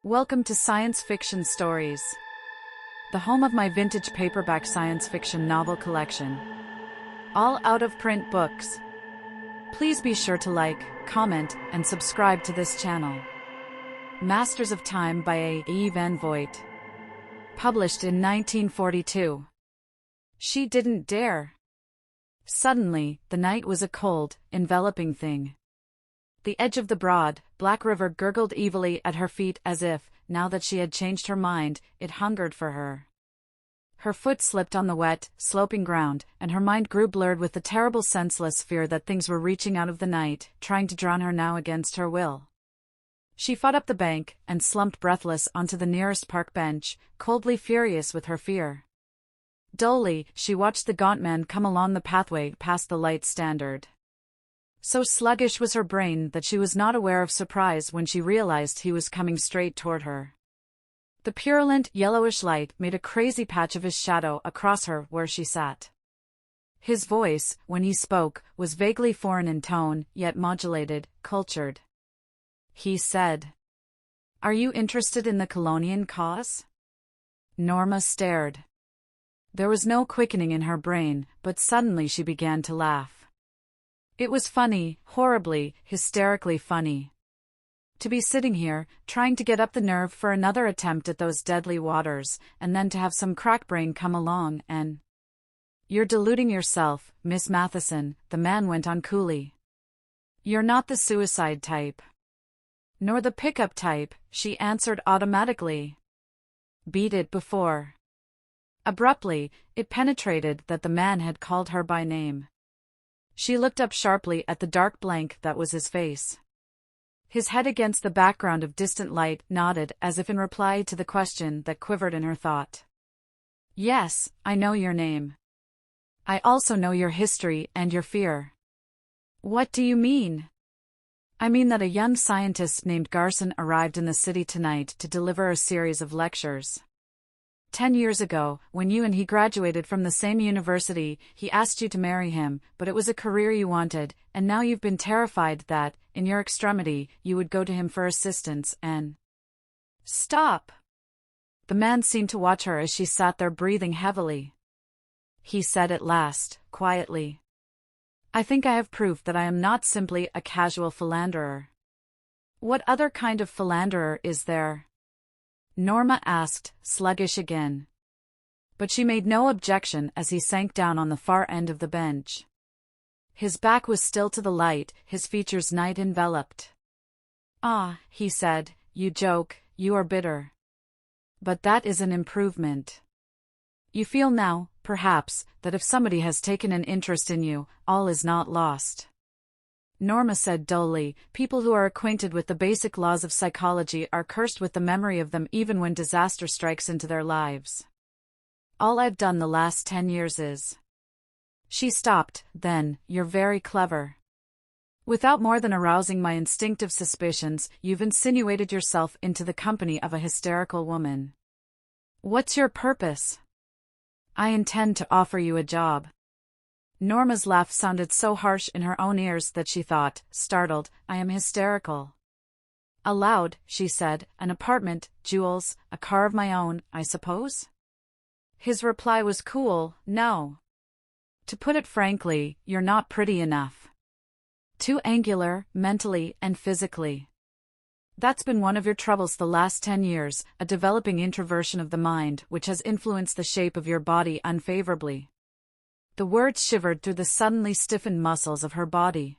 Welcome to Science Fiction Stories, the home of my vintage paperback science fiction novel collection. All out-of-print books. Please be sure to like, comment, and subscribe to this channel. Masters of Time by A.E van Vogt. Published in 1942. She didn't dare. Suddenly, the night was a cold, enveloping thing. The edge of the broad, black river gurgled evilly at her feet as if, now that she had changed her mind, it hungered for her. Her foot slipped on the wet, sloping ground, and her mind grew blurred with the terrible senseless fear that things were reaching out of the night, trying to drown her now against her will. She fought up the bank, and slumped breathless onto the nearest park bench, coldly furious with her fear. Dully, she watched the gaunt man come along the pathway past the light standard. So sluggish was her brain that she was not aware of surprise when she realized he was coming straight toward her. The purulent, yellowish light made a crazy patch of his shadow across her where she sat. His voice, when he spoke, was vaguely foreign in tone, yet modulated, cultured. He said, "Are you interested in the Colonian cause?" Norma stared. There was no quickening in her brain, but suddenly she began to laugh. It was funny, horribly, hysterically funny. To be sitting here, trying to get up the nerve for another attempt at those deadly waters, and then to have some crackbrain come along and... "You're deluding yourself, Miss Matheson," the man went on coolly. "You're not the suicide type." "Nor the pickup type," she answered automatically. "Beat it before." Abruptly, it penetrated that the man had called her by name. She looked up sharply at the dark blank that was his face. His head against the background of distant light nodded as if in reply to the question that quivered in her thought. "Yes, I know your name. I also know your history and your fear." "What do you mean?" "I mean that a young scientist named Garson arrived in the city tonight to deliver a series of lectures. 10 years ago, when you and he graduated from the same university, he asked you to marry him, but it was a career you wanted, and now you've been terrified that, in your extremity, you would go to him for assistance and—" "Stop!" The man seemed to watch her as she sat there breathing heavily. He said at last, quietly, "I think I have proof that I am not simply a casual philanderer." "What other kind of philanderer is there?" Norma asked, sluggish again. But she made no objection as he sank down on the far end of the bench. His back was still to the light, his features night enveloped. "Ah," he said, "you joke, you are bitter. But that is an improvement. You feel now, perhaps, that if somebody has taken an interest in you, all is not lost." Norma said dully, "People who are acquainted with the basic laws of psychology are cursed with the memory of them even when disaster strikes into their lives. All I've done the last 10 years is..." She stopped, then, "You're very clever. Without more than arousing my instinctive suspicions, you've insinuated yourself into the company of a hysterical woman. What's your purpose?" "I intend to offer you a job." Norma's laugh sounded so harsh in her own ears that she thought, startled, "I am hysterical." Aloud, she said, "An apartment, jewels, a car of my own, I suppose?" His reply was cool, "No. To put it frankly, you're not pretty enough. Too angular, mentally and physically. That's been one of your troubles the last 10 years, a developing introversion of the mind which has influenced the shape of your body unfavorably." The words shivered through the suddenly stiffened muscles of her body.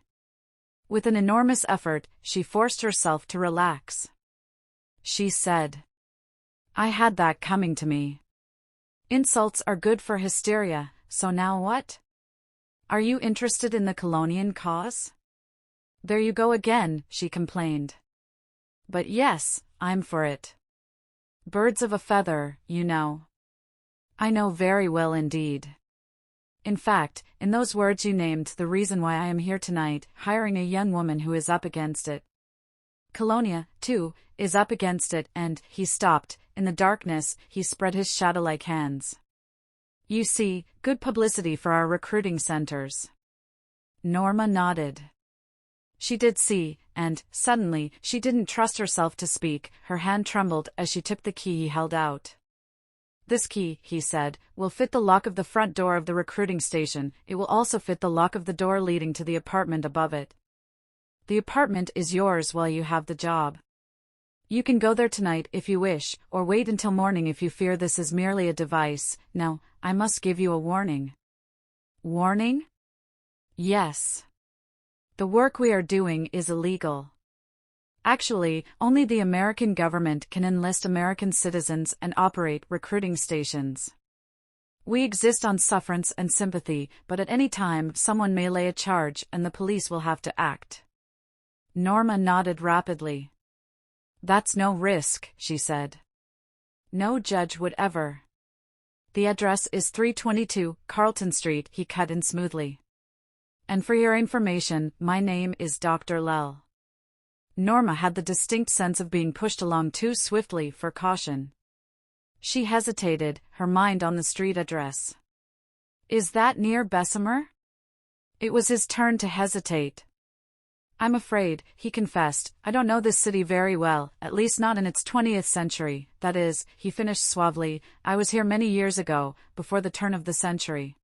With an enormous effort, she forced herself to relax. She said, "I had that coming to me. Insults are good for hysteria, so now what? Are you interested in the Colonian cause?" "There you go again," she complained. "But yes, I'm for it. Birds of a feather, you know." "I know very well indeed. In fact, in those words you named the reason why I am here tonight, hiring a young woman who is up against it. Colonia, too, is up against it," and he stopped. In the darkness, he spread his shadow-like hands. "You see, good publicity for our recruiting centers." Norma nodded. She did see, and, suddenly, she didn't trust herself to speak. Her hand trembled as she took the key he held out. "This key," he said, "will fit the lock of the front door of the recruiting station. It will also fit the lock of the door leading to the apartment above it. The apartment is yours while you have the job. You can go there tonight if you wish, or wait until morning if you fear this is merely a device. Now, I must give you a warning." "Warning?" "Yes. The work we are doing is illegal. Actually, only the American government can enlist American citizens and operate recruiting stations. We exist on sufferance and sympathy, but at any time someone may lay a charge and the police will have to act." Norma nodded rapidly. "That's no risk," she said. "No judge would ever." "The address is 322 Carlton Street," he cut in smoothly. "And for your information, my name is Dr. Lell." Norma had the distinct sense of being pushed along too swiftly for caution. She hesitated, her mind on the street address. "Is that near Bessemer?" It was his turn to hesitate. "I'm afraid," he confessed, "I don't know this city very well, at least not in its 20th century. That is," he finished suavely, "I was here many years ago, before the turn of the century."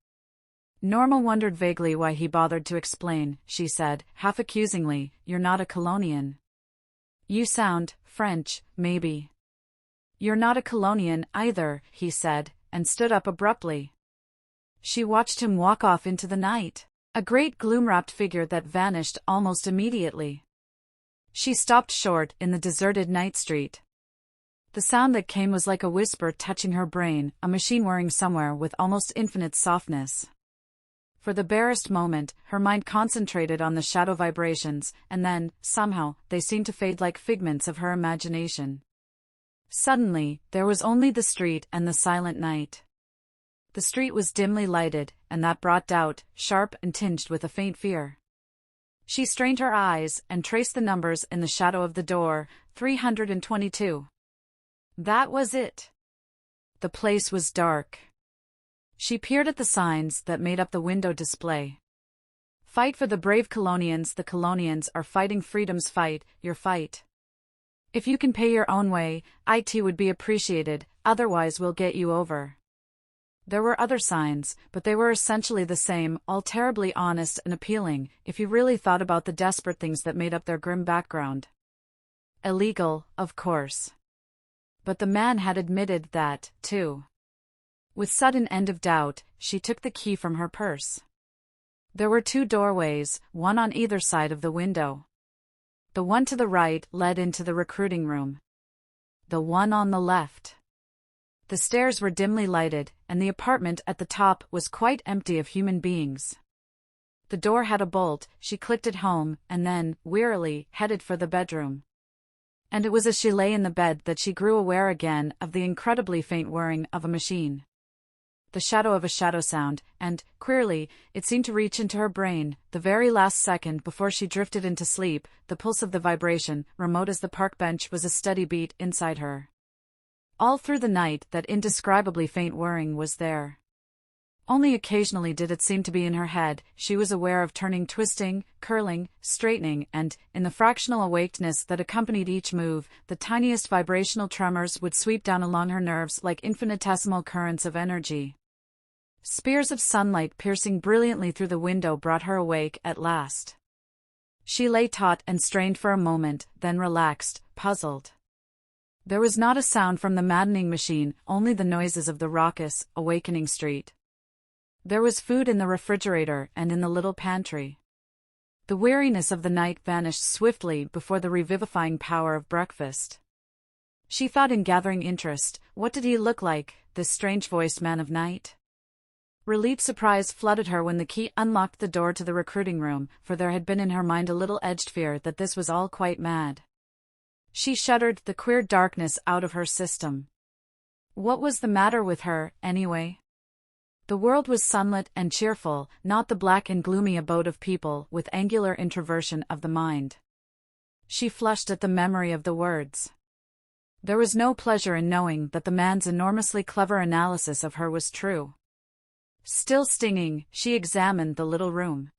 Norma wondered vaguely why he bothered to explain. She said, half accusingly, "You're not a Colonian. You sound French, maybe." "You're not a Colonian either," he said, and stood up abruptly. She watched him walk off into the night, a great gloom-wrapped figure that vanished almost immediately. She stopped short in the deserted night street. The sound that came was like a whisper touching her brain, a machine whirring somewhere with almost infinite softness. For the barest moment, her mind concentrated on the shadow vibrations, and then, somehow, they seemed to fade like figments of her imagination. Suddenly, there was only the street and the silent night. The street was dimly lighted, and that brought doubt, sharp and tinged with a faint fear. She strained her eyes and traced the numbers in the shadow of the door, 322. That was it. The place was dark. She peered at the signs that made up the window display. "Fight for the brave Colonians. The Colonians are fighting freedom's fight, your fight. If you can pay your own way, it would be appreciated, otherwise we'll get you over." There were other signs, but they were essentially the same, all terribly honest and appealing, if you really thought about the desperate things that made up their grim background. Illegal, of course. But the man had admitted that, too. With sudden end of doubt, she took the key from her purse. There were two doorways, one on either side of the window. The one to the right led into the recruiting room. The one on the left. The stairs were dimly lighted, and the apartment at the top was quite empty of human beings. The door had a bolt, she clicked it home, and then, wearily, headed for the bedroom. And it was as she lay in the bed that she grew aware again of the incredibly faint whirring of a machine. The shadow of a shadow sound, and, queerly, it seemed to reach into her brain, the very last second before she drifted into sleep. The pulse of the vibration, remote as the park bench, was a steady beat inside her. All through the night that indescribably faint whirring was there. Only occasionally did it seem to be in her head. She was aware of turning, twisting, curling, straightening, and, in the fractional awakeness that accompanied each move, the tiniest vibrational tremors would sweep down along her nerves like infinitesimal currents of energy. Spears of sunlight piercing brilliantly through the window brought her awake at last. She lay taut and strained for a moment, then relaxed, puzzled. There was not a sound from the maddening machine, only the noises of the raucous, awakening street. There was food in the refrigerator and in the little pantry. The weariness of the night vanished swiftly before the revivifying power of breakfast. She thought in gathering interest, what did he look like, this strange-voiced man of night? Relieved surprise flooded her when the key unlocked the door to the recruiting room, for there had been in her mind a little edged fear that this was all quite mad. She shuddered the queer darkness out of her system. What was the matter with her, anyway? The world was sunlit and cheerful, not the black and gloomy abode of people with angular introversion of the mind. She flushed at the memory of the words. There was no pleasure in knowing that the man's enormously clever analysis of her was true. Still stinging, she examined the little room.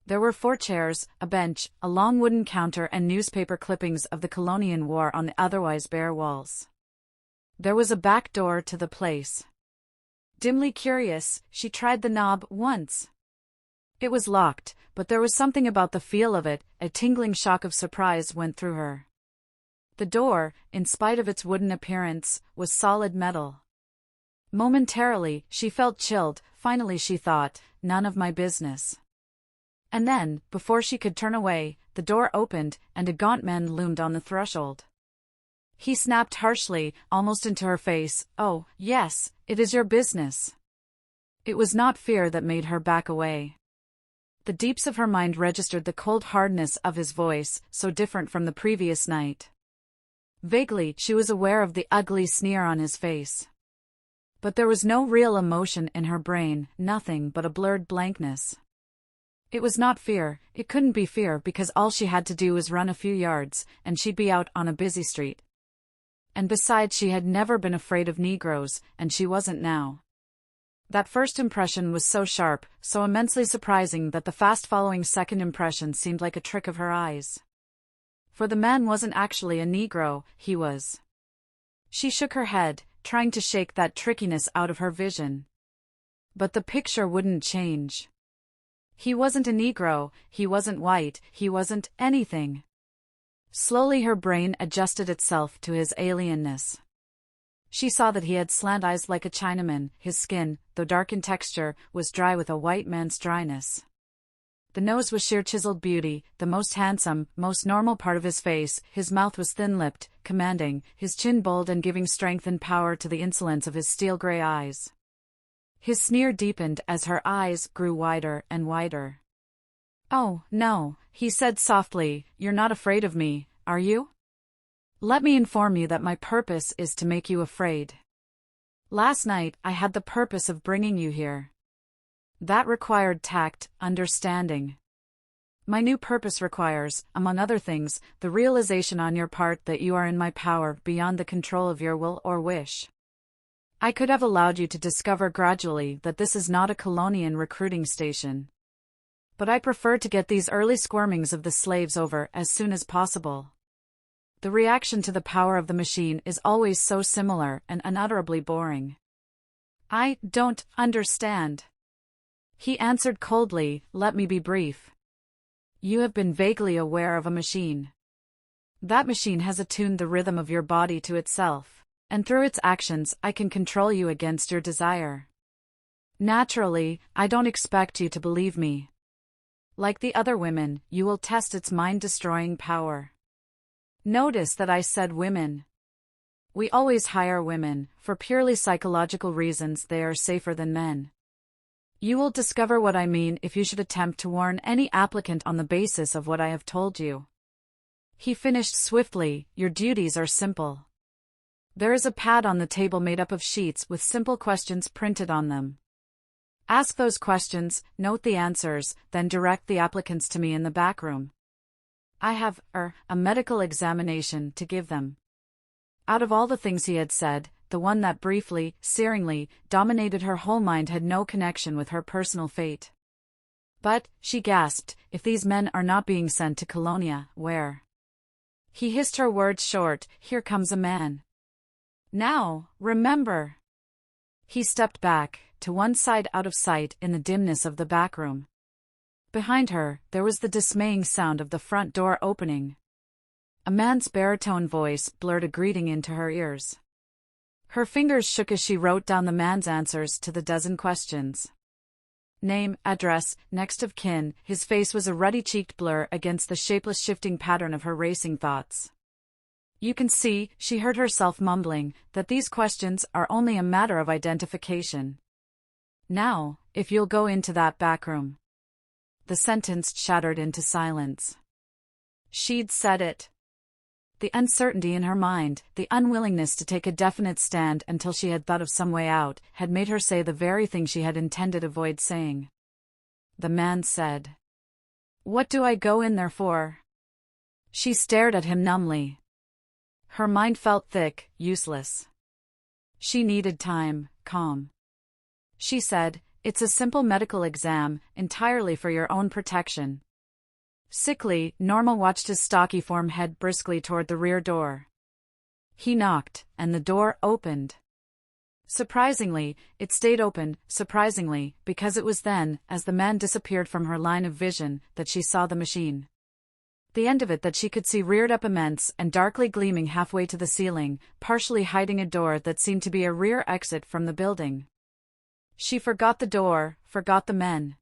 There were 4 chairs, a bench, a long wooden counter and newspaper clippings of the Colonian War on the otherwise bare walls. There was a back door to the place. Dimly curious, she tried the knob once. It was locked, but there was something about the feel of it, a tingling shock of surprise went through her. The door, in spite of its wooden appearance, was solid metal. Momentarily, she felt chilled. Finally she thought, none of my business. And then, before she could turn away, the door opened, and a gaunt man loomed on the threshold. He snapped harshly, almost into her face, "Oh, yes, it is your business." It was not fear that made her back away. The deeps of her mind registered the cold hardness of his voice, so different from the previous night. Vaguely, she was aware of the ugly sneer on his face. But there was no real emotion in her brain, nothing but a blurred blankness. It was not fear, it couldn't be fear because all she had to do was run a few yards, and she'd be out on a busy street. And besides, she had never been afraid of Negroes, and she wasn't now. That first impression was so sharp, so immensely surprising that the fast-following second impression seemed like a trick of her eyes. For the man wasn't actually a Negro, he was. She shook her head, trying to shake that trickiness out of her vision. But the picture wouldn't change. He wasn't a Negro, he wasn't white, he wasn't anything. Slowly her brain adjusted itself to his alienness. She saw that he had slant eyes like a Chinaman, his skin, though dark in texture, was dry with a white man's dryness. The nose was sheer chiseled beauty, the most handsome, most normal part of his face, his mouth was thin-lipped, commanding, his chin bold and giving strength and power to the insolence of his steel-gray eyes. His sneer deepened as her eyes grew wider and wider. "Oh, no," he said softly, "you're not afraid of me, are you? Let me inform you that my purpose is to make you afraid. Last night, I had the purpose of bringing you here. That required tact, understanding. My new purpose requires, among other things, the realization on your part that you are in my power beyond the control of your will or wish. I could have allowed you to discover gradually that this is not a Colonian recruiting station. But I prefer to get these early squirmings of the slaves over as soon as possible. The reaction to the power of the machine is always so similar and unutterably boring." "I don't understand." He answered coldly, "Let me be brief. You have been vaguely aware of a machine. That machine has attuned the rhythm of your body to itself, and through its actions I can control you against your desire. Naturally, I don't expect you to believe me. Like the other women, you will test its mind-destroying power." Notice that I said women. We always hire women, for purely psychological reasons they are safer than men. You will discover what I mean if you should attempt to warn any applicant on the basis of what I have told you. He finished swiftly, "Your duties are simple. There is a pad on the table made up of sheets with simple questions printed on them. Ask those questions, note the answers, then direct the applicants to me in the back room. I have, a medical examination to give them." Out of all the things he had said, the one that briefly, searingly, dominated her whole mind had no connection with her personal fate. "But," she gasped, "if these men are not being sent to Colonia, where?" He hissed her words short, "Here comes a man. Now, remember." He stepped back, to one side out of sight in the dimness of the back room. Behind her, there was the dismaying sound of the front door opening. A man's baritone voice blurred a greeting into her ears. Her fingers shook as she wrote down the man's answers to the dozen questions. Name, address, next of kin. His face was a ruddy-cheeked blur against the shapeless shifting pattern of her racing thoughts. "You can see," she heard herself mumbling, "that these questions are only a matter of identification. Now, if you'll go into that back room." The sentence shattered into silence. She'd said it. The uncertainty in her mind, the unwillingness to take a definite stand until she had thought of some way out, had made her say the very thing she had intended avoid saying. The man said, "What do I go in there for?" She stared at him numbly. Her mind felt thick, useless. She needed time, calm. She said, It's a simple medical exam, entirely for your own protection. Sickly, Norma watched his stocky form head briskly toward the rear door. He knocked, and the door opened. Surprisingly, it stayed open, because it was then, as the man disappeared from her line of vision, that she saw the machine. The end of it that she could see reared up immense and darkly gleaming halfway to the ceiling, partially hiding a door that seemed to be a rear exit from the building. She forgot the door, forgot the men.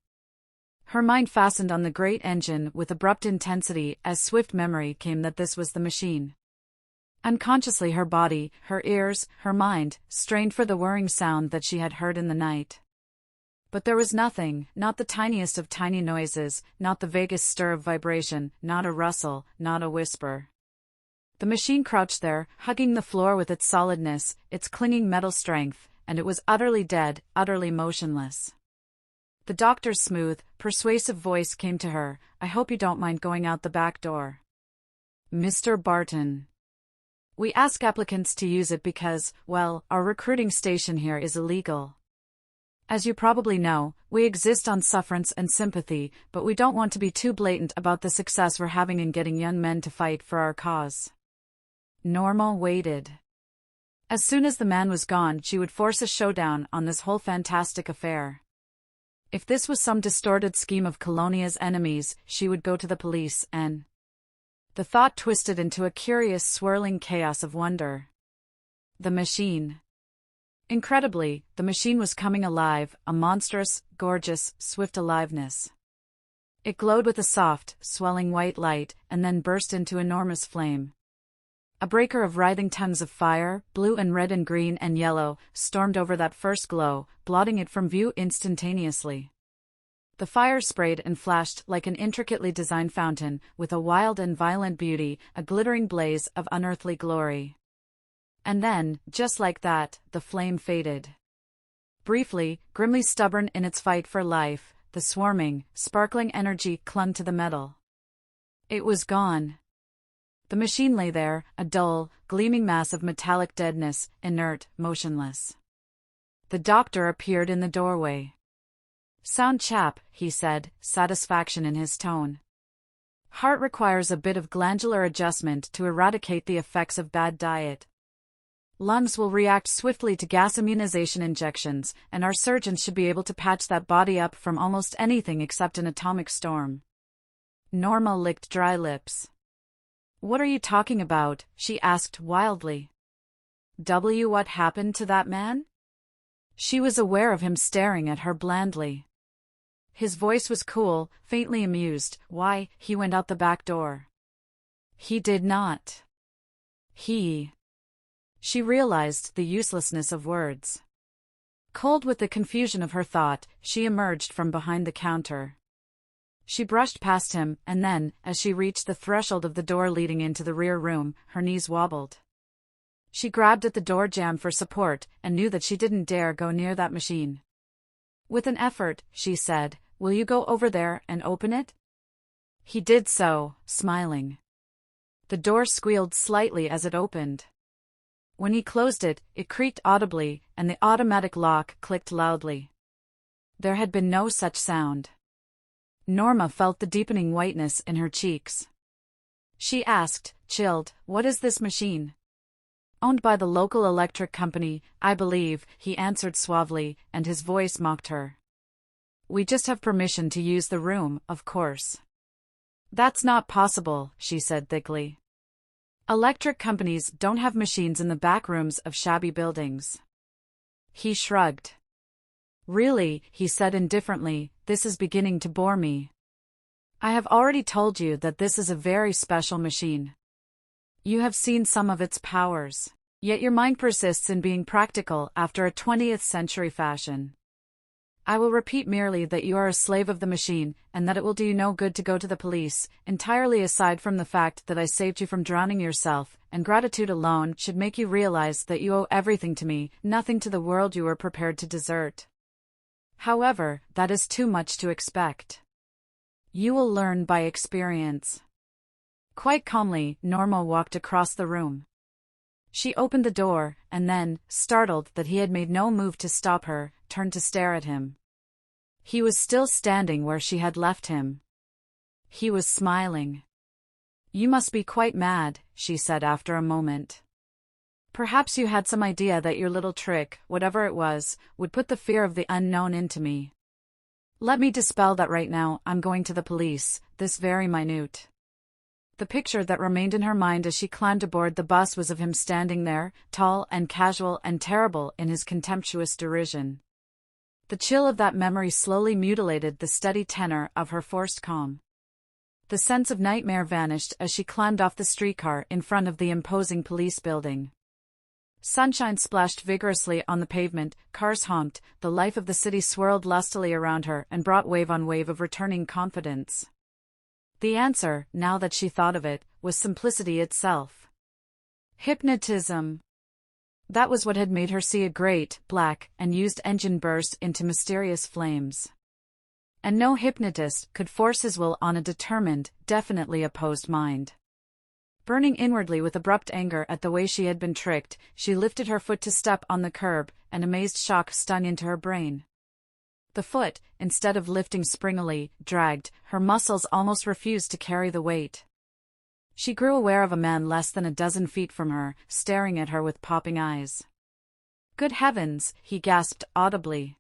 Her mind fastened on the great engine with abrupt intensity as swift memory came that this was the machine. Unconsciously her body, her ears, her mind, strained for the whirring sound that she had heard in the night. But there was nothing, not the tiniest of tiny noises, not the vaguest stir of vibration, not a rustle, not a whisper. The machine crouched there, hugging the floor with its solidness, its clinging metal strength, and it was utterly dead, utterly motionless. The doctor's smooth, persuasive voice came to her. "I hope you don't mind going out the back door." "Mr. Barton. We ask applicants to use it because, well, our recruiting station here is illegal. As you probably know, we exist on sufferance and sympathy, but we don't want to be too blatant about the success we're having in getting young men to fight for our cause." Norma waited. As soon as the man was gone, she would force a showdown on this whole fantastic affair. If this was some distorted scheme of Colonia's enemies, she would go to the police and... The thought twisted into a curious swirling chaos of wonder. The machine. Incredibly, the machine was coming alive, a monstrous, gorgeous, swift aliveness. It glowed with a soft, swelling white light, and then burst into enormous flame. A breaker of writhing tongues of fire, blue and red and green and yellow, stormed over that first glow, blotting it from view instantaneously. The fire sprayed and flashed like an intricately designed fountain, with a wild and violent beauty, a glittering blaze of unearthly glory. And then, just like that, the flame faded. Briefly, grimly stubborn in its fight for life, the swarming, sparkling energy clung to the metal. It was gone. The machine lay there, a dull, gleaming mass of metallic deadness, inert, motionless. The doctor appeared in the doorway. "Sound chap," he said, satisfaction in his tone. "Heart requires a bit of glandular adjustment to eradicate the effects of bad diet. Lungs will react swiftly to gas immunization injections, and our surgeons should be able to patch that body up from almost anything except an atomic storm." Norma licked dry lips. "What are you talking about?" she asked wildly. What happened to that man?" She was aware of him staring at her blandly. His voice was cool, faintly amused. "Why, he went out the back door." "He did not." She realized the uselessness of words. Cold with the confusion of her thought, she emerged from behind the counter. She brushed past him, and then, as she reached the threshold of the door leading into the rear room, her knees wobbled. She grabbed at the door jamb for support, and knew that she didn't dare go near that machine. With an effort, she said, "Will you go over there and open it?" He did so, smiling. The door squealed slightly as it opened. When he closed it, it creaked audibly, and the automatic lock clicked loudly. There had been no such sound. Norma felt the deepening whiteness in her cheeks. She asked, chilled, "What is this machine?" "Owned by the local electric company, I believe," he answered suavely, and his voice mocked her. "We just have permission to use the room, of course." "That's not possible," she said thickly. "Electric companies don't have machines in the back rooms of shabby buildings." He shrugged. "Really," he said indifferently, "this is beginning to bore me. I have already told you that this is a very special machine. You have seen some of its powers. Yet your mind persists in being practical after a 20th century fashion. I will repeat merely that you are a slave of the machine, and that it will do you no good to go to the police, entirely aside from the fact that I saved you from drowning yourself, and gratitude alone should make you realize that you owe everything to me, nothing to the world you were prepared to desert. However, that is too much to expect. You will learn by experience." Quite calmly, Norma walked across the room. She opened the door, and then, startled that he had made no move to stop her, turned to stare at him. He was still standing where she had left him. He was smiling. "You must be quite mad," she said after a moment. "Perhaps you had some idea that your little trick, whatever it was, would put the fear of the unknown into me. Let me dispel that right now. I'm going to the police, this very minute." The picture that remained in her mind as she climbed aboard the bus was of him standing there, tall and casual and terrible in his contemptuous derision. The chill of that memory slowly mutilated the steady tenor of her forced calm. The sense of nightmare vanished as she climbed off the streetcar in front of the imposing police building. Sunshine splashed vigorously on the pavement, cars honked, the life of the city swirled lustily around her and brought wave on wave of returning confidence. The answer, now that she thought of it, was simplicity itself. Hypnotism. That was what had made her see a great, black, and used engine burst into mysterious flames. And no hypnotist could force his will on a determined, definitely opposed mind. Burning inwardly with abrupt anger at the way she had been tricked, she lifted her foot to step on the curb, an amazed shock stung into her brain. The foot, instead of lifting springily, dragged, her muscles almost refused to carry the weight. She grew aware of a man less than a dozen feet from her, staring at her with popping eyes. "Good heavens," he gasped audibly.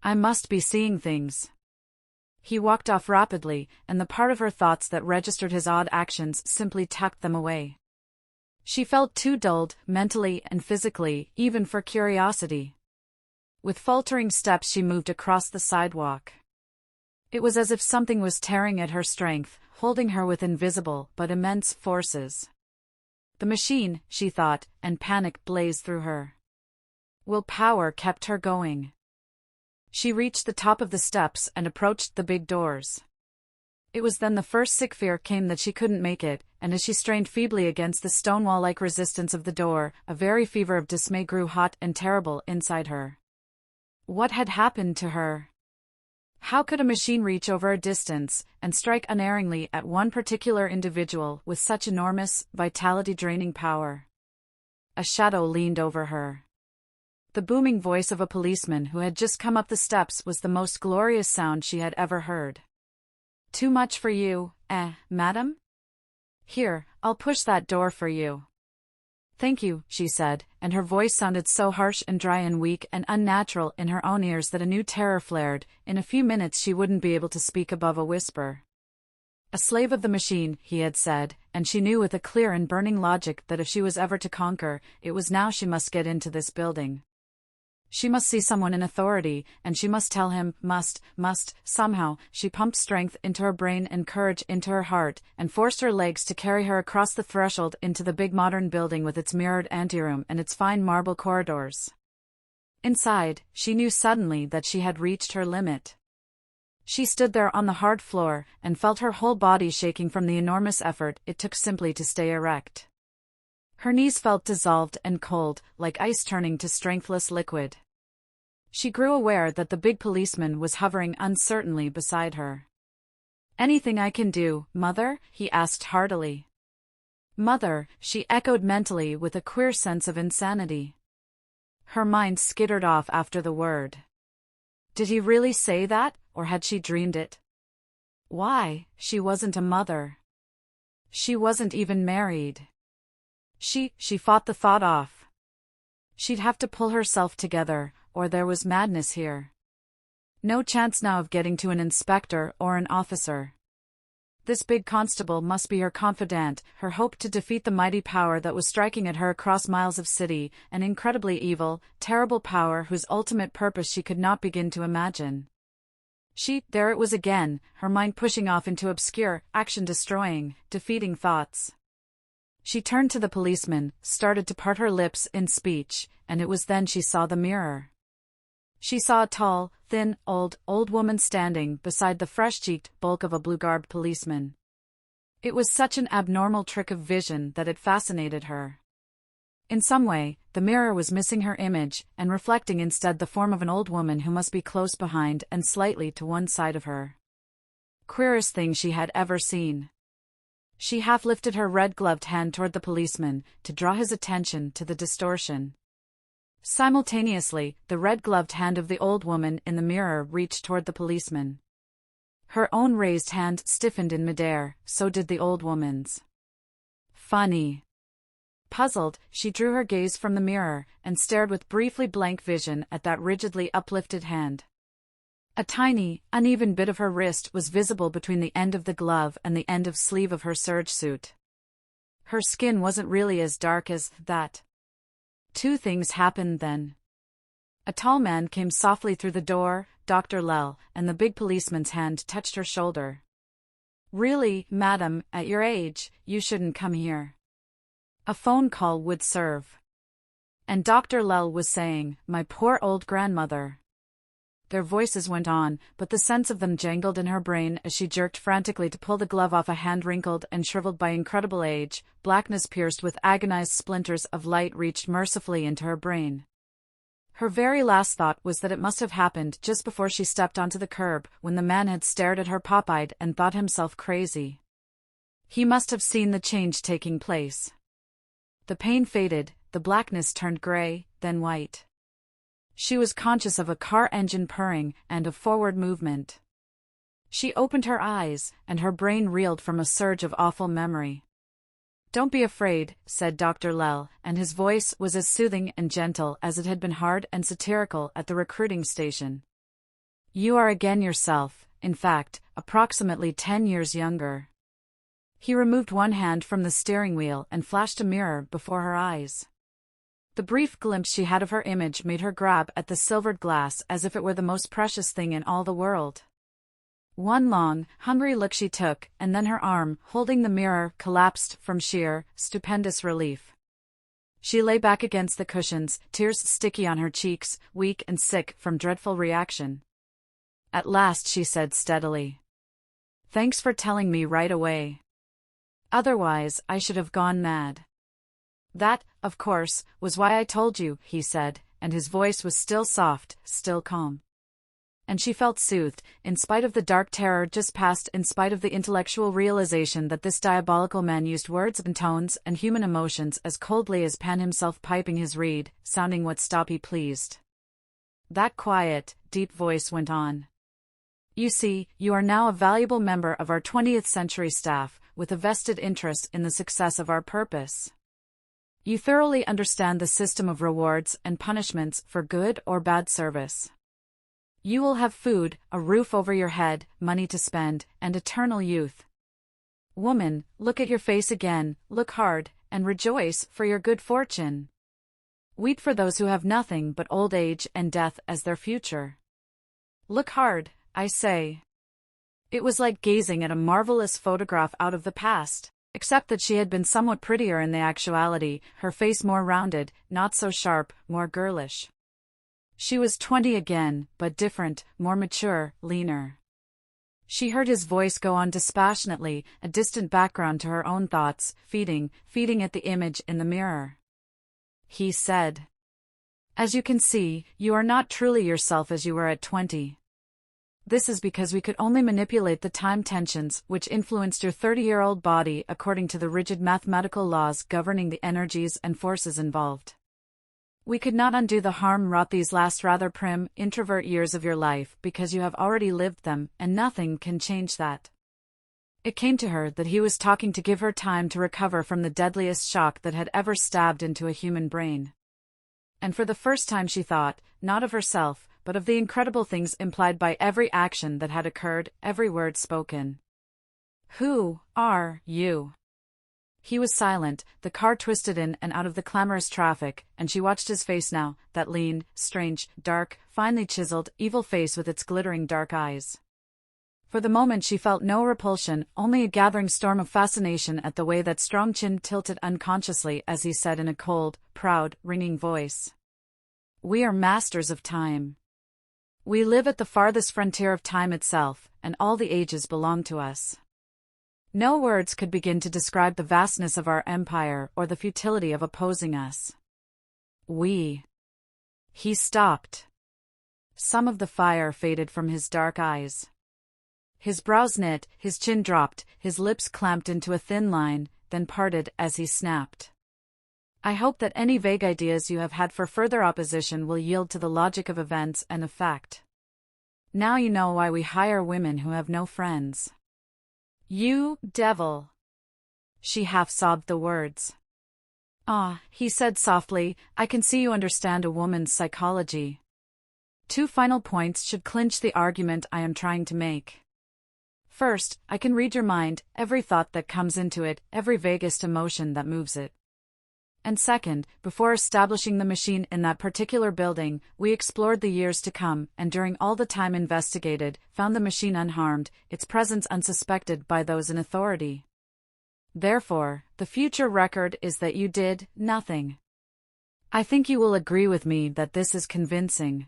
"I must be seeing things." He walked off rapidly, and the part of her thoughts that registered his odd actions simply tucked them away. She felt too dulled, mentally and physically, even for curiosity. With faltering steps she moved across the sidewalk. It was as if something was tearing at her strength, holding her with invisible but immense forces. The machine, she thought, and panic blazed through her. Willpower kept her going. She reached the top of the steps and approached the big doors. It was then the first sick fear came that she couldn't make it, and as she strained feebly against the stonewall-like resistance of the door, a very fever of dismay grew hot and terrible inside her. What had happened to her? How could a machine reach over a distance and strike unerringly at one particular individual with such enormous, vitality-draining power? A shadow leaned over her. The booming voice of a policeman who had just come up the steps was the most glorious sound she had ever heard. "Too much for you, madam? Here, I'll push that door for you." "Thank you," she said, and her voice sounded so harsh and dry and weak and unnatural in her own ears that a new terror flared. In a few minutes she wouldn't be able to speak above a whisper. A slave of the machine, he had said, and she knew with a clear and burning logic that if she was ever to conquer, it was now she must get into this building. She must see someone in authority, and she must tell him, must, somehow. She pumped strength into her brain and courage into her heart, and forced her legs to carry her across the threshold into the big modern building with its mirrored anteroom and its fine marble corridors. Inside, she knew suddenly that she had reached her limit. She stood there on the hard floor, and felt her whole body shaking from the enormous effort it took simply to stay erect. Her knees felt dissolved and cold, like ice turning to strengthless liquid. She grew aware that the big policeman was hovering uncertainly beside her. "Anything I can do, Mother?" he asked heartily. "Mother," she echoed mentally with a queer sense of insanity. Her mind skittered off after the word. Did he really say that, or had she dreamed it? Why, she wasn't a mother. She wasn't even married. She fought the thought off. She'd have to pull herself together, or there was madness here. No chance now of getting to an inspector or an officer. This big constable must be her confidant, her hope to defeat the mighty power that was striking at her across miles of city, an incredibly evil, terrible power whose ultimate purpose she could not begin to imagine. There it was again, her mind pushing off into obscure, action-destroying, defeating thoughts. She turned to the policeman, started to part her lips in speech, and it was then she saw the mirror. She saw a tall, thin, old woman standing beside the fresh-cheeked bulk of a blue-garbed policeman. It was such an abnormal trick of vision that it fascinated her. In some way, the mirror was missing her image, and reflecting instead the form of an old woman who must be close behind and slightly to one side of her. Queerest thing she had ever seen. She half lifted her red-gloved hand toward the policeman, to draw his attention to the distortion. Simultaneously, the red-gloved hand of the old woman in the mirror reached toward the policeman. Her own raised hand stiffened in midair, so did the old woman's. Funny. Puzzled, she drew her gaze from the mirror and stared with briefly blank vision at that rigidly uplifted hand. A tiny, uneven bit of her wrist was visible between the end of the glove and the end of sleeve of her serge suit. Her skin wasn't really as dark as that. Two things happened then. A tall man came softly through the door, Dr. Lell, and the big policeman's hand touched her shoulder. Really, madam, at your age, you shouldn't come here. A phone call would serve. And Dr. Lell was saying, my poor old grandmother. Their voices went on, but the sense of them jangled in her brain as she jerked frantically to pull the glove off a hand wrinkled and shriveled by incredible age. Blackness pierced with agonized splinters of light reached mercifully into her brain. Her very last thought was that it must have happened just before she stepped onto the curb, when the man had stared at her pop-eyed and thought himself crazy. He must have seen the change taking place. The pain faded, the blackness turned gray, then white. She was conscious of a car engine purring and a forward movement. She opened her eyes, and her brain reeled from a surge of awful memory. Don't be afraid, said Dr. Lell, and his voice was as soothing and gentle as it had been hard and satirical at the recruiting station. You are again yourself, in fact, approximately 10 years younger. He removed one hand from the steering wheel and flashed a mirror before her eyes. The brief glimpse she had of her image made her grab at the silvered glass as if it were the most precious thing in all the world. One long, hungry look she took, and then her arm, holding the mirror, collapsed from sheer, stupendous relief. She lay back against the cushions, tears sticky on her cheeks, weak and sick from dreadful reaction. At last she said steadily, "Thanks for telling me right away. Otherwise, I should have gone mad." "That, of course, was why I told you," he said, and his voice was still soft, still calm. And she felt soothed, in spite of the dark terror just past, in spite of the intellectual realization that this diabolical man used words and tones and human emotions as coldly as Pan himself piping his reed, sounding what stop he pleased. That quiet, deep voice went on. "You see, you are now a valuable member of our 20th century staff, with a vested interest in the success of our purpose. You thoroughly understand the system of rewards and punishments for good or bad service. You will have food, a roof over your head, money to spend, and eternal youth. Woman, look at your face again, look hard, and rejoice for your good fortune. Weep for those who have nothing but old age and death as their future. Look hard, I say." It was like gazing at a marvelous photograph out of the past, except that she had been somewhat prettier in the actuality, her face more rounded, not so sharp, more girlish. She was 20 again, but different, more mature, leaner. She heard his voice go on dispassionately, a distant background to her own thoughts, feeding at the image in the mirror. He said, "As you can see, you are not truly yourself as you were at 20. This is because we could only manipulate the time tensions which influenced your 30-year-old body according to the rigid mathematical laws governing the energies and forces involved. We could not undo the harm wrought these last rather prim, introvert years of your life because you have already lived them, and nothing can change that." It came to her that he was talking to give her time to recover from the deadliest shock that had ever stabbed into a human brain. And for the first time she thought, not of herself, but of the incredible things implied by every action that had occurred, every word spoken. "Who are you?" He was silent, the car twisted in and out of the clamorous traffic, and she watched his face now, that lean, strange, dark, finely chiseled, evil face with its glittering dark eyes. For the moment she felt no repulsion, only a gathering storm of fascination at the way that strong chin tilted unconsciously as he said in a cold, proud, ringing voice, "We are masters of time. We live at the farthest frontier of time itself, and all the ages belong to us. No words could begin to describe the vastness of our empire or the futility of opposing us. We..." He stopped. Some of the fire faded from his dark eyes. His brows knit, his chin dropped, his lips clamped into a thin line, then parted as he snapped, I hope that any vague ideas you have had for further opposition will yield to the logic of events and of fact. Now you know why we hire women who have no friends. You devil! She half sobbed the words. Ah, he said softly, I can see you understand a woman's psychology. 2 final points should clinch the argument I am trying to make. First, I can read your mind, every thought that comes into it, every vaguest emotion that moves it. And second, before establishing the machine in that particular building, we explored the years to come, and during all the time investigated, found the machine unharmed, its presence unsuspected by those in authority. Therefore, the future record is that you did nothing. I think you will agree with me that this is convincing.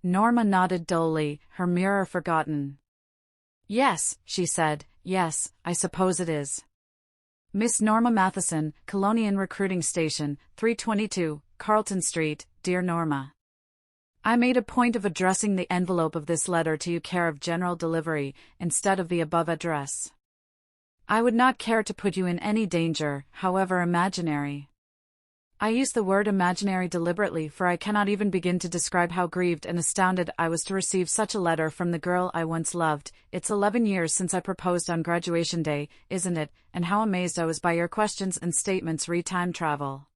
Norma nodded dully, her mirror forgotten. Yes, she said, yes, I suppose it is. Miss Norma Matheson, Colonian Recruiting Station, 322, Carlton Street, Dear Norma. I made a point of addressing the envelope of this letter to you care of general delivery, instead of the above address. I would not care to put you in any danger, however imaginary. I use the word imaginary deliberately, for I cannot even begin to describe how grieved and astounded I was to receive such a letter from the girl I once loved. It's 11 years since I proposed on graduation day, isn't it, and how amazed I was by your questions and statements re time travel.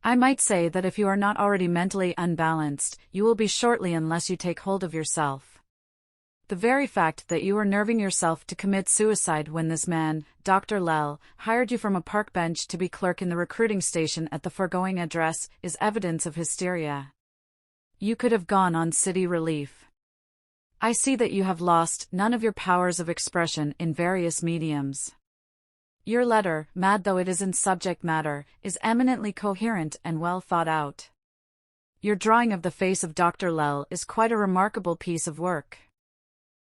I might say that if you are not already mentally unbalanced, you will be shortly unless you take hold of yourself. The very fact that you were nerving yourself to commit suicide when this man, Dr. Lell, hired you from a park bench to be clerk in the recruiting station at the foregoing address is evidence of hysteria. You could have gone on city relief. I see that you have lost none of your powers of expression in various mediums. Your letter, mad though it is in subject matter, is eminently coherent and well thought out. Your drawing of the face of Dr. Lell is quite a remarkable piece of work.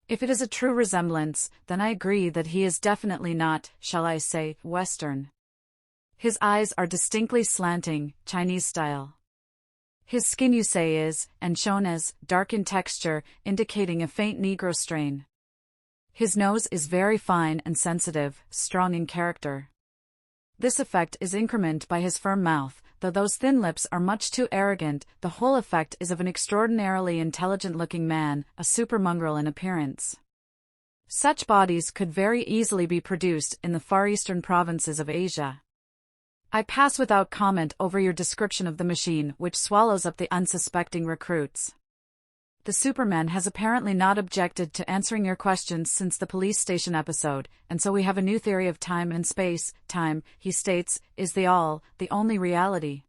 If it is a true resemblance, then I agree that he is definitely not, shall I say, Western. His eyes are distinctly slanting, Chinese style. His skin, you say, is, and shown as, dark in texture, indicating a faint Negro strain. His nose is very fine and sensitive, strong in character. This effect is incremented by his firm mouth, though those thin lips are much too arrogant. The whole effect is of an extraordinarily intelligent-looking man, a supermongrel in appearance. Such bodies could very easily be produced in the far eastern provinces of Asia. I pass without comment over your description of the machine which swallows up the unsuspecting recruits. The Superman has apparently not objected to answering your questions since the police station episode, and so we have a new theory of time and space. Time, he states, is the only reality.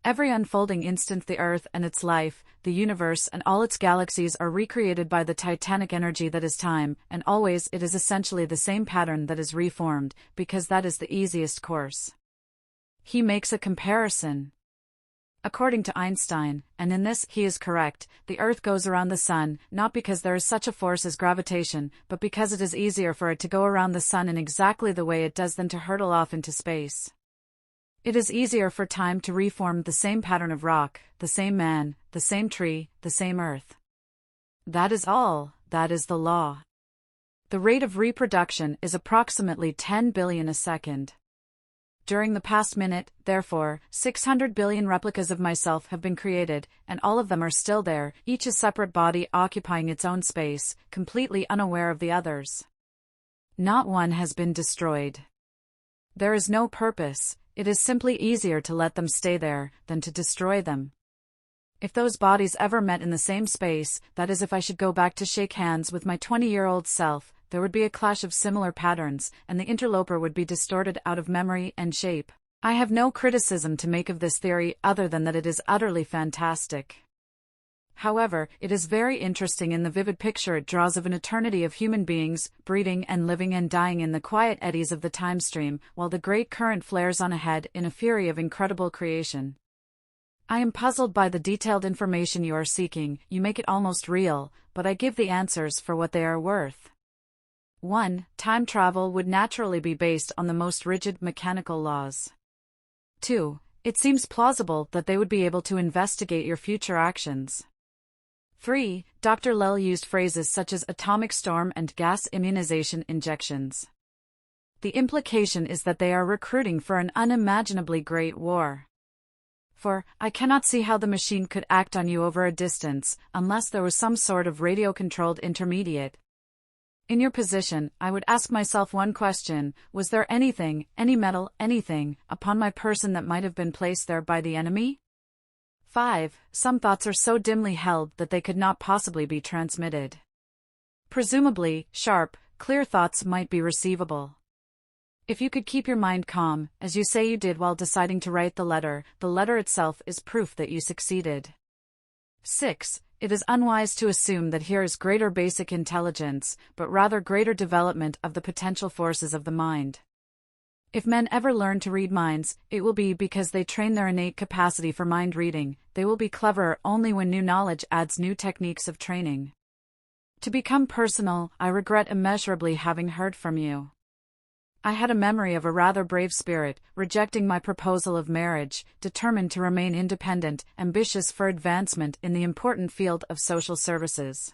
Every unfolding instant the Earth and its life, the universe and all its galaxies are recreated by the titanic energy that is time, and always it is essentially the same pattern that is reformed, because that is the easiest course. He makes a comparison. According to Einstein, and in this he is correct, the Earth goes around the Sun, not because there is such a force as gravitation, but because it is easier for it to go around the Sun in exactly the way it does than to hurtle off into space. It is easier for time to reform the same pattern of rock, the same man, the same tree, the same Earth. That is all, that is the law. The rate of reproduction is approximately 10 billion a second. During the past minute, therefore, 600 billion replicas of myself have been created, and all of them are still there, each a separate body occupying its own space, completely unaware of the others. Not one has been destroyed. There is no purpose, it is simply easier to let them stay there, than to destroy them. If those bodies ever met in the same space, that is if I should go back to shake hands with my 20-year-old self, there would be a clash of similar patterns, and the interloper would be distorted out of memory and shape. I have no criticism to make of this theory other than that it is utterly fantastic. However, it is very interesting in the vivid picture it draws of an eternity of human beings, breeding and living and dying in the quiet eddies of the time stream, while the great current flares on ahead in a fury of incredible creation. I am puzzled by the detailed information you are seeking. You make it almost real, but I give the answers for what they are worth. 1. Time travel would naturally be based on the most rigid mechanical laws. 2. It seems plausible that they would be able to investigate your future actions. 3. Dr. Lell used phrases such as atomic storm and gas immunization injections. The implication is that they are recruiting for an unimaginably great war. For, I cannot see how the machine could act on you over a distance, unless there was some sort of radio-controlled intermediate. In your position, I would ask myself one question: was there anything, any metal, anything, upon my person that might have been placed there by the enemy? 5. Some thoughts are so dimly held that they could not possibly be transmitted. Presumably, sharp, clear thoughts might be receivable. If you could keep your mind calm, as you say you did while deciding to write the letter itself is proof that you succeeded. 6. It is unwise to assume that here is greater basic intelligence, but rather greater development of the potential forces of the mind. If men ever learn to read minds, it will be because they train their innate capacity for mind reading. They will be cleverer only when new knowledge adds new techniques of training. To become personal, I regret immeasurably having heard from you. I had a memory of a rather brave spirit, rejecting my proposal of marriage, determined to remain independent, ambitious for advancement in the important field of social services.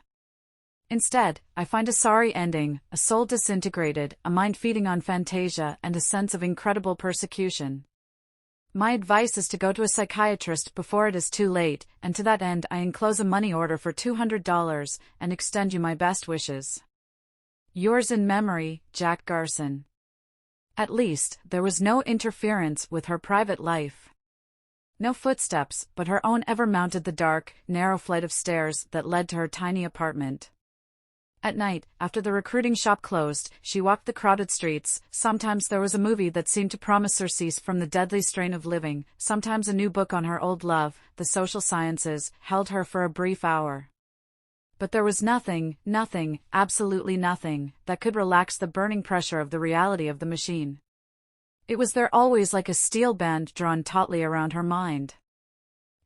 Instead, I find a sorry ending, a soul disintegrated, a mind feeding on fantasia, and a sense of incredible persecution. My advice is to go to a psychiatrist before it is too late, and to that end I enclose a money order for $200, and extend you my best wishes. Yours in memory, Jack Garson. At least, there was no interference with her private life. No footsteps, but her own ever mounted the dark, narrow flight of stairs that led to her tiny apartment. At night, after the recruiting shop closed, she walked the crowded streets. Sometimes there was a movie that seemed to promise surcease from the deadly strain of living, sometimes a new book on her old love, the social sciences, held her for a brief hour. But there was nothing, absolutely nothing, that could relax the burning pressure of the reality of the machine. It was there always like a steel band drawn tautly around her mind.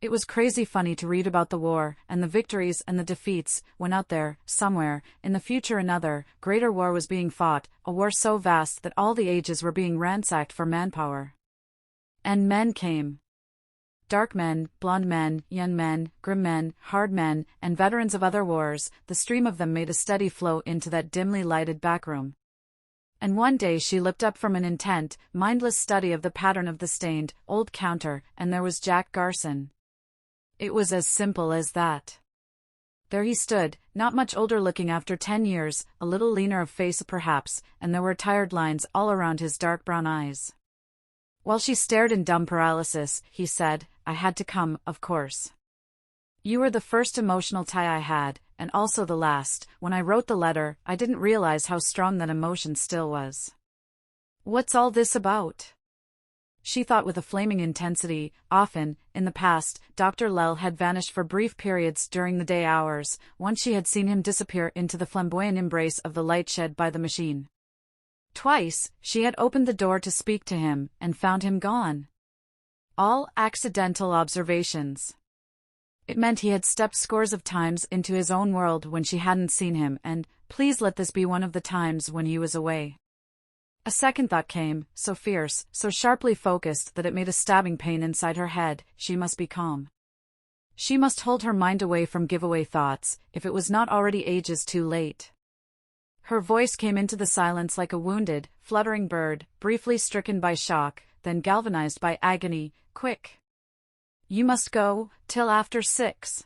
It was crazy funny to read about the war, and the victories and the defeats, when out there, somewhere, in the future another, greater war was being fought, a war so vast that all the ages were being ransacked for manpower. And men came. Dark men, blonde men, young men, grim men, hard men, and veterans of other wars, the stream of them made a steady flow into that dimly lighted backroom. And one day she looked up from an intent, mindless study of the pattern of the stained, old counter, and there was Jack Garson. It was as simple as that. There he stood, not much older looking after 10 years, a little leaner of face perhaps, and there were tired lines all around his dark brown eyes. While she stared in dumb paralysis, he said, "I had to come, of course. You were the first emotional tie I had, and also the last. When I wrote the letter, I didn't realize how strong that emotion still was. What's all this about?" She thought with a flaming intensity. Often, in the past, Dr. Lell had vanished for brief periods during the day hours. Once she had seen him disappear into the flamboyant embrace of the light shed by the machine. Twice, she had opened the door to speak to him, and found him gone. All accidental observations. It meant he had stepped scores of times into his own world when she hadn't seen him, and, please let this be one of the times when he was away. A second thought came, so fierce, so sharply focused that it made a stabbing pain inside her head. She must be calm. She must hold her mind away from giveaway thoughts, if it was not already ages too late. Her voice came into the silence like a wounded, fluttering bird, briefly stricken by shock, then galvanized by agony. "Quick! You must go, till after 6.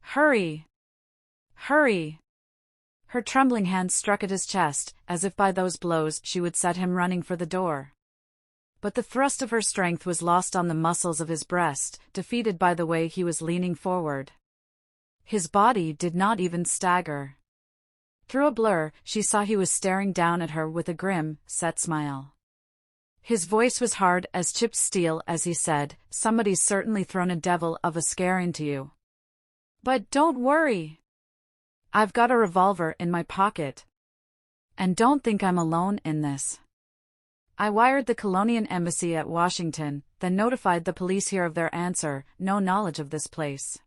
Hurry! Hurry!" Her trembling hand struck at his chest, as if by those blows she would set him running for the door. But the thrust of her strength was lost on the muscles of his breast, defeated by the way he was leaning forward. His body did not even stagger. Through a blur, she saw he was staring down at her with a grim, set smile. His voice was hard as chipped steel as he said, "Somebody's certainly thrown a devil of a scare into you. But don't worry. I've got a revolver in my pocket. And don't think I'm alone in this. I wired the Colonian embassy at Washington, then notified the police here of their answer, no knowledge of this place.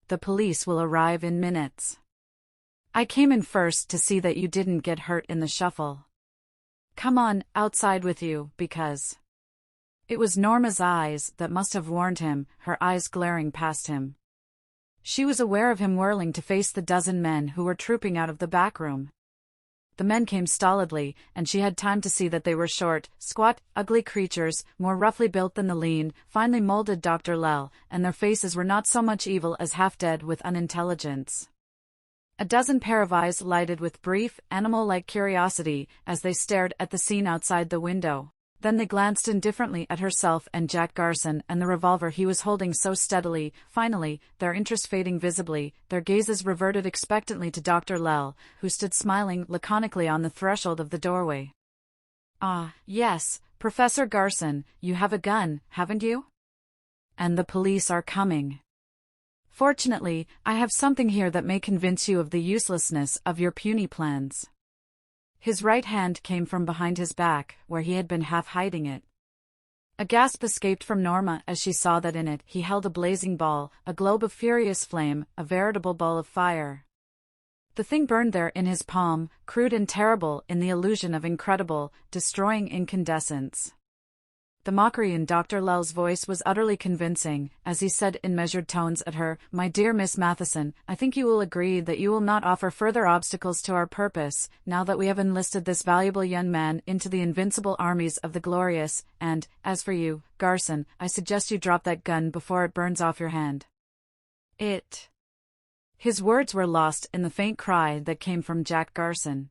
The police will arrive in minutes. I came in first to see that you didn't get hurt in the shuffle. Come on, outside with you, because..." It was Norma's eyes that must have warned him, her eyes glaring past him. She was aware of him whirling to face the dozen men who were trooping out of the back room. The men came stolidly, and she had time to see that they were short, squat, ugly creatures, more roughly built than the lean, finely molded Dr. Lel, and their faces were not so much evil as half-dead with unintelligence. A dozen pair of eyes lighted with brief, animal-like curiosity as they stared at the scene outside the window. Then they glanced indifferently at herself and Jack Garson and the revolver he was holding so steadily. Finally, their interest fading visibly, their gazes reverted expectantly to Dr. Lel, who stood smiling laconically on the threshold of the doorway. "Ah, yes, Professor Garson, you have a gun, haven't you? And the police are coming. Fortunately, I have something here that may convince you of the uselessness of your puny plans." His right hand came from behind his back, where he had been half hiding it. A gasp escaped from Norma as she saw that in it he held a blazing ball, a globe of furious flame, a veritable ball of fire. The thing burned there in his palm, crude and terrible in the illusion of incredible, destroying incandescence. The mockery in Dr. Lel's voice was utterly convincing, as he said in measured tones at her, "My dear Miss Matheson, I think you will agree that you will not offer further obstacles to our purpose, now that we have enlisted this valuable young man into the invincible armies of the glorious, and, as for you, Garson, I suggest you drop that gun before it burns off your hand." His words were lost in the faint cry that came from Jack Garson.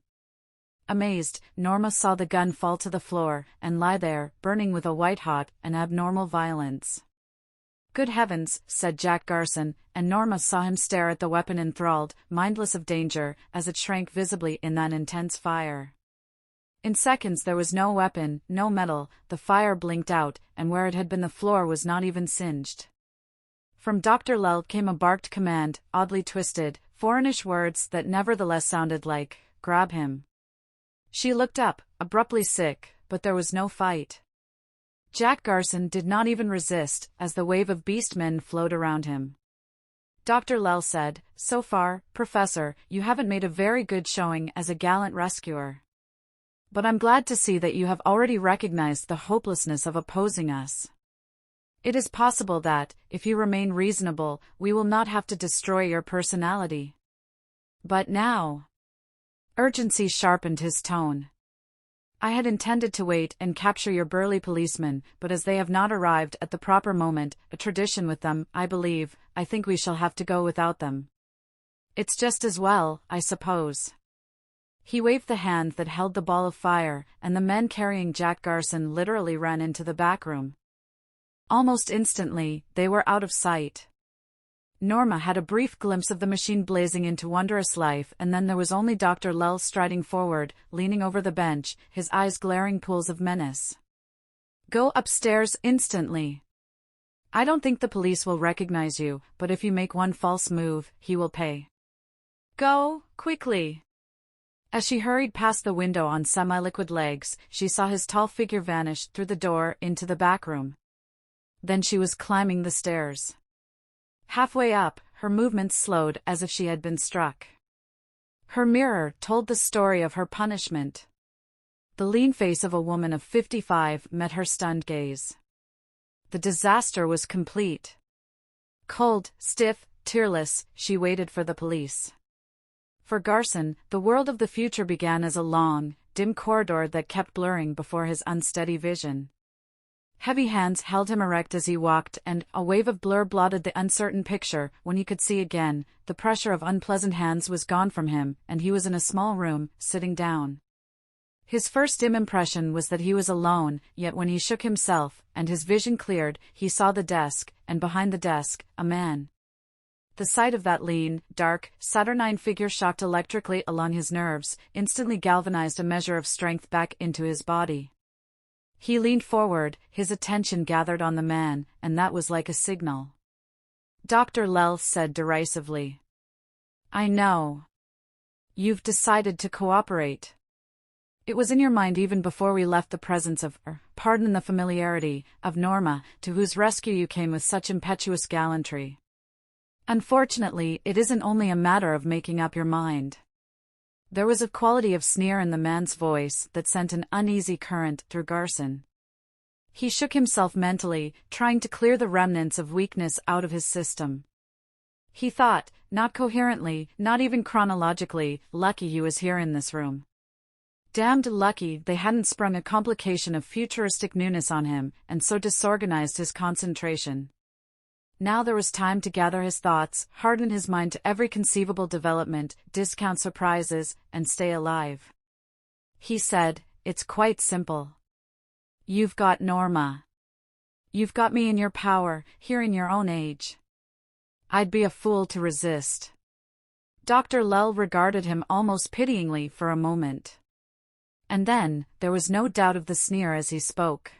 Amazed, Norma saw the gun fall to the floor and lie there, burning with a white-hot and abnormal violence. "Good heavens," said Jack Garson, and Norma saw him stare at the weapon enthralled, mindless of danger, as it shrank visibly in that intense fire. In seconds there was no weapon, no metal, the fire blinked out, and where it had been the floor was not even singed. From Dr. Lel came a barked command, oddly twisted, foreignish words that nevertheless sounded like, "Grab him." She looked up, abruptly sick, but there was no fight. Jack Garson did not even resist, as the wave of beast men flowed around him. Dr. Lel said, "So far, Professor, you haven't made a very good showing as a gallant rescuer. But I'm glad to see that you have already recognized the hopelessness of opposing us. It is possible that, if you remain reasonable, we will not have to destroy your personality. But now..." Urgency sharpened his tone. "I had intended to wait and capture your burly policemen, but as they have not arrived at the proper moment, a tradition with them, I believe, I think we shall have to go without them. It's just as well, I suppose." He waved the hand that held the ball of fire, and the men carrying Jack Garson literally ran into the back room. Almost instantly, they were out of sight. Norma had a brief glimpse of the machine blazing into wondrous life, and then there was only Dr. Lel striding forward, leaning over the bench, his eyes glaring pools of menace. "Go upstairs instantly. I don't think the police will recognize you, but if you make one false move, he will pay. Go, quickly." As she hurried past the window on semi-liquid legs, she saw his tall figure vanish through the door into the back room. Then she was climbing the stairs. Halfway up, her movements slowed as if she had been struck. Her mirror told the story of her punishment. The lean face of a woman of 55 met her stunned gaze. The disaster was complete. Cold, stiff, tearless, she waited for the police. For Garson, the world of the future began as a long, dim corridor that kept blurring before his unsteady vision. Heavy hands held him erect as he walked, and a wave of blur blotted the uncertain picture. When he could see again, the pressure of unpleasant hands was gone from him, and he was in a small room, sitting down. His first dim impression was that he was alone, yet when he shook himself, and his vision cleared, he saw the desk, and behind the desk, a man. The sight of that lean, dark, saturnine figure shocked electrically along his nerves, instantly galvanized a measure of strength back into his body. He leaned forward, his attention gathered on the man, and that was like a signal. Dr. Lel said derisively, "I know. You've decided to cooperate. It was in your mind even before we left the presence of, pardon the familiarity, of Norma, to whose rescue you came with such impetuous gallantry. Unfortunately, it isn't only a matter of making up your mind." There was a quality of sneer in the man's voice that sent an uneasy current through Garson. He shook himself mentally, trying to clear the remnants of weakness out of his system. He thought, not coherently, not even chronologically, lucky he was here in this room. Damned lucky they hadn't sprung a complication of futuristic newness on him and so disorganized his concentration. Now there was time to gather his thoughts, harden his mind to every conceivable development, discount surprises, and stay alive. He said, "It's quite simple. You've got Norma. You've got me in your power, here in your own age. I'd be a fool to resist." Dr. Lell regarded him almost pityingly for a moment. And then, there was no doubt of the sneer as he spoke.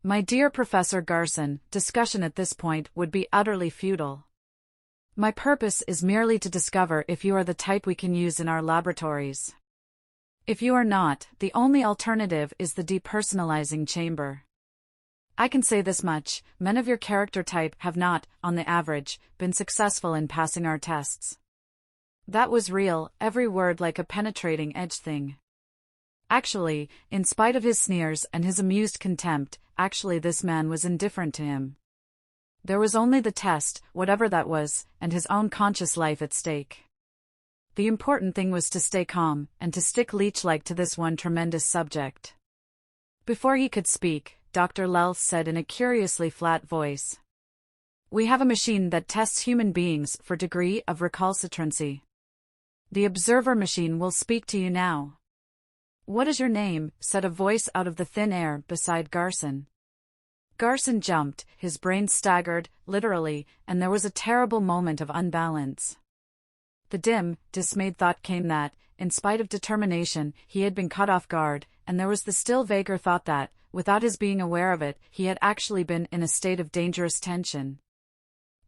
"My dear Professor Garson, discussion at this point would be utterly futile. My purpose is merely to discover if you are the type we can use in our laboratories. If you are not, the only alternative is the depersonalizing chamber. I can say this much, men of your character type have not, on the average, been successful in passing our tests." That was real, every word like a penetrating edge thing. Actually, in spite of his sneers and his amused contempt, actually this man was indifferent to him. There was only the test, whatever that was, and his own conscious life at stake. The important thing was to stay calm, and to stick leech-like to this one tremendous subject. Before he could speak, Dr. Lell said in a curiously flat voice, "We have a machine that tests human beings for degree of recalcitrancy. The observer machine will speak to you now." "What is your name?" said a voice out of the thin air beside Garson. Garson jumped, his brain staggered, literally, and there was a terrible moment of unbalance. The dim, dismayed thought came that, in spite of determination, he had been caught off guard, and there was the still vaguer thought that, without his being aware of it, he had actually been in a state of dangerous tension.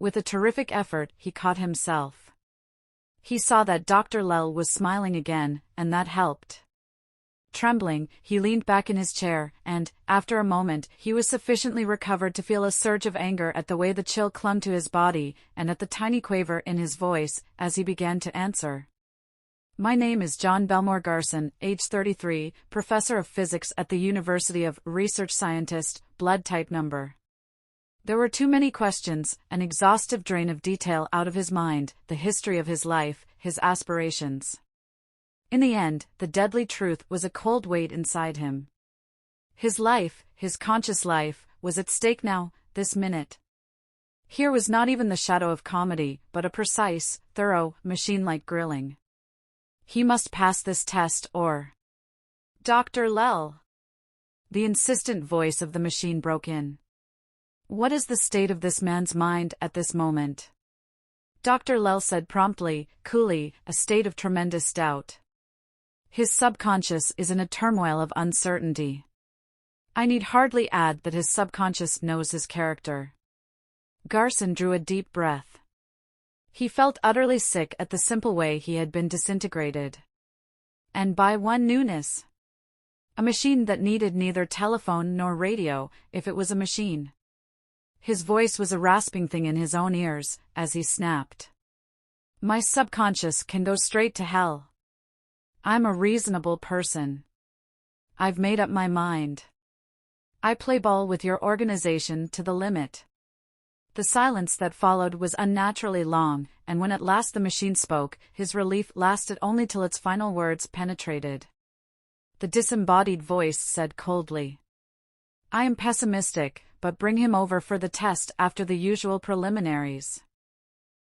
With a terrific effort, he caught himself. He saw that Dr. Lell was smiling again, and that helped. Trembling, he leaned back in his chair, and, after a moment, he was sufficiently recovered to feel a surge of anger at the way the chill clung to his body, and at the tiny quaver in his voice, as he began to answer. "My name is John Belmore Garson, age 33, professor of physics at the University of Research Scientist, blood type number." There were too many questions, an exhaustive drain of detail out of his mind, the history of his life, his aspirations. In the end, the deadly truth was a cold weight inside him. His life, his conscious life, was at stake now, this minute. Here was not even the shadow of comedy, but a precise, thorough, machine-like grilling. He must pass this test or... "Dr. Lell!" The insistent voice of the machine broke in. "What is the state of this man's mind at this moment?" Dr. Lell said promptly, coolly, "A state of tremendous doubt. His subconscious is in a turmoil of uncertainty. I need hardly add that his subconscious knows his character." Garson drew a deep breath. He felt utterly sick at the simple way he had been disintegrated. And by one newness. A machine that needed neither telephone nor radio, if it was a machine. His voice was a rasping thing in his own ears, as he snapped. "My subconscious can go straight to hell. I'm a reasonable person. I've made up my mind. I play ball with your organization to the limit." The silence that followed was unnaturally long, and when at last the machine spoke, his relief lasted only till its final words penetrated. The disembodied voice said coldly, "I am pessimistic, but bring him over for the test after the usual preliminaries."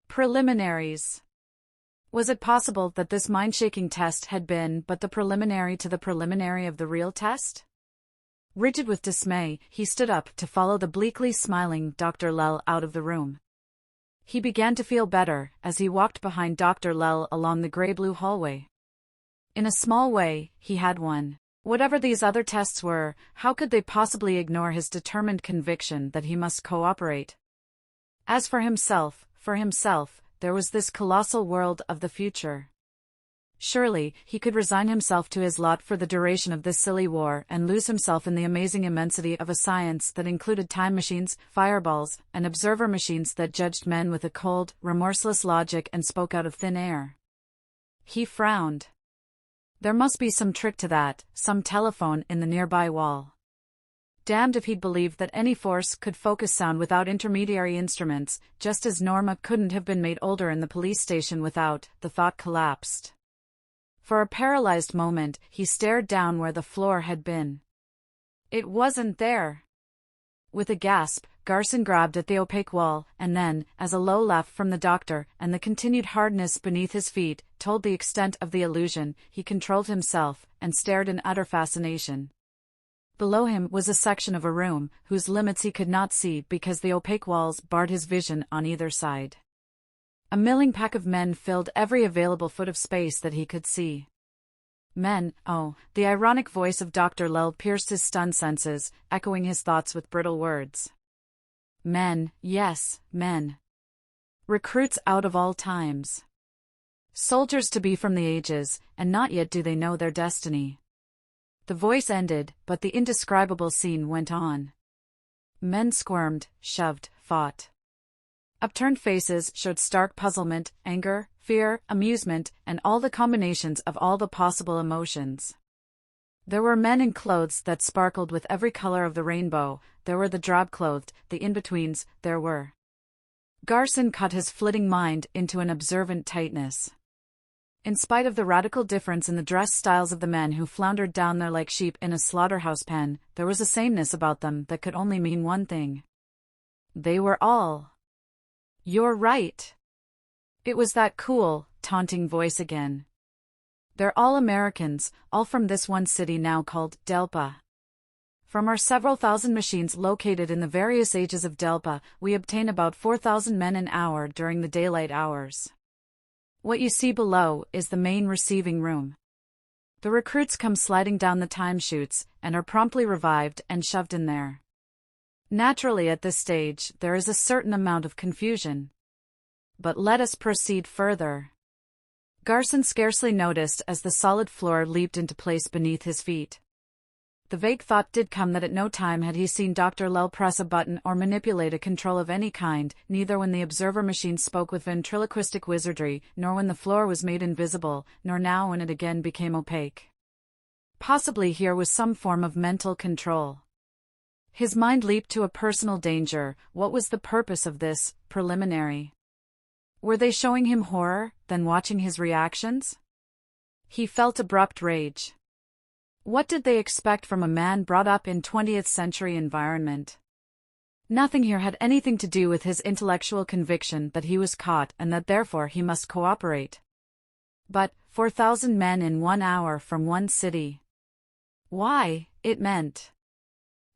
Preliminaries. Was it possible that this mind-shaking test had been but the preliminary to the preliminary of the real test? Rigid with dismay, he stood up to follow the bleakly smiling Dr. Lell out of the room. He began to feel better as he walked behind Dr. Lell along the gray-blue hallway. In a small way, he had won. Whatever these other tests were, how could they possibly ignore his determined conviction that he must cooperate? As for himself, there was this colossal world of the future. Surely, he could resign himself to his lot for the duration of this silly war and lose himself in the amazing immensity of a science that included time machines, fireballs, and observer machines that judged men with a cold, remorseless logic and spoke out of thin air. He frowned. There must be some trick to that, some telephone in the nearby wall. Damned if he'd believed that any force could focus sound without intermediary instruments, just as Norma couldn't have been made older in the police station without. The thought collapsed. For a paralyzed moment, he stared down where the floor had been. It wasn't there. With a gasp, Garson grabbed at the opaque wall, and then, as a low laugh from the doctor and the continued hardness beneath his feet told the extent of the illusion, he controlled himself and stared in utter fascination. Below him was a section of a room whose limits he could not see because the opaque walls barred his vision on either side. A milling pack of men filled every available foot of space that he could see. Men, oh, the ironic voice of Dr. Lell pierced his stunned senses, echoing his thoughts with brittle words. Men, yes, men. Recruits out of all times. Soldiers to be from the ages, and not yet do they know their destiny. The voice ended, but the indescribable scene went on. Men squirmed, shoved, fought. Upturned faces showed stark puzzlement, anger, fear, amusement, and all the combinations of all the possible emotions. There were men in clothes that sparkled with every color of the rainbow, there were the drab-clothed, the in-betweens, there were. Garson cut his flitting mind into an observant tightness. In spite of the radical difference in the dress styles of the men who floundered down there like sheep in a slaughterhouse pen, there was a sameness about them that could only mean one thing. They were all. You're right. It was that cool, taunting voice again. They're all Americans, all from this one city now called Delpa. From our several thousand machines located in the various ages of Delpa, we obtain about 4,000 men an hour during the daylight hours. What you see below is the main receiving room. The recruits come sliding down the time chutes, and are promptly revived and shoved in there. Naturally at this stage, there is a certain amount of confusion. But let us proceed further. Garson scarcely noticed as the solid floor leaped into place beneath his feet. The vague thought did come that at no time had he seen Dr. Lell press a button or manipulate a control of any kind, neither when the observer machine spoke with ventriloquistic wizardry, nor when the floor was made invisible, nor now when it again became opaque. Possibly here was some form of mental control. His mind leaped to a personal danger. What was the purpose of this preliminary? Were they showing him horror, then watching his reactions? He felt abrupt rage. What did they expect from a man brought up in 20th century environment? Nothing here had anything to do with his intellectual conviction that he was caught and that therefore he must cooperate. But 4,000 men in 1 hour from one city. Why, it meant.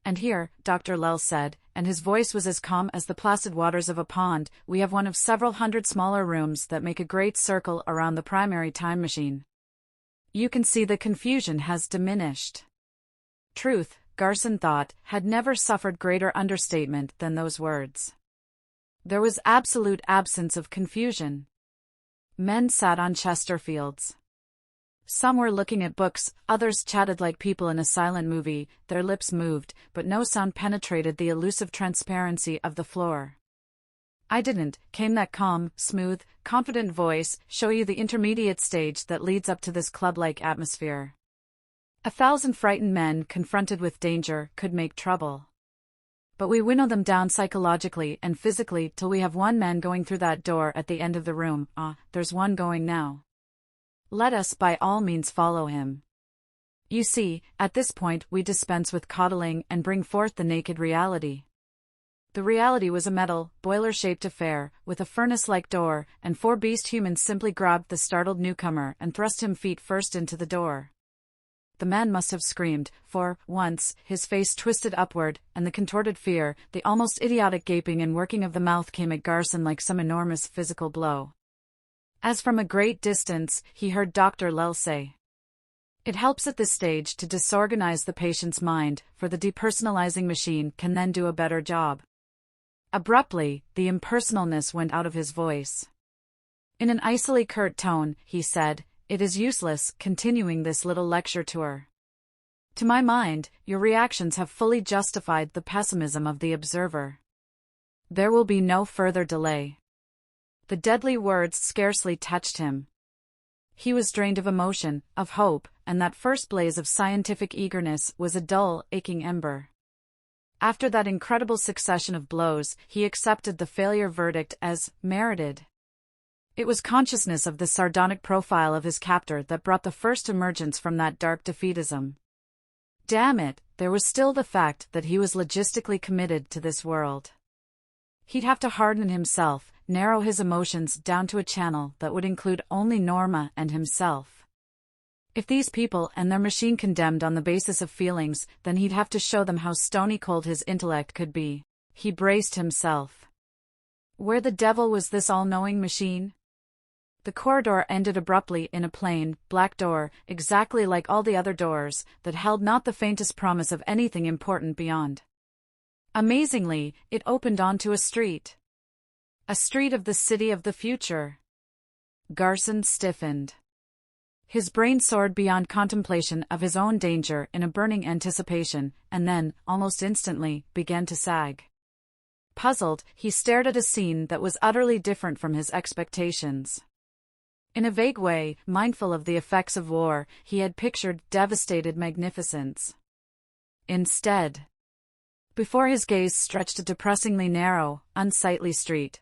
And here, Dr. Lell said, and his voice was as calm as the placid waters of a pond, we have one of several hundred smaller rooms that make a great circle around the primary time machine. You can see the confusion has diminished. Truth, Garson thought, had never suffered greater understatement than those words. There was absolute absence of confusion. Men sat on Chesterfields. Some were looking at books, others chatted like people in a silent movie, their lips moved, but no sound penetrated the elusive transparency of the floor. I didn't, came that calm, smooth, confident voice, show you the intermediate stage that leads up to this club-like atmosphere. 1,000 frightened men confronted with danger could make trouble. But we winnow them down psychologically and physically till we have one man going through that door at the end of the room. There's one going now. Let us by all means follow him. You see, at this point we dispense with coddling and bring forth the naked reality. The reality was a metal, boiler-shaped affair, with a furnace-like door, and 4 beast humans simply grabbed the startled newcomer and thrust him feet first into the door. The man must have screamed, for, once, his face twisted upward, and the contorted fear, the almost idiotic gaping and working of the mouth came at Garson like some enormous physical blow. As from a great distance, he heard Dr. Lell say, "It helps at this stage to disorganize the patient's mind, for the depersonalizing machine can then do a better job." Abruptly, the impersonalness went out of his voice. In an icily curt tone, he said, "It is useless continuing this little lecture tour. To my mind, your reactions have fully justified the pessimism of the observer. There will be no further delay." The deadly words scarcely touched him. He was drained of emotion, of hope, and that first blaze of scientific eagerness was a dull, aching ember. After that incredible succession of blows, he accepted the failure verdict as merited. It was consciousness of the sardonic profile of his captor that brought the first emergence from that dark defeatism. Damn it, there was still the fact that he was logistically committed to this world. He'd have to harden himself, narrow his emotions down to a channel that would include only Norma and himself. If these people and their machine condemned on the basis of feelings, then he'd have to show them how stony cold his intellect could be. He braced himself. Where the devil was this all-knowing machine? The corridor ended abruptly in a plain, black door, exactly like all the other doors, that held not the faintest promise of anything important beyond. Amazingly, it opened onto a street. A street of the city of the future. Garson stiffened. His brain soared beyond contemplation of his own danger in a burning anticipation, and then, almost instantly, began to sag. Puzzled, he stared at a scene that was utterly different from his expectations. In a vague way, mindful of the effects of war, he had pictured devastated magnificence. Instead, before his gaze stretched a depressingly narrow, unsightly street.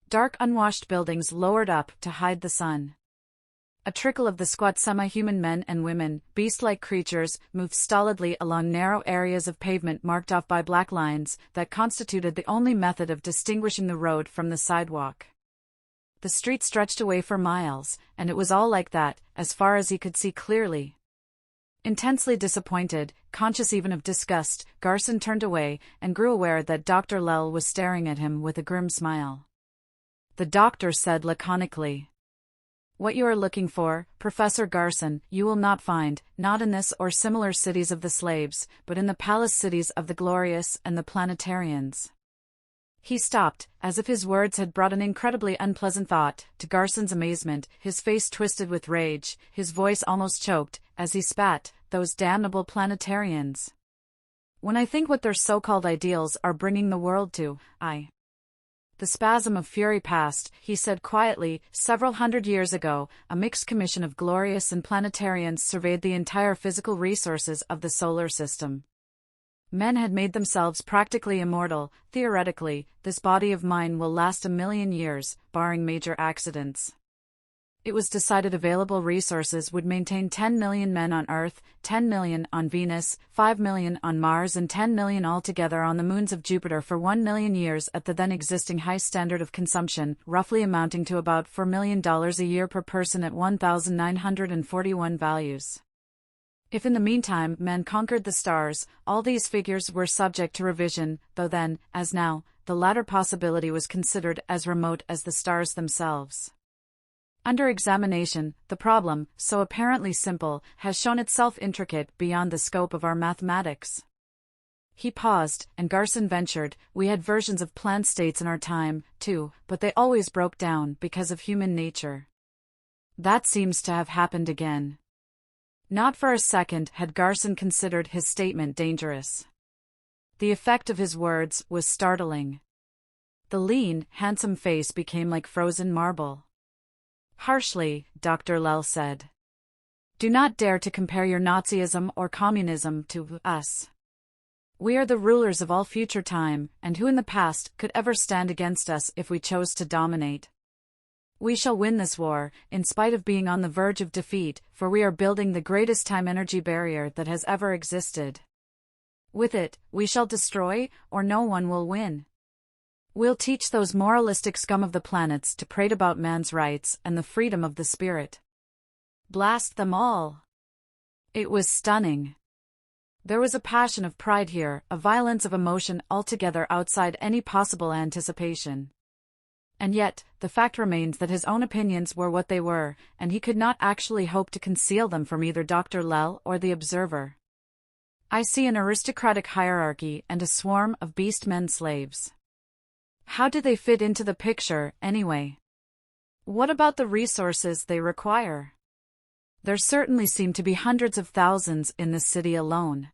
Dark unwashed buildings lowered up to hide the sun. A trickle of the squat semi-human men and women, beast-like creatures, moved stolidly along narrow areas of pavement marked off by black lines that constituted the only method of distinguishing the road from the sidewalk. The street stretched away for miles, and it was all like that, as far as he could see clearly. Intensely disappointed, conscious even of disgust, Garson turned away and grew aware that Dr. Lell was staring at him with a grim smile. The doctor said laconically, "What you are looking for, Professor Garson, you will not find, not in this or similar cities of the slaves, but in the palace cities of the glorious and the planetarians." He stopped, as if his words had brought an incredibly unpleasant thought. To Garson's amazement, his face twisted with rage, his voice almost choked, as he spat, "Those damnable planetarians. When I think what their so-called ideals are bringing the world to, The spasm of fury passed, he said quietly. Several hundred years ago, a mixed commission of glorious and planetarians surveyed the entire physical resources of the solar system. Men had made themselves practically immortal. Theoretically, this body of mine will last 1,000,000 years, barring major accidents. It was decided available resources would maintain 10 million men on Earth, 10 million on Venus, 5 million on Mars and 10 million altogether on the moons of Jupiter for 1,000,000 years at the then existing high standard of consumption, roughly amounting to about $4 million a year per person at 1,941 values. If in the meantime men conquered the stars, all these figures were subject to revision, though then, as now, the latter possibility was considered as remote as the stars themselves. Under examination, the problem, so apparently simple, has shown itself intricate beyond the scope of our mathematics. He paused, and Garson ventured, "We had versions of planned states in our time, too, but they always broke down because of human nature." That seems to have happened again. Not for a second had Garson considered his statement dangerous. The effect of his words was startling. The lean, handsome face became like frozen marble. Harshly, Dr. Lell said, "Do not dare to compare your Nazism or communism to us. We are the rulers of all future time, and who in the past could ever stand against us if we chose to dominate? We shall win this war, in spite of being on the verge of defeat, for we are building the greatest time-energy barrier that has ever existed. With it, we shall destroy, or no one will win. We'll teach those moralistic scum of the planets to prate about man's rights and the freedom of the spirit. Blast them all." It was stunning. There was a passion of pride here, a violence of emotion altogether outside any possible anticipation. And yet, the fact remained that his own opinions were what they were, and he could not actually hope to conceal them from either Dr. Lell or the observer. "I see an aristocratic hierarchy and a swarm of beast men slaves. How do they fit into the picture, anyway? What about the resources they require? There certainly seem to be hundreds of thousands in this city alone."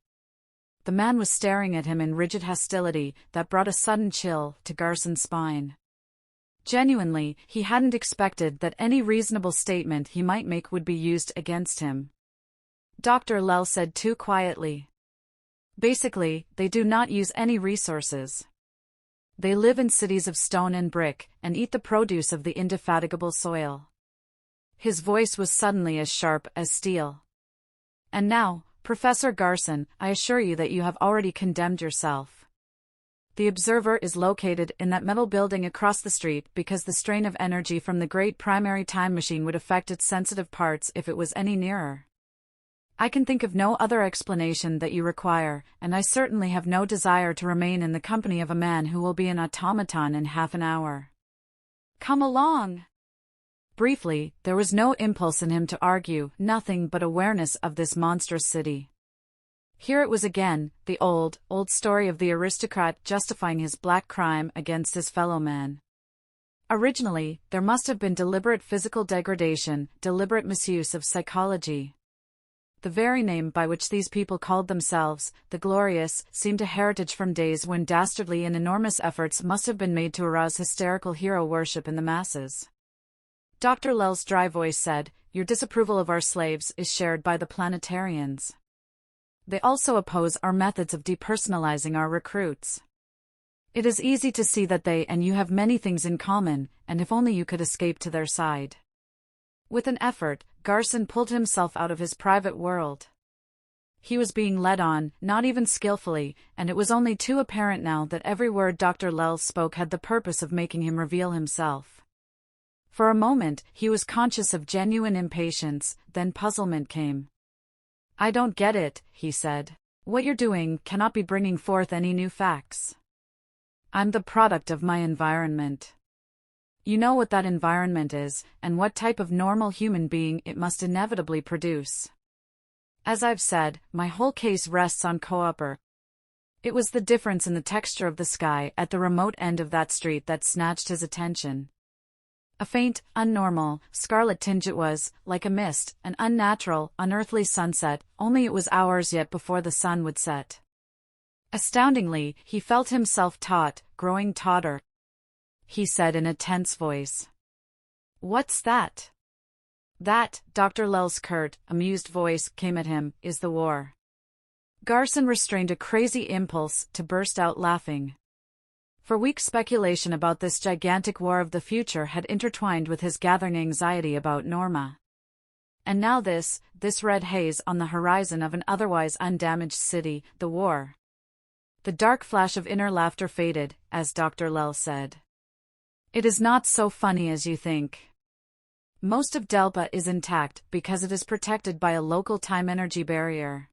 The man was staring at him in rigid hostility that brought a sudden chill to Garson's spine. Genuinely, he hadn't expected that any reasonable statement he might make would be used against him. Dr. Lell said too quietly, "Basically, they do not use any resources. They live in cities of stone and brick, and eat the produce of the indefatigable soil. His voice was suddenly as sharp as steel. And now, Professor Garson, I assure you that you have already condemned yourself. The observer is located in that metal building across the street because the strain of energy from the great primary time machine would affect its sensitive parts if it was any nearer. I can think of no other explanation that you require, and I certainly have no desire to remain in the company of a man who will be an automaton in half an hour. Come along! Briefly, there was no impulse in him to argue, nothing but awareness of this monstrous city. Here it was again, the old story of the aristocrat justifying his black crime against his fellow man. Originally, there must have been deliberate physical degradation, deliberate misuse of psychology. The very name by which these people called themselves, the Glorious, seemed a heritage from days when dastardly and enormous efforts must have been made to arouse hysterical hero worship in the masses. Dr. Lell's dry voice said, "Your disapproval of our slaves is shared by the planetarians. They also oppose our methods of depersonalizing our recruits. It is easy to see that they and you have many things in common, and if only you could escape to their side." With an effort, Garson pulled himself out of his private world. He was being led on, not even skillfully, and it was only too apparent now that every word Dr. Lell spoke had the purpose of making him reveal himself. For a moment, he was conscious of genuine impatience, then puzzlement came. "I don't get it," he said. "What you're doing cannot be bringing forth any new facts. I'm the product of my environment. You know what that environment is, and what type of normal human being it must inevitably produce. As I've said, my whole case rests on cooper. It was the difference in the texture of the sky at the remote end of that street that snatched his attention. A faint, unnormal, scarlet tinge it was, like a mist, an unnatural, unearthly sunset, only it was hours yet before the sun would set. Astoundingly, he felt himself growing tauter. He said in a tense voice. "What's that?" "That," Dr. Lell's curt, amused voice came at him, "is the war." Garson restrained a crazy impulse to burst out laughing. For weeks speculation about this gigantic war of the future had intertwined with his gathering anxiety about Norma. And now this red haze on the horizon of an otherwise undamaged city, the war. The dark flash of inner laughter faded, as Dr. Lell said. "It is not so funny as you think. Most of Delpa is intact because it is protected by a local time-energy barrier.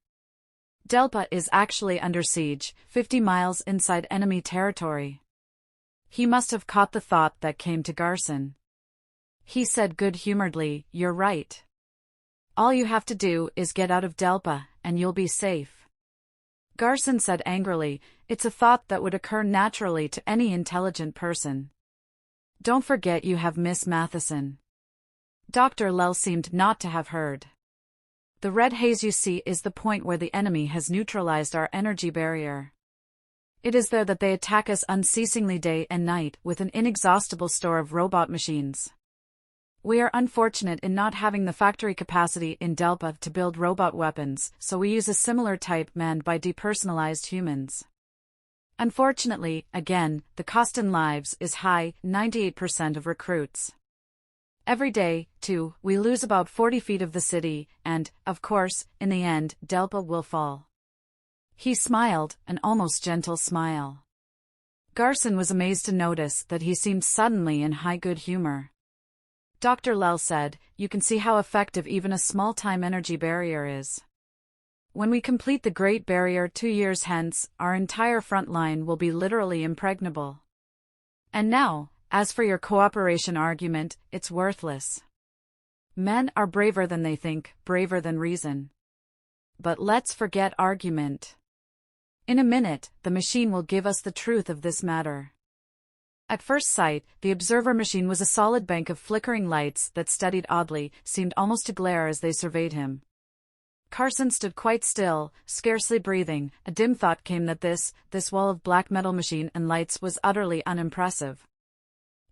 Delpa is actually under siege, 50 miles inside enemy territory." He must have caught the thought that came to Garson. He said good-humoredly, "You're right. All you have to do is get out of Delpa, and you'll be safe." Garson said angrily, "It's a thought that would occur naturally to any intelligent person. Don't forget you have Miss Matheson." Dr. Lell seemed not to have heard. "The red haze you see is the point where the enemy has neutralized our energy barrier. It is there that they attack us unceasingly day and night with an inexhaustible store of robot machines. We are unfortunate in not having the factory capacity in Delpa to build robot weapons, so we use a similar type manned by depersonalized humans. Unfortunately, again, the cost in lives is high, 98% of recruits. Every day, too, we lose about 40 feet of the city, and, of course, in the end, Delpa will fall." He smiled, an almost gentle smile. Garson was amazed to notice that he seemed suddenly in high good humor. Dr. Lell said, "You can see how effective even a small time energy barrier is. When we complete the Great Barrier 2 years hence, our entire front line will be literally impregnable. And now, as for your cooperation argument, it's worthless. Men are braver than they think, braver than reason. But let's forget argument. In a minute, the machine will give us the truth of this matter." At first sight, the observer machine was a solid bank of flickering lights that studied oddly, seemed almost to glare as they surveyed him. Garson stood quite still, scarcely breathing. A dim thought came that this wall of black metal machine and lights was utterly unimpressive.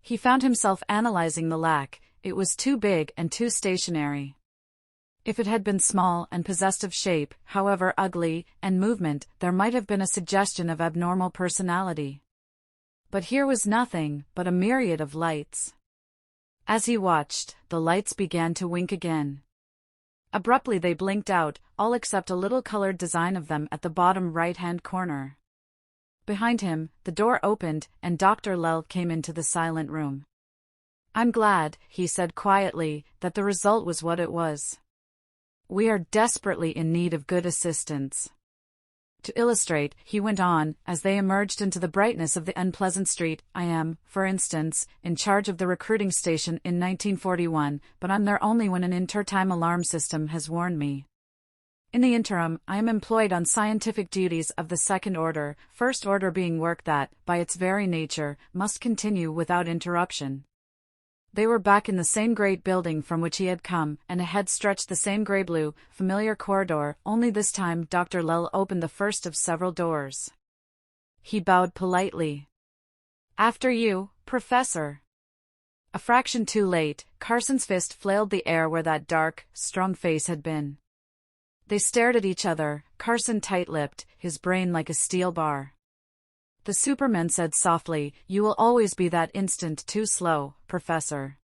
He found himself analyzing the lack. It was too big and too stationary. If it had been small and possessed of shape, however ugly, and movement, there might have been a suggestion of abnormal personality. But here was nothing but a myriad of lights. As he watched, the lights began to wink again. Abruptly they blinked out, all except a little colored design of them at the bottom right-hand corner. Behind him, the door opened, and Dr. Lell came into the silent room. "I'm glad," he said quietly, "that the result was what it was. We are desperately in need of good assistance." To illustrate, he went on, as they emerged into the brightness of the unpleasant street, "I am, for instance, in charge of the recruiting station in 1941, but I'm there only when an intertime alarm system has warned me. In the interim, I am employed on scientific duties of the second order, first order being work that, by its very nature, must continue without interruption." They were back in the same great building from which he had come, and ahead stretched the same grey-blue, familiar corridor, only this time Dr. Lell opened the first of several doors. He bowed politely. "After you, Professor." A fraction too late, Carson's fist flailed the air where that dark, strong face had been. They stared at each other, Carson tight-lipped, his brain like a steel bar. The Superman said softly, "You will always be that instant too slow, Professor.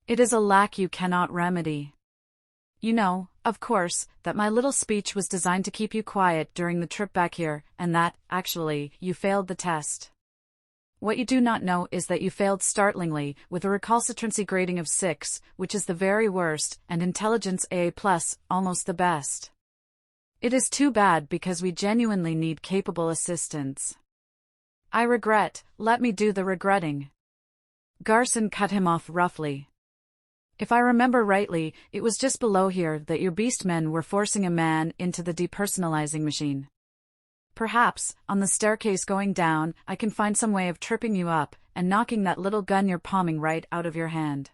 It is a lack you cannot remedy. You know, of course, that my little speech was designed to keep you quiet during the trip back here, and that, actually, you failed the test. What you do not know is that you failed startlingly, with a recalcitrancy grading of 6, which is the very worst, and intelligence A+, almost the best. It is too bad because we genuinely need capable assistance." "I regret, let me do the regretting." Garson cut him off roughly. "If I remember rightly, it was just below here that your beast men were forcing a man into the depersonalizing machine. Perhaps, on the staircase going down, I can find some way of tripping you up, and knocking that little gun you're palming right out of your hand."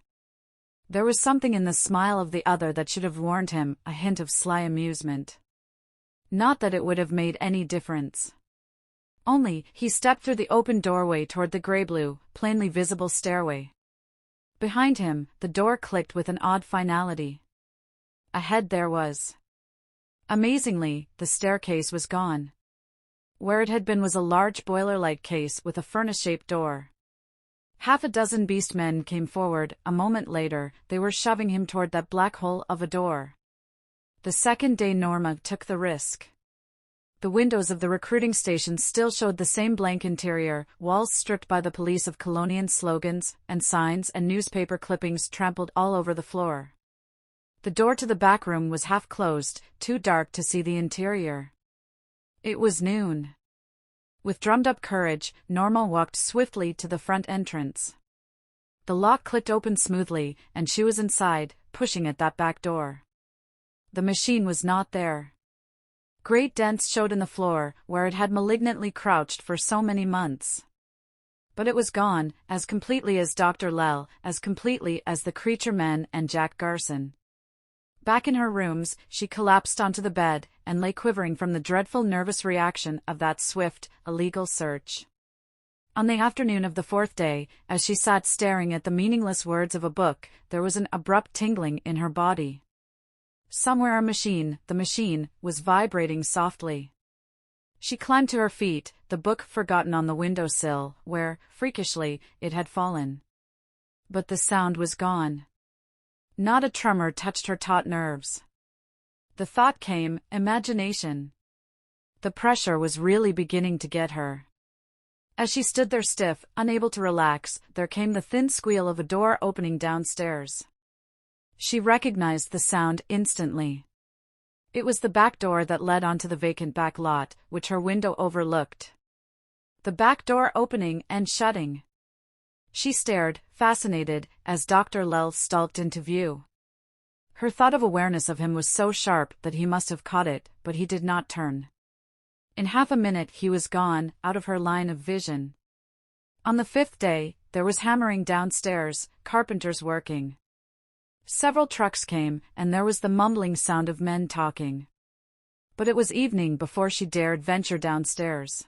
There was something in the smile of the other that should have warned him, a hint of sly amusement. Not that it would have made any difference. Only, he stepped through the open doorway toward the grey-blue, plainly visible stairway. Behind him, the door clicked with an odd finality. Ahead there was. Amazingly, the staircase was gone. Where it had been was a large boiler-like case with a furnace-shaped door. Half a dozen beast men came forward. A moment later, they were shoving him toward that black hole of a door. The second day Norma took the risk. The windows of the recruiting station still showed the same blank interior, walls stripped by the police of Colonian slogans, and signs and newspaper clippings trampled all over the floor. The door to the back room was half closed, too dark to see the interior. It was noon. With drummed-up courage, Norma walked swiftly to the front entrance. The lock clicked open smoothly, and she was inside, pushing at that back door. The machine was not there. Great dents showed in the floor, where it had malignantly crouched for so many months. But it was gone, as completely as Dr. Lell, as completely as the creature men and Jack Garson. Back in her rooms, she collapsed onto the bed, and lay quivering from the dreadful nervous reaction of that swift, illegal search. On the afternoon of the fourth day, as she sat staring at the meaningless words of a book, there was an abrupt tingling in her body. Somewhere the machine, was vibrating softly. She climbed to her feet, the book forgotten on the windowsill, where, freakishly, it had fallen. But the sound was gone. Not a tremor touched her taut nerves. The thought came, imagination. The pressure was really beginning to get her. As she stood there stiff, unable to relax, there came the thin squeal of a door opening downstairs. She recognized the sound instantly. It was the back door that led onto the vacant back lot, which her window overlooked. The back door opening and shutting. She stared, fascinated, as Dr. Lell stalked into view. Her thought of awareness of him was so sharp that he must have caught it, but he did not turn. In half a minute he was gone, out of her line of vision. On the fifth day, there was hammering downstairs, carpenters working. Several trucks came, and there was the mumbling sound of men talking. But it was evening before she dared venture downstairs.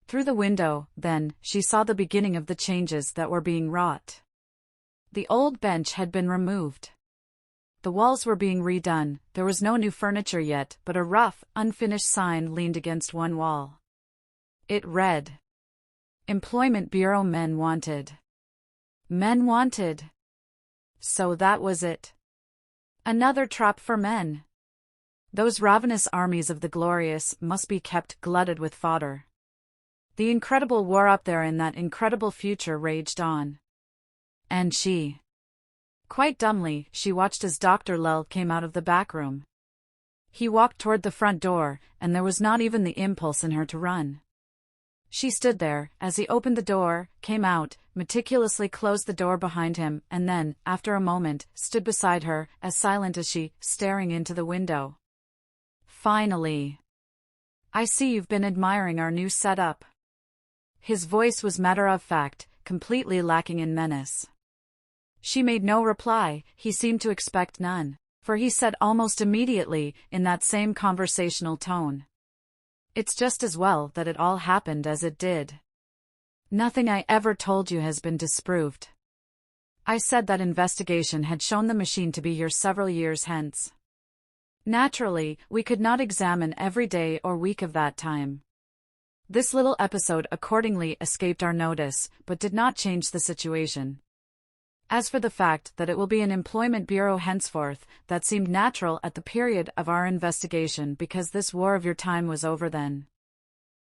Through the window, then, she saw the beginning of the changes that were being wrought. The old bench had been removed. The walls were being redone. There was no new furniture yet, but a rough, unfinished sign leaned against one wall. It read, Employment Bureau men wanted. Men wanted. So that was it. Another trap for men. Those ravenous armies of the glorious must be kept glutted with fodder. The incredible war up there in that incredible future raged on. And she. Quite dumbly, she watched as Dr. Lell came out of the back room. He walked toward the front door, and there was not even the impulse in her to run. She stood there, as he opened the door, came out, meticulously closed the door behind him, and then, after a moment, stood beside her, as silent as she, staring into the window. Finally. I see you've been admiring our new setup. His voice was matter-of-fact, completely lacking in menace. She made no reply, he seemed to expect none, for he said almost immediately, in that same conversational tone. It's just as well that it all happened as it did. Nothing I ever told you has been disproved. I said that investigation had shown the machine to be here several years hence. Naturally, we could not examine every day or week of that time. This little episode accordingly escaped our notice, but did not change the situation. As for the fact that it will be an employment bureau henceforth, that seemed natural at the period of our investigation because this war of your time was over then.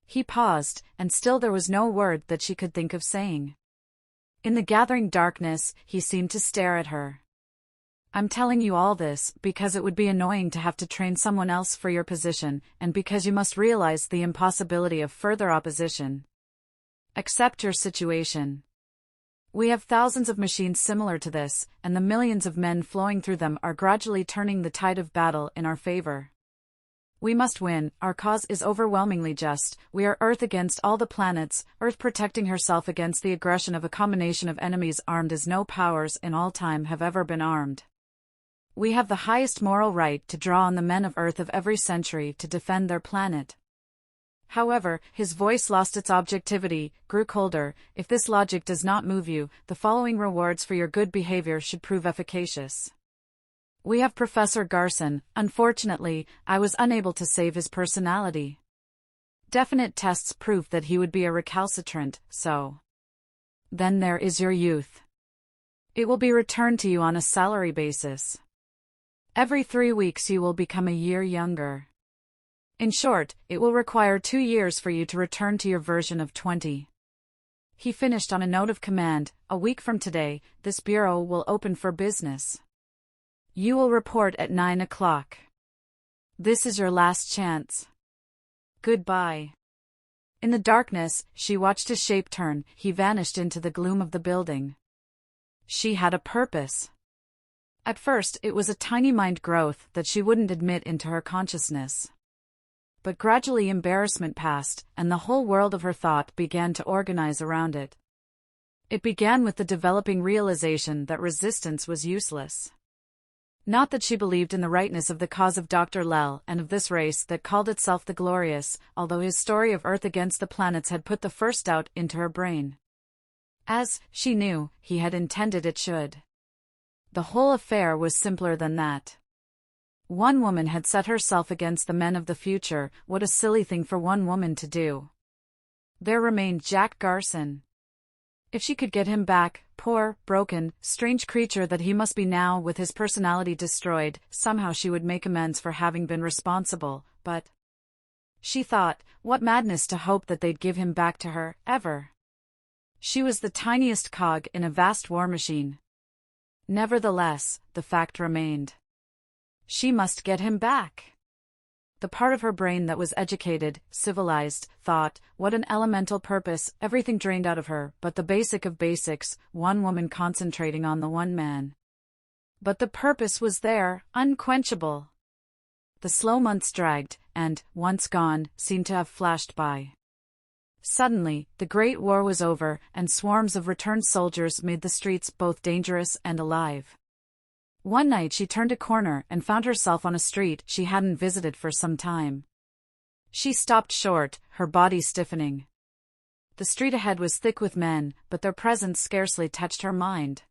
He paused, and still there was no word that she could think of saying. In the gathering darkness, he seemed to stare at her. I'm telling you all this because it would be annoying to have to train someone else for your position, and because you must realize the impossibility of further opposition. Accept your situation. We have thousands of machines similar to this, and the millions of men flowing through them are gradually turning the tide of battle in our favor. We must win, our cause is overwhelmingly just, we are Earth against all the planets, Earth protecting herself against the aggression of a combination of enemies armed as no powers in all time have ever been armed. We have the highest moral right to draw on the men of Earth of every century to defend their planet. However, his voice lost its objectivity, grew colder. If this logic does not move you, the following rewards for your good behavior should prove efficacious. We have Professor Garson. Unfortunately, I was unable to save his personality. Definite tests proved that he would be a recalcitrant, so. Then there is your youth. It will be returned to you on a salary basis. Every 3 weeks you will become a year younger. In short, it will require 2 years for you to return to your version of 20. He finished on a note of command. A week from today, this bureau will open for business. You will report at 9 o'clock. This is your last chance. Goodbye. In the darkness, she watched his shape turn. He vanished into the gloom of the building. She had a purpose. At first, it was a tiny mind growth that she wouldn't admit into her consciousness. But gradually embarrassment passed, and the whole world of her thought began to organize around it. It began with the developing realization that resistance was useless. Not that she believed in the rightness of the cause of Dr. Lell and of this race that called itself the Glorious, although his story of Earth against the planets had put the first doubt into her brain. As, she knew, he had intended it should. The whole affair was simpler than that. One woman had set herself against the men of the future. What a silly thing for one woman to do. There remained Jack Garson. If she could get him back, poor, broken, strange creature that he must be now with his personality destroyed, somehow she would make amends for having been responsible, but... She thought, what madness to hope that they'd give him back to her, ever. She was the tiniest cog in a vast war machine. Nevertheless, the fact remained. She must get him back. The part of her brain that was educated, civilized, thought, what an elemental purpose, everything drained out of her, but the basic of basics, one woman concentrating on the one man. But the purpose was there, unquenchable. The slow months dragged, and, once gone, seemed to have flashed by. Suddenly, the Great War was over, and swarms of returned soldiers made the streets both dangerous and alive. One night she turned a corner and found herself on a street she hadn't visited for some time. She stopped short, her body stiffening. The street ahead was thick with men, but their presence scarcely touched her mind.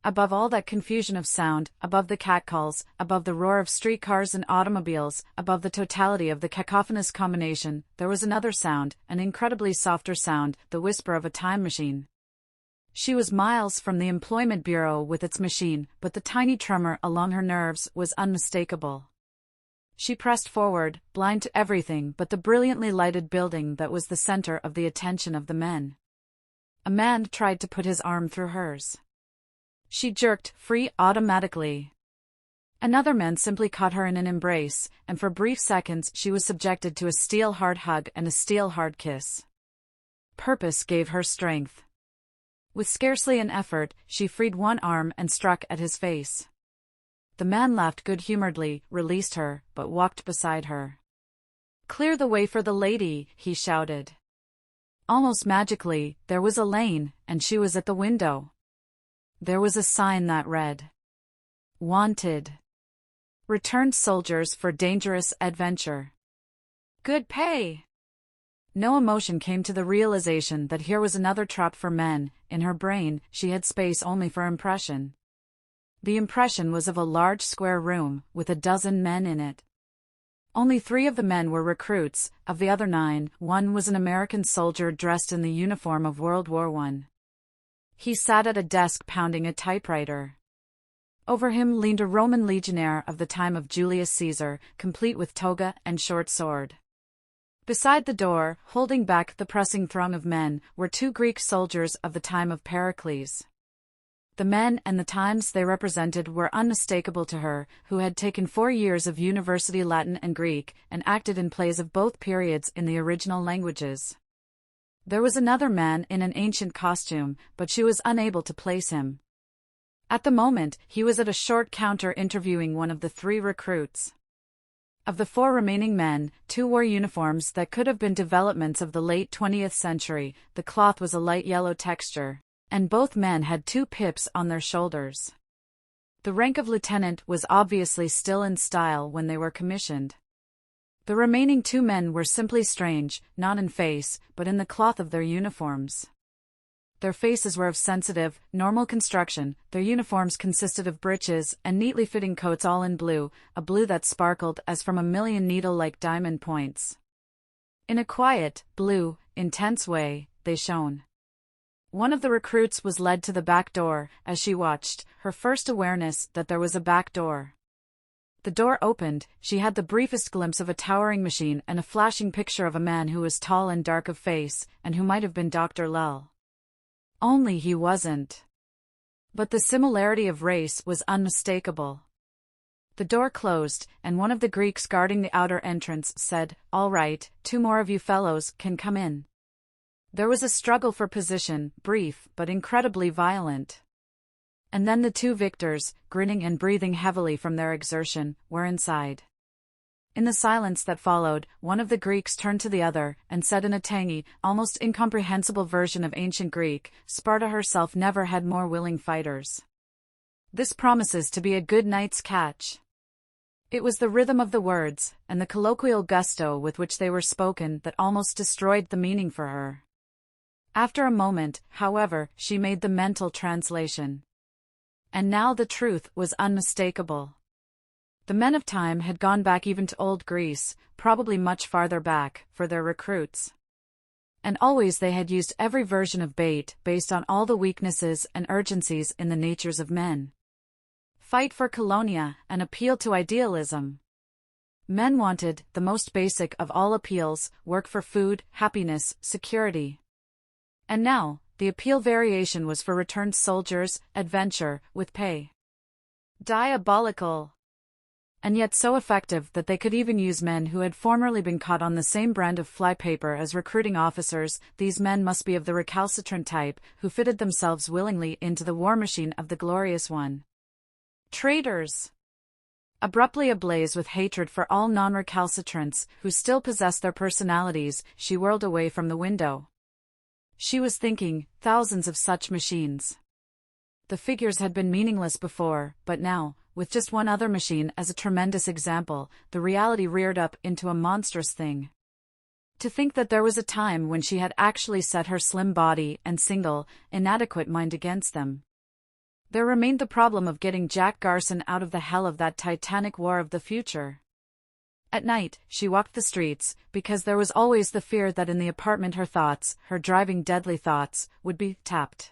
Above all that confusion of sound, above the catcalls, above the roar of streetcars and automobiles, above the totality of the cacophonous combination, there was another sound, an incredibly softer sound, the whisper of a time machine. She was miles from the employment bureau with its machine, but the tiny tremor along her nerves was unmistakable. She pressed forward, blind to everything but the brilliantly lighted building that was the center of the attention of the men. A man tried to put his arm through hers. She jerked free automatically. Another man simply caught her in an embrace, and for brief seconds she was subjected to a steel-hard hug and a steel-hard kiss. Purpose gave her strength. With scarcely an effort, she freed one arm and struck at his face. The man laughed good-humoredly, released her, but walked beside her. "Clear the way for the lady," he shouted. Almost magically, there was a lane, and she was at the window. There was a sign that read, "Wanted. Returned soldiers for dangerous adventure. Good pay." No emotion came to the realization that here was another trap for men. In her brain, she had space only for impression. The impression was of a large square room, with a dozen men in it. Only 3 of the men were recruits. Of the other 9, one was an American soldier dressed in the uniform of World War I. He sat at a desk pounding a typewriter. Over him leaned a Roman legionnaire of the time of Julius Caesar, complete with toga and short sword. Beside the door, holding back the pressing throng of men, were 2 Greek soldiers of the time of Pericles. The men and the times they represented were unmistakable to her, who had taken 4 years of university Latin and Greek, and acted in plays of both periods in the original languages. There was another man in an ancient costume, but she was unable to place him. At the moment, he was at a short counter interviewing one of the 3 recruits. Of the 4 remaining men, 2 wore uniforms that could have been developments of the late 20th century. The cloth was a light yellow texture, and both men had 2 pips on their shoulders. The rank of lieutenant was obviously still in style when they were commissioned. The remaining 2 men were simply strange, not in face, but in the cloth of their uniforms. Their faces were of sensitive, normal construction. Their uniforms consisted of breeches and neatly fitting coats all in blue, a blue that sparkled as from a million needle-like diamond points. In a quiet, blue, intense way, they shone. One of the recruits was led to the back door. As she watched, her first awareness that there was a back door. The door opened. She had the briefest glimpse of a towering machine and a flashing picture of a man who was tall and dark of face, and who might have been Dr. Lell. Only he wasn't. But the similarity of race was unmistakable. The door closed, and one of the Greeks guarding the outer entrance said, "All right, 2 more of you fellows can come in." There was a struggle for position, brief but incredibly violent. And then the 2 victors, grinning and breathing heavily from their exertion, were inside. In the silence that followed, one of the Greeks turned to the other, and said in a tangy, almost incomprehensible version of ancient Greek, "Sparta herself never had more willing fighters. This promises to be a good night's catch." It was the rhythm of the words, and the colloquial gusto with which they were spoken that almost destroyed the meaning for her. After a moment, however, she made the mental translation. And now the truth was unmistakable. The men of time had gone back even to old Greece, probably much farther back, for their recruits. And always they had used every version of bait based on all the weaknesses and urgencies in the natures of men. Fight for Colonia, an appeal to idealism. Men wanted, the most basic of all appeals, work for food, happiness, security. And now, the appeal variation was for returned soldiers, adventure, with pay. Diabolical. And yet so effective that they could even use men who had formerly been caught on the same brand of flypaper as recruiting officers. These men must be of the recalcitrant type, who fitted themselves willingly into the war machine of the glorious one. Traitors! Abruptly ablaze with hatred for all non-recalcitrants, who still possessed their personalities, she whirled away from the window. She was thinking, thousands of such machines. The figures had been meaningless before, but now, with just one other machine as a tremendous example, the reality reared up into a monstrous thing. To think that there was a time when she had actually set her slim body and single, inadequate mind against them. There remained the problem of getting Jack Garson out of the hell of that titanic war of the future. At night, she walked the streets, because there was always the fear that in the apartment her thoughts, her driving deadly thoughts, would be tapped.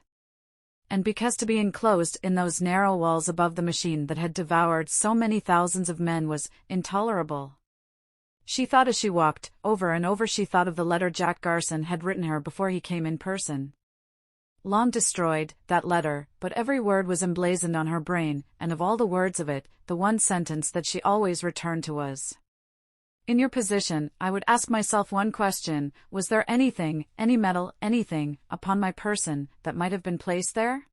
And because to be enclosed in those narrow walls above the machine that had devoured so many thousands of men was intolerable. She thought as she walked, over and over she thought of the letter Jack Garson had written her before he came in person. Long destroyed, that letter, but every word was emblazoned on her brain, and of all the words of it, the one sentence that she always returned to was, "In your position, I would ask myself one question: was there anything, any metal, anything, upon my person, that might have been placed there?"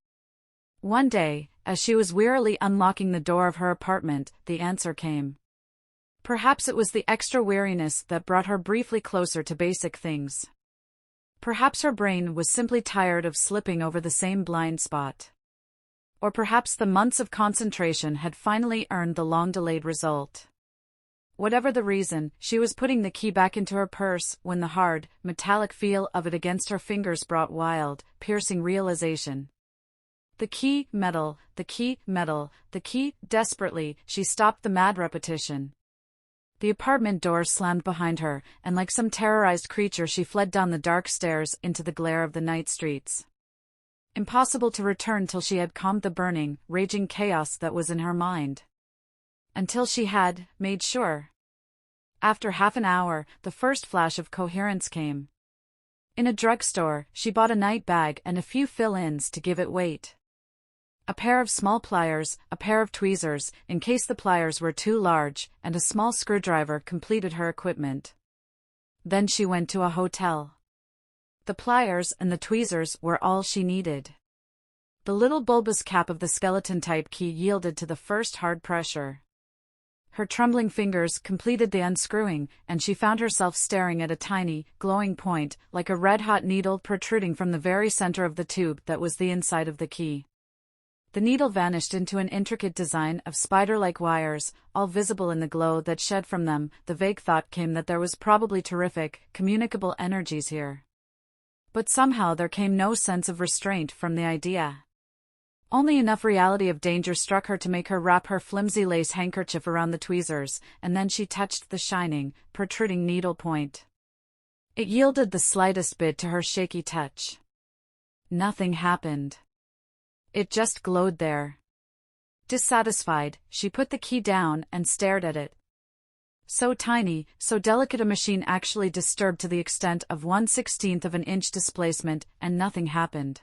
One day, as she was wearily unlocking the door of her apartment, the answer came. Perhaps it was the extra weariness that brought her briefly closer to basic things. Perhaps her brain was simply tired of slipping over the same blind spot. Or perhaps the months of concentration had finally earned the long-delayed result. Whatever the reason, she was putting the key back into her purse when the hard, metallic feel of it against her fingers brought wild, piercing realization. The key, metal, the key, metal, the key. Desperately, she stopped the mad repetition. The apartment door slammed behind her, and like some terrorized creature she fled down the dark stairs into the glare of the night streets. Impossible to return till she had calmed the burning, raging chaos that was in her mind. Until she had made sure. After half an hour, the first flash of coherence came. In a drugstore, she bought a night bag and a few fill-ins to give it weight. A pair of small pliers, a pair of tweezers, in case the pliers were too large, and a small screwdriver completed her equipment. Then she went to a hotel. The pliers and the tweezers were all she needed. The little bulbous cap of the skeleton-type key yielded to the first hard pressure. Her trembling fingers completed the unscrewing, and she found herself staring at a tiny, glowing point, like a red-hot needle protruding from the very center of the tube that was the inside of the key. The needle vanished into an intricate design of spider-like wires, all visible in the glow that shed from them. The vague thought came that there was probably terrific, communicable energies here. But somehow there came no sense of restraint from the idea. Only enough reality of danger struck her to make her wrap her flimsy lace handkerchief around the tweezers, and then she touched the shining, protruding needle point. It yielded the slightest bit to her shaky touch. Nothing happened. It just glowed there. Dissatisfied, she put the key down and stared at it. So tiny, so delicate a machine actually disturbed to the extent of 1/16 of an inch displacement, and nothing happened.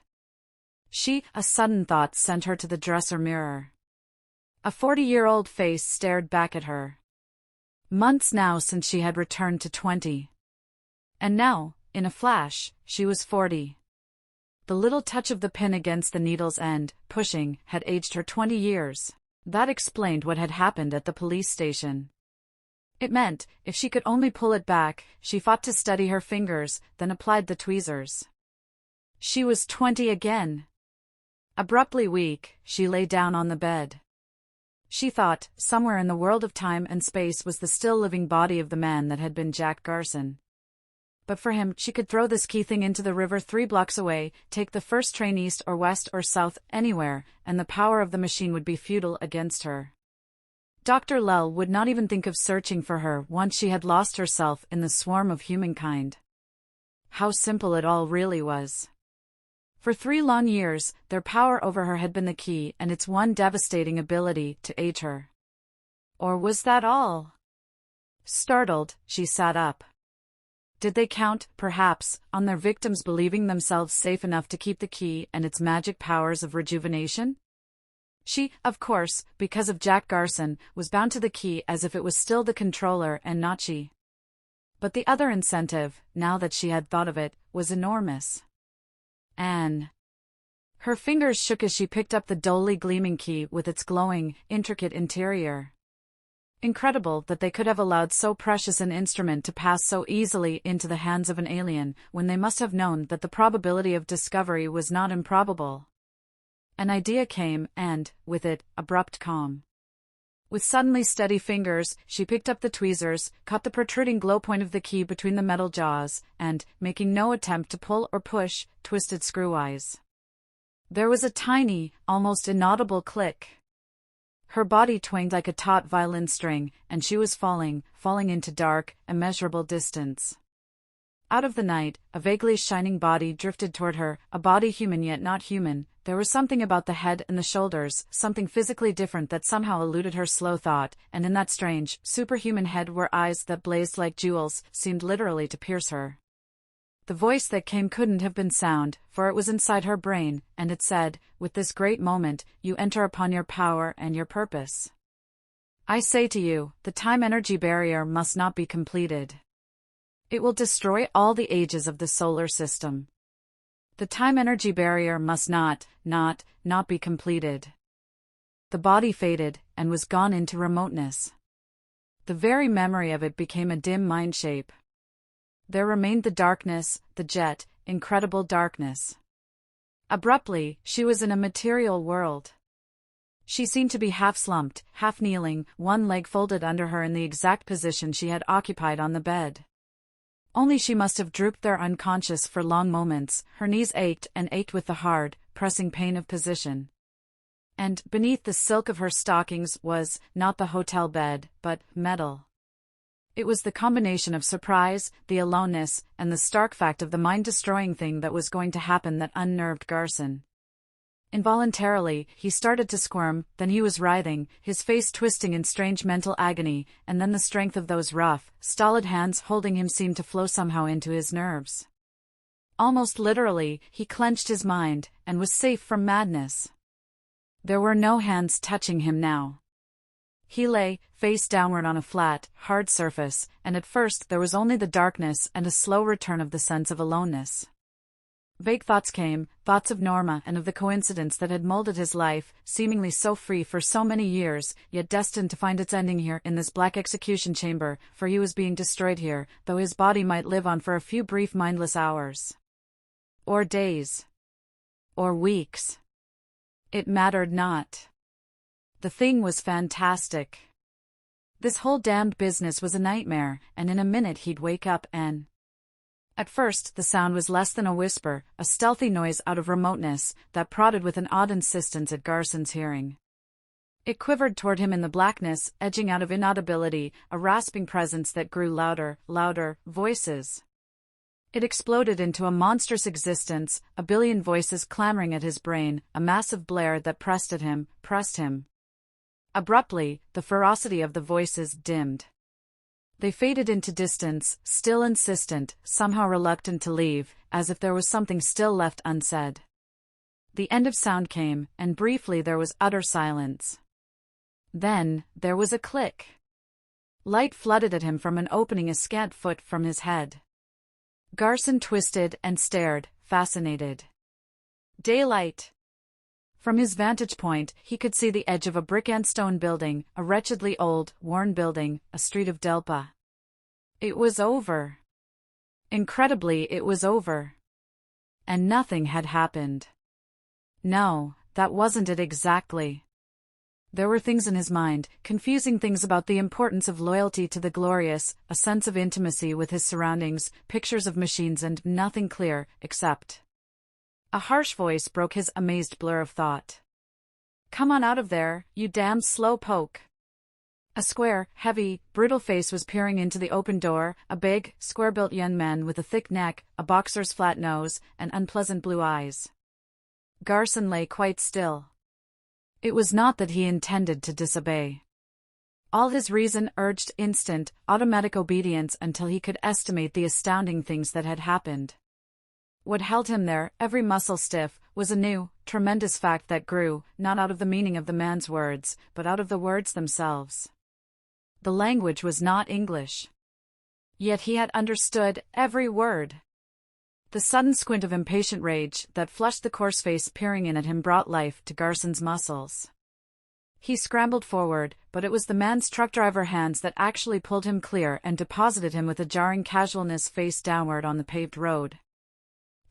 A sudden thought sent her to the dresser mirror. A 40-year-old face stared back at her. Months now since she had returned to 20. And now, in a flash, she was 40. The little touch of the pin against the needle's end, pushing, had aged her 20 years. That explained what had happened at the police station. It meant, if she could only pull it back, she fought to steady her fingers, then applied the tweezers. She was 20 again. Abruptly weak, she lay down on the bed. She thought, somewhere in the world of time and space was the still living body of the man that had been Jack Garson. But for him, she could throw this key thing into the river 3 blocks away, take the first train east or west or south, anywhere, and the power of the machine would be futile against her. Dr. Lell would not even think of searching for her once she had lost herself in the swarm of humankind. How simple it all really was. For 3 long years, their power over her had been the key and its one devastating ability to age her. Or was that all? Startled, she sat up. Did they count, perhaps, on their victims believing themselves safe enough to keep the key and its magic powers of rejuvenation? She, of course, because of Jack Garson, was bound to the key as if it was still the controller and not she. But the other incentive, now that she had thought of it, was enormous. Anne. Her fingers shook as she picked up the dully gleaming key with its glowing, intricate interior. Incredible that they could have allowed so precious an instrument to pass so easily into the hands of an alien, when they must have known that the probability of discovery was not improbable. An idea came, and, with it, abrupt calm. With suddenly steady fingers, she picked up the tweezers, caught the protruding glow point of the key between the metal jaws, and, making no attempt to pull or push, twisted screwwise. There was a tiny, almost inaudible click. Her body twanged like a taut violin string, and she was falling into dark, immeasurable distance. Out of the night, a vaguely shining body drifted toward her, a body human yet not human. There was something about the head and the shoulders, something physically different that somehow eluded her slow thought, and in that strange, superhuman head were eyes that blazed like jewels, seemed literally to pierce her. The voice that came couldn't have been sound, for it was inside her brain, and it said, with this great moment, you enter upon your power and your purpose. I say to you, the time-energy barrier must not be completed. It will destroy all the ages of the solar system. The time-energy barrier must not be completed. The body faded, and was gone into remoteness. The very memory of it became a dim mind shape. There remained the darkness, the jet, incredible darkness. Abruptly, she was in a material world. She seemed to be half-slumped, half-kneeling, one leg folded under her in the exact position she had occupied on the bed. Only she must have drooped there unconscious for long moments, her knees ached and ached with the hard, pressing pain of position. And, beneath the silk of her stockings was, not the hotel bed, but, metal. It was the combination of surprise, the aloneness, and the stark fact of the mind-destroying thing that was going to happen that unnerved Garson. Involuntarily, he started to squirm, then he was writhing, his face twisting in strange mental agony, and then the strength of those rough, stolid hands holding him seemed to flow somehow into his nerves. Almost literally, he clenched his mind, and was safe from madness. There were no hands touching him now. He lay, face downward on a flat, hard surface, and at first there was only the darkness and a slow return of the sense of aloneness. Vague thoughts came, thoughts of Norma and of the coincidence that had molded his life, seemingly so free for so many years, yet destined to find its ending here in this black execution chamber, for he was being destroyed here, though his body might live on for a few brief mindless hours. Or days. Or weeks. It mattered not. The thing was fantastic. This whole damned business was a nightmare, and in a minute he'd wake up and... At first, the sound was less than a whisper, a stealthy noise out of remoteness, that prodded with an odd insistence at Garson's hearing. It quivered toward him in the blackness, edging out of inaudibility, a rasping presence that grew louder, voices. It exploded into a monstrous existence, a billion voices clamoring at his brain, a massive blare that pressed at him, pressed him. Abruptly, the ferocity of the voices dimmed. They faded into distance, still insistent, somehow reluctant to leave, as if there was something still left unsaid. The end of sound came, and briefly there was utter silence. Then, there was a click. Light flooded at him from an opening a scant foot from his head. Garson twisted and stared, fascinated. Daylight! From his vantage point, he could see the edge of a brick and stone building, a wretchedly old, worn building, a street of Delpa. It was over. Incredibly, it was over. And nothing had happened. No, that wasn't it exactly. There were things in his mind, confusing things about the importance of loyalty to the glorious, a sense of intimacy with his surroundings, pictures of machines and nothing clear, except... A harsh voice broke his amazed blur of thought. Come on out of there, you damn slow poke. A square, heavy, brutal face was peering into the open door, a big, square-built young man with a thick neck, a boxer's flat nose, and unpleasant blue eyes. Garson lay quite still. It was not that he intended to disobey. All his reason urged instant, automatic obedience until he could estimate the astounding things that had happened. What held him there, every muscle stiff, was a new, tremendous fact that grew, not out of the meaning of the man's words, but out of the words themselves. The language was not English. Yet he had understood every word. The sudden squint of impatient rage that flushed the coarse face peering in at him brought life to Garson's muscles. He scrambled forward, but it was the man's truck driver hands that actually pulled him clear and deposited him with a jarring casualness face downward on the paved road.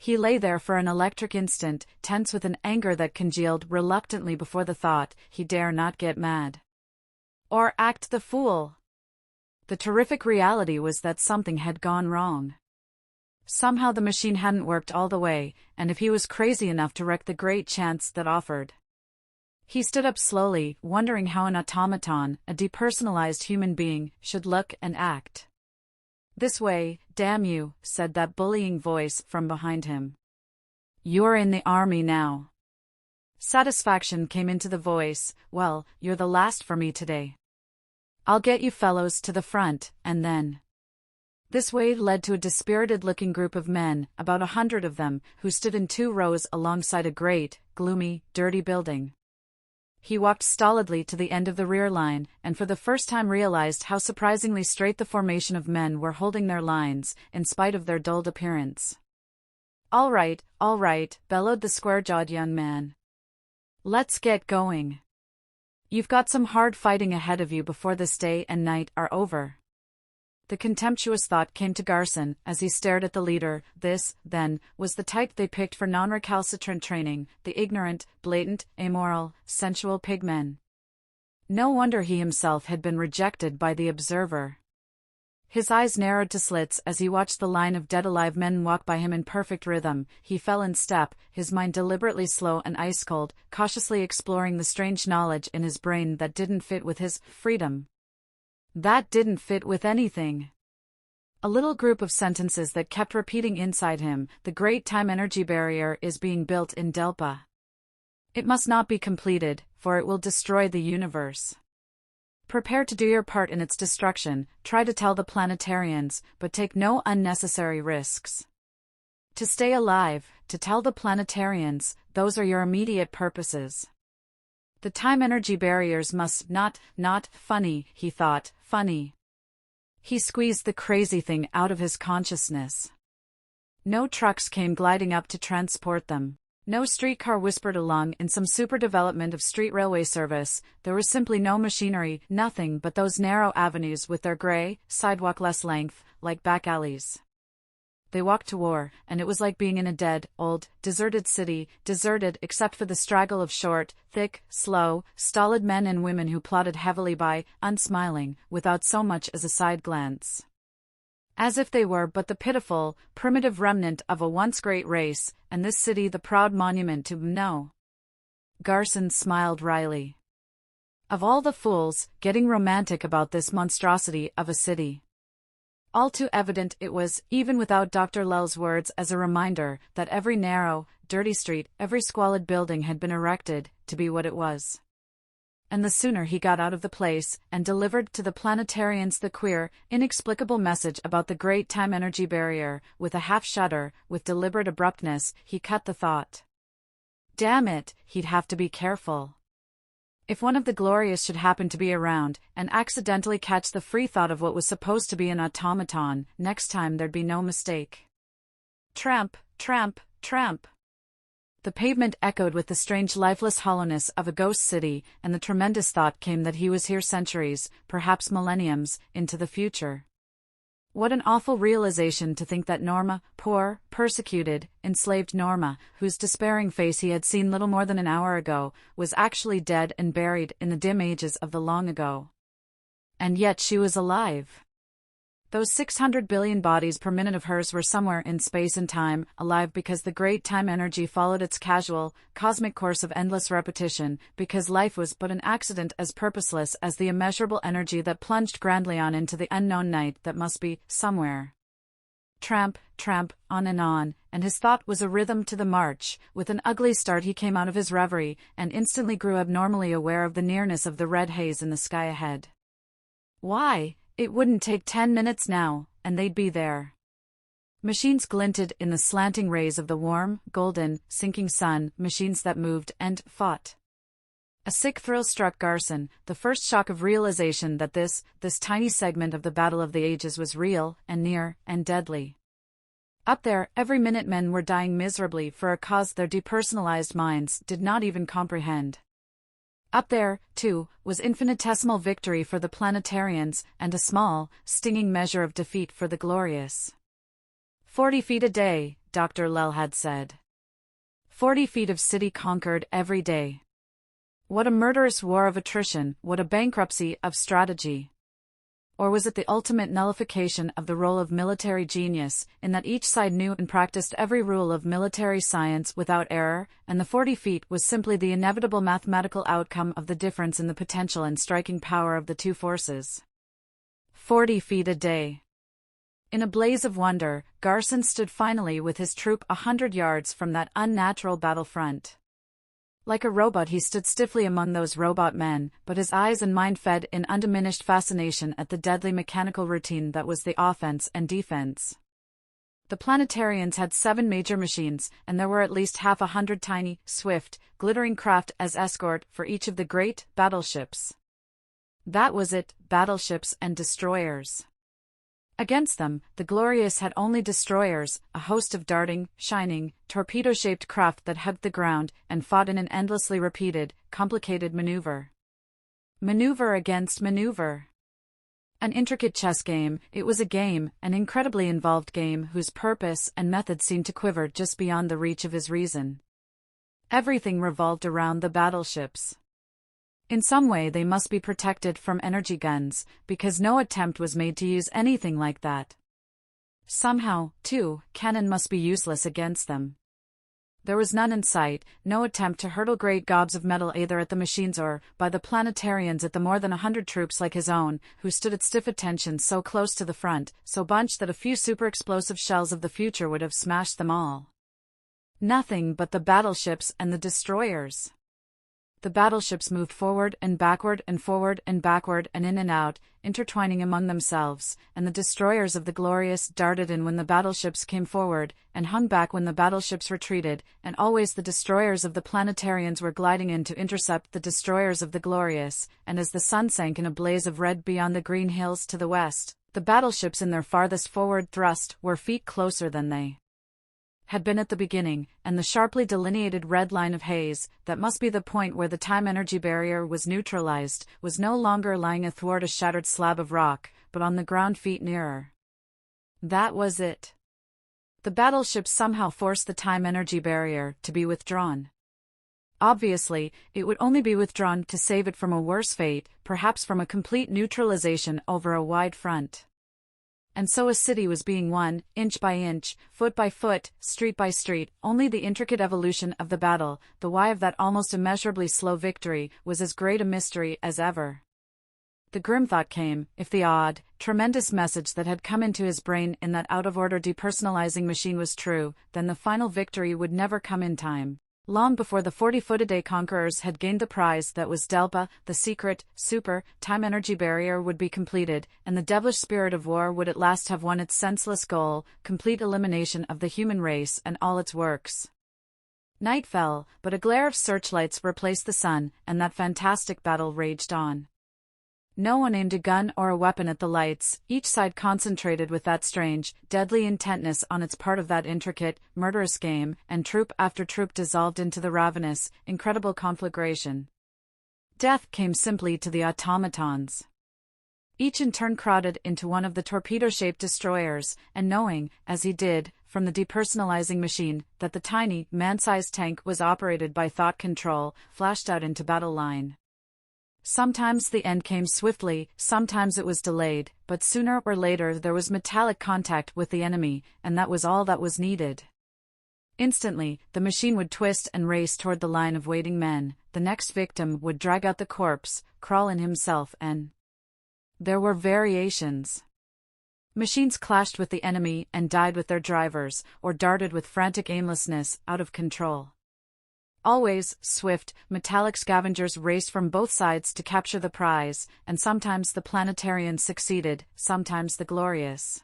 He lay there for an electric instant, tense with an anger that congealed reluctantly before the thought, he dare not get mad. Or act the fool. The terrific reality was that something had gone wrong. Somehow the machine hadn't worked all the way, and if he was crazy enough to wreck the great chance that offered. He stood up slowly, wondering how an automaton, a depersonalized human being, should look and act. "This way, damn you," said that bullying voice from behind him. "You're in the army now." Satisfaction came into the voice. "Well, you're the last for me today. I'll get you fellows to the front, and then." This way led to a dispirited-looking group of men, about 100 of them, who stood in 2 rows alongside a great, gloomy, dirty building. He walked stolidly to the end of the rear line, and for the first time realized how surprisingly straight the formation of men were holding their lines, in spite of their dulled appearance. All right," bellowed the square-jawed young man. "Let's get going. You've got some hard fighting ahead of you before this day and night are over." The contemptuous thought came to Garson as he stared at the leader. This, then, was the type they picked for non-recalcitrant training, the ignorant, blatant, amoral, sensual pigmen. No wonder he himself had been rejected by the observer. His eyes narrowed to slits as he watched the line of dead-alive men walk by him in perfect rhythm. He fell in step, his mind deliberately slow and ice-cold, cautiously exploring the strange knowledge in his brain that didn't fit with his freedom. That didn't fit with anything. A little group of sentences that kept repeating inside him: "The great time-energy barrier is being built in Delpa. It must not be completed, for it will destroy the universe. Prepare to do your part in its destruction, try to tell the planetarians, but take no unnecessary risks. To stay alive, to tell the planetarians, those are your immediate purposes. The time-energy barriers must not funny," he thought, funny. He squeezed the crazy thing out of his consciousness. No trucks came gliding up to transport them. No streetcar whispered along in some super development of street railway service. There was simply no machinery, nothing but those narrow avenues with their gray, sidewalk-less length, like back alleys. They walked to war, and it was like being in a dead, old, deserted city, deserted except for the straggle of short, thick, slow, stolid men and women who plodded heavily by, unsmiling, without so much as a side glance. As if they were but the pitiful, primitive remnant of a once great race, and this city the proud monument to no. Garson smiled wryly. Of all the fools, getting romantic about this monstrosity of a city. All too evident it was, even without Dr. Lell's words as a reminder, that every narrow, dirty street, every squalid building had been erected to be what it was. And the sooner he got out of the place, and delivered to the planetarians the queer, inexplicable message about the great time-energy barrier, with a half-shudder, with deliberate abruptness, he cut the thought. Damn it, he'd have to be careful. If one of the glorious should happen to be around, and accidentally catch the free thought of what was supposed to be an automaton, next time there'd be no mistake. Tramp, tramp, tramp. The pavement echoed with the strange lifeless hollowness of a ghost city, and the tremendous thought came that he was here centuries, perhaps millenniums, into the future. What an awful realization to think that Norma, poor, persecuted, enslaved Norma, whose despairing face he had seen little more than an hour ago, was actually dead and buried in the dim ages of the long ago. And yet she was alive. Those 600 billion bodies per minute of hers were somewhere in space and time, alive because the great time-energy followed its casual, cosmic course of endless repetition, because life was but an accident as purposeless as the immeasurable energy that plunged grandly on into the unknown night that must be, somewhere. Tramp, tramp, on, and his thought was a rhythm to the march. With an ugly start he came out of his reverie, and instantly grew abnormally aware of the nearness of the red haze in the sky ahead. Why? It wouldn't take 10 minutes now, and they'd be there. Machines glinted in the slanting rays of the warm, golden, sinking sun, machines that moved and fought. A sick thrill struck Garson, the first shock of realization that this tiny segment of the battle of the ages was real, and near, and deadly. Up there, every minute men were dying miserably for a cause their depersonalized minds did not even comprehend. Up there, too, was infinitesimal victory for the planetarians, and a small, stinging measure of defeat for the glorious. 40 feet a day, Dr. Lell had said. 40 feet of city conquered every day. What a murderous war of attrition, what a bankruptcy of strategy. or was it the ultimate nullification of the role of military genius, in that each side knew and practiced every rule of military science without error, and the 40 feet was simply the inevitable mathematical outcome of the difference in the potential and striking power of the two forces? 40 feet a day. In a blaze of wonder, Garson stood finally with his troop 100 yards from that unnatural battlefront. Like a robot he stood stiffly among those robot men, but his eyes and mind fed in undiminished fascination at the deadly mechanical routine that was the offense and defense. The planetarians had 7 major machines, and there were at least 100 tiny, swift, glittering craft as escort for each of the great battleships. That was it, battleships and destroyers. Against them, the Glorious had only destroyers, a host of darting, shining, torpedo-shaped craft that hugged the ground and fought in an endlessly repeated, complicated maneuver. Maneuver against maneuver. An intricate chess game, it was a game, an incredibly involved game whose purpose and method seemed to quiver just beyond the reach of his reason. Everything revolved around the battleships. In some way they must be protected from energy guns, because no attempt was made to use anything like that. Somehow, too, cannon must be useless against them. There was none in sight, no attempt to hurtle great gobs of metal either at the machines or, by the planetarians at the more than 100 troops like his own, who stood at stiff attention so close to the front, so bunched that a few super-explosive shells of the future would have smashed them all. Nothing but the battleships and the destroyers. The battleships moved forward and backward and forward and backward and in and out, intertwining among themselves, and the destroyers of the Glorious darted in when the battleships came forward, and hung back when the battleships retreated, and always the destroyers of the planetarians were gliding in to intercept the destroyers of the Glorious, and as the sun sank in a blaze of red beyond the green hills to the west, the battleships in their farthest forward thrust were feet closer than they had been at the beginning, and the sharply delineated red line of haze, that must be the point where the time-energy barrier was neutralized, was no longer lying athwart a shattered slab of rock, but on the ground feet nearer. That was it. The battleships somehow forced the time-energy barrier to be withdrawn. Obviously, it would only be withdrawn to save it from a worse fate, perhaps from a complete neutralization over a wide front. And so a city was being won, inch by inch, foot by foot, street by street. Only the intricate evolution of the battle, the why of that almost immeasurably slow victory, was as great a mystery as ever. The grim thought came, if the odd, tremendous message that had come into his brain in that out-of-order depersonalizing machine was true, then the final victory would never come in time. Long before the 40-foot-a-day conquerors had gained the prize that was Delpa, the secret, super, time-energy barrier would be completed, and the devilish spirit of war would at last have won its senseless goal, complete elimination of the human race and all its works. Night fell, but a glare of searchlights replaced the sun, and that fantastic battle raged on. No one aimed a gun or a weapon at the lights, each side concentrated with that strange, deadly intentness on its part of that intricate, murderous game, and troop after troop dissolved into the ravenous, incredible conflagration. Death came simply to the automatons. Each in turn crowded into one of the torpedo-shaped destroyers, and knowing, as he did, from the depersonalizing machine, that the tiny, man-sized tank was operated by thought control, flashed out into battle line. Sometimes the end came swiftly, sometimes it was delayed, but sooner or later there was metallic contact with the enemy, and that was all that was needed. Instantly, the machine would twist and race toward the line of waiting men, the next victim would drag out the corpse, crawl in himself, and there were variations. Machines clashed with the enemy and died with their drivers, or darted with frantic aimlessness, out of control. Always, swift, metallic scavengers raced from both sides to capture the prize, and sometimes the planetarians succeeded, sometimes the Glorious.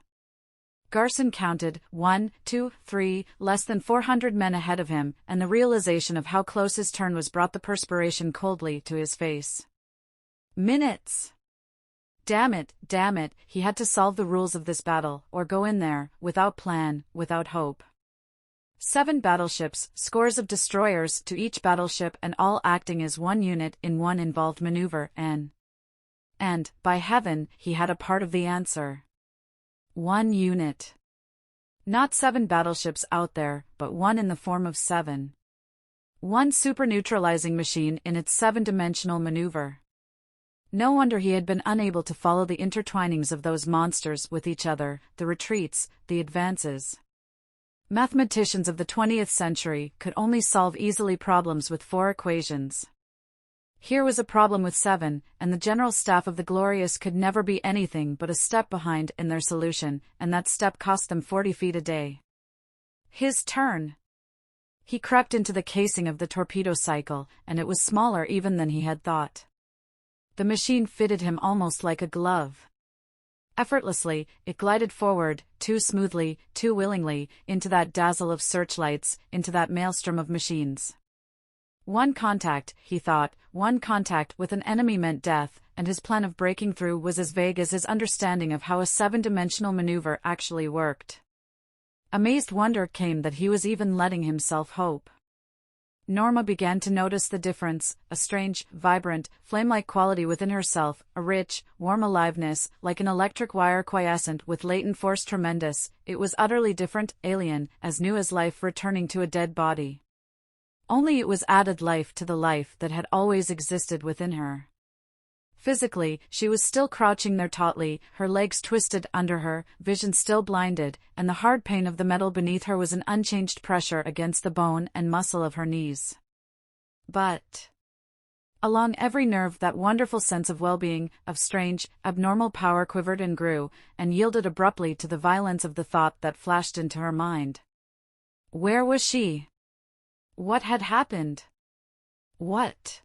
Garson counted, 1, 2, 3, less than 400 men ahead of him, and the realization of how close his turn was brought the perspiration coldly to his face. Minutes! Damn it, he had to solve the rules of this battle, or go in there, without plan, without hope. 7 battleships, scores of destroyers to each battleship, and all acting as one unit in one involved maneuver, and, by heaven, he had a part of the answer. One unit. Not 7 battleships out there, but one in the form of 7. One super-neutralizing machine in its 7-dimensional maneuver. No wonder he had been unable to follow the intertwinings of those monsters with each other, the retreats, the advances. Mathematicians of the 20th century could only solve easily problems with 4 equations. Here was a problem with 7, and the general staff of the Glorious could never be anything but a step behind in their solution, and that step cost them 40 feet a day. His turn. He crept into the casing of the torpedo cycle, and it was smaller even than he had thought. The machine fitted him almost like a glove. Effortlessly, it glided forward, too smoothly, too willingly, into that dazzle of searchlights, into that maelstrom of machines. One contact, he thought, one contact with an enemy meant death, and his plan of breaking through was as vague as his understanding of how a 7-dimensional maneuver actually worked. Amazed wonder came that he was even letting himself hope. Norma began to notice the difference, a strange, vibrant, flame-like quality within herself, a rich, warm aliveness, like an electric wire quiescent with latent force tremendous. It was utterly different, alien, as new as life returning to a dead body. Only it was added life to the life that had always existed within her. Physically, she was still crouching there tautly, her legs twisted under her, vision still blinded, and the hard pain of the metal beneath her was an unchanged pressure against the bone and muscle of her knees. But along every nerve that wonderful sense of well-being, of strange, abnormal power quivered and grew, and yielded abruptly to the violence of the thought that flashed into her mind. Where was she? What had happened? What?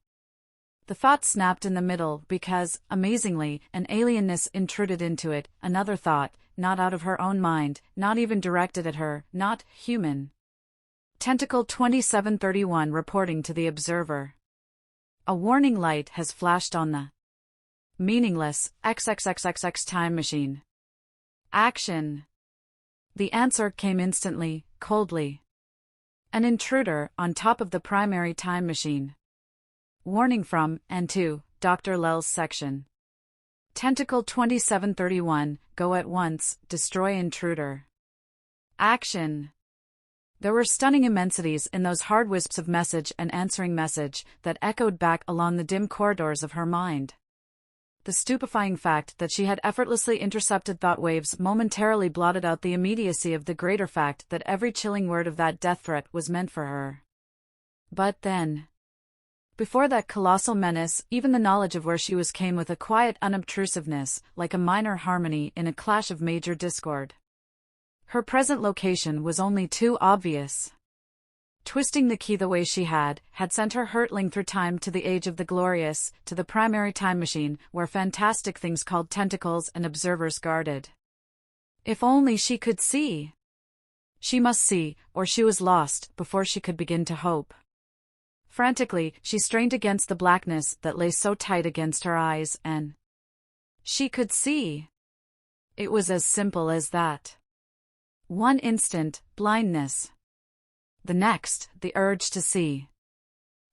The thought snapped in the middle because, amazingly, an alienness intruded into it, another thought, not out of her own mind, not even directed at her, not human. Tentacle 2731 reporting to the observer. A warning light has flashed on the meaningless XXXXX time machine. Action. The answer came instantly, coldly. An intruder on top of the primary time machine. Warning from and to Dr. Lell's section. Tentacle 2731, go at once, destroy intruder. Action. There were stunning immensities in those hard wisps of message and answering message that echoed back along the dim corridors of her mind. The stupefying fact that she had effortlessly intercepted thought waves momentarily blotted out the immediacy of the greater fact that every chilling word of that death threat was meant for her. But then, before that colossal menace, even the knowledge of where she was came with a quiet unobtrusiveness, like a minor harmony in a clash of major discord. Her present location was only too obvious. Twisting the key the way she had sent her hurtling through time to the age of the Glorious, to the primary time machine, where fantastic things called tentacles and observers guarded. If only she could see. She must see, or she was lost, before she could begin to hope. Frantically, she strained against the blackness that lay so tight against her eyes, and she could see. It was as simple as that. One instant, blindness. The next, the urge to see.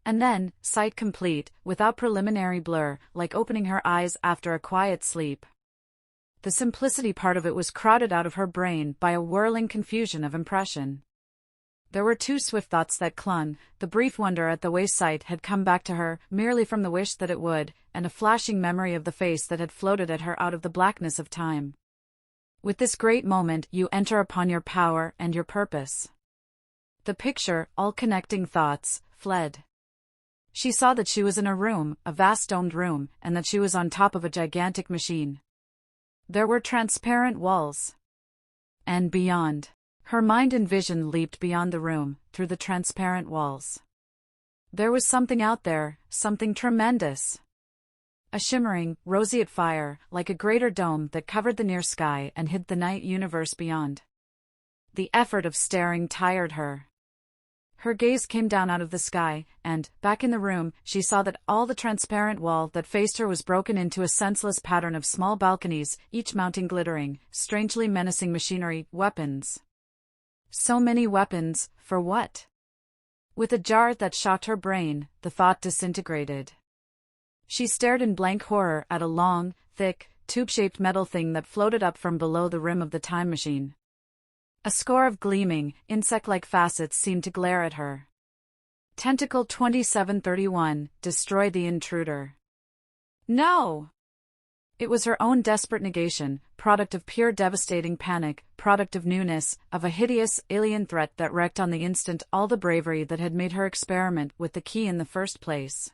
And then, sight complete, without preliminary blur, like opening her eyes after a quiet sleep. The simplicity part of it was crowded out of her brain by a whirling confusion of impression. There were 2 swift thoughts that clung, the brief wonder at the way sight had come back to her, merely from the wish that it would, and a flashing memory of the face that had floated at her out of the blackness of time. With this great moment you enter upon your power and your purpose. The picture, all connecting thoughts, fled. She saw that she was in a room, a vast domed room, and that she was on top of a gigantic machine. There were transparent walls. And beyond. Her mind and vision leaped beyond the room, through the transparent walls. There was something out there, something tremendous. A shimmering, roseate fire, like a greater dome that covered the near sky and hid the night universe beyond. The effort of staring tired her. Her gaze came down out of the sky, and, back in the room, she saw that all the transparent wall that faced her was broken into a senseless pattern of small balconies, each mounting glittering, strangely menacing machinery, weapons. So many weapons, for what? With a jar that shocked her brain, the thought disintegrated. She stared in blank horror at a long, thick, tube-shaped metal thing that floated up from below the rim of the time machine. A score of gleaming, insect-like facets seemed to glare at her. Tentacle 2731, destroy the intruder. No! It was her own desperate negation, product of pure devastating panic, product of newness, of a hideous, alien threat that wrecked on the instant all the bravery that had made her experiment with the key in the first place.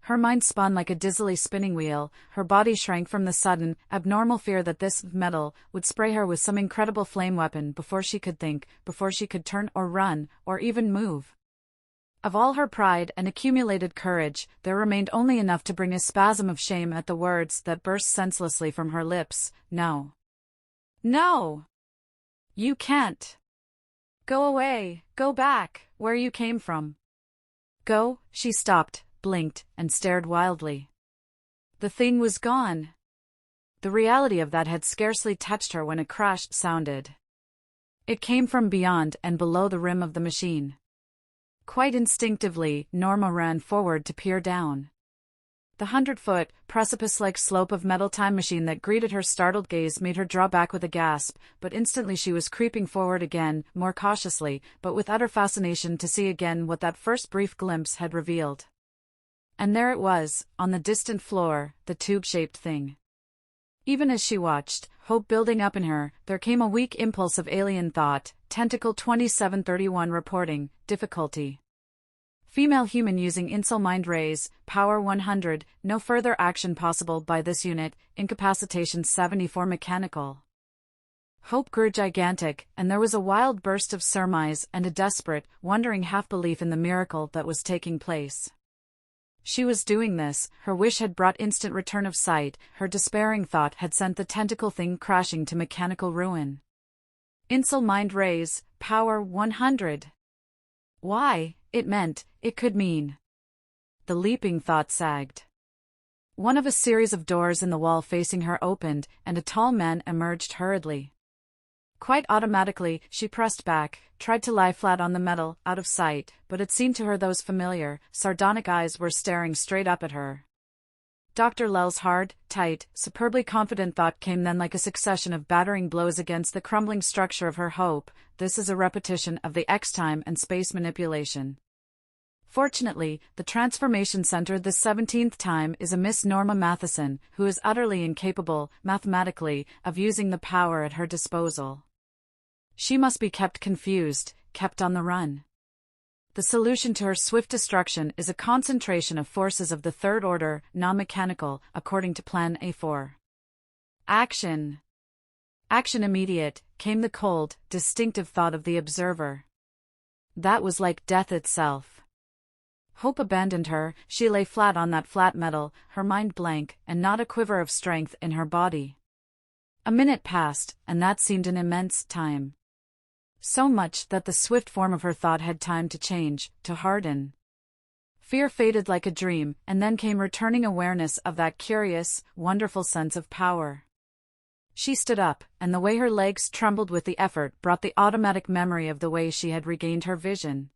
Her mind spun like a dizzily spinning wheel, her body shrank from the sudden, abnormal fear that this metal would spray her with some incredible flame weapon before she could think, before she could turn or run, or even move. Of all her pride and accumulated courage, there remained only enough to bring a spasm of shame at the words that burst senselessly from her lips. No. No! You can't. Go away, go back, where you came from. Go, she stopped, blinked, and stared wildly. The thing was gone. The reality of that had scarcely touched her when a crash sounded. It came from beyond and below the rim of the machine. Quite instinctively, Norma ran forward to peer down. The 100-foot, precipice-like slope of metal time machine that greeted her startled gaze made her draw back with a gasp, but instantly she was creeping forward again, more cautiously, but with utter fascination to see again what that first brief glimpse had revealed. And there it was, on the distant floor, the tube-shaped thing. Even as she watched, hope building up in her, there came a weak impulse of alien thought. Tentacle 2731 reporting, difficulty. Female human using Insul mind rays, power 100, no further action possible by this unit, incapacitation 74 mechanical. Hope grew gigantic, and there was a wild burst of surmise and a desperate, wondering half-belief in the miracle that was taking place. She was doing this, her wish had brought instant return of sight, her despairing thought had sent the tentacle thing crashing to mechanical ruin. Insul mind rays, power 100. Why, it meant, it could mean. The leaping thought sagged. One of a series of doors in the wall facing her opened, and a tall man emerged hurriedly. Quite automatically, she pressed back, tried to lie flat on the metal, out of sight, but it seemed to her those familiar, sardonic eyes were staring straight up at her. Dr. Lell's hard, tight, superbly confident thought came then like a succession of battering blows against the crumbling structure of her hope. This is a repetition of the X-time and space manipulation. Fortunately, the transformation center this 17th time is a Miss Norma Matheson, who is utterly incapable, mathematically, of using the power at her disposal. She must be kept confused, kept on the run. The solution to her swift destruction is a concentration of forces of the third order, non-mechanical, according to Plan A4. Action. Action immediate, came the cold, distinctive thought of the observer. That was like death itself. Hope abandoned her, she lay flat on that flat metal, her mind blank, and not a quiver of strength in her body. A minute passed, and that seemed an immense time. So much that the swift form of her thought had time to change, to harden. Fear faded like a dream, and then came returning awareness of that curious, wonderful sense of power. She stood up, and the way her legs trembled with the effort brought the automatic memory of the way she had regained her vision.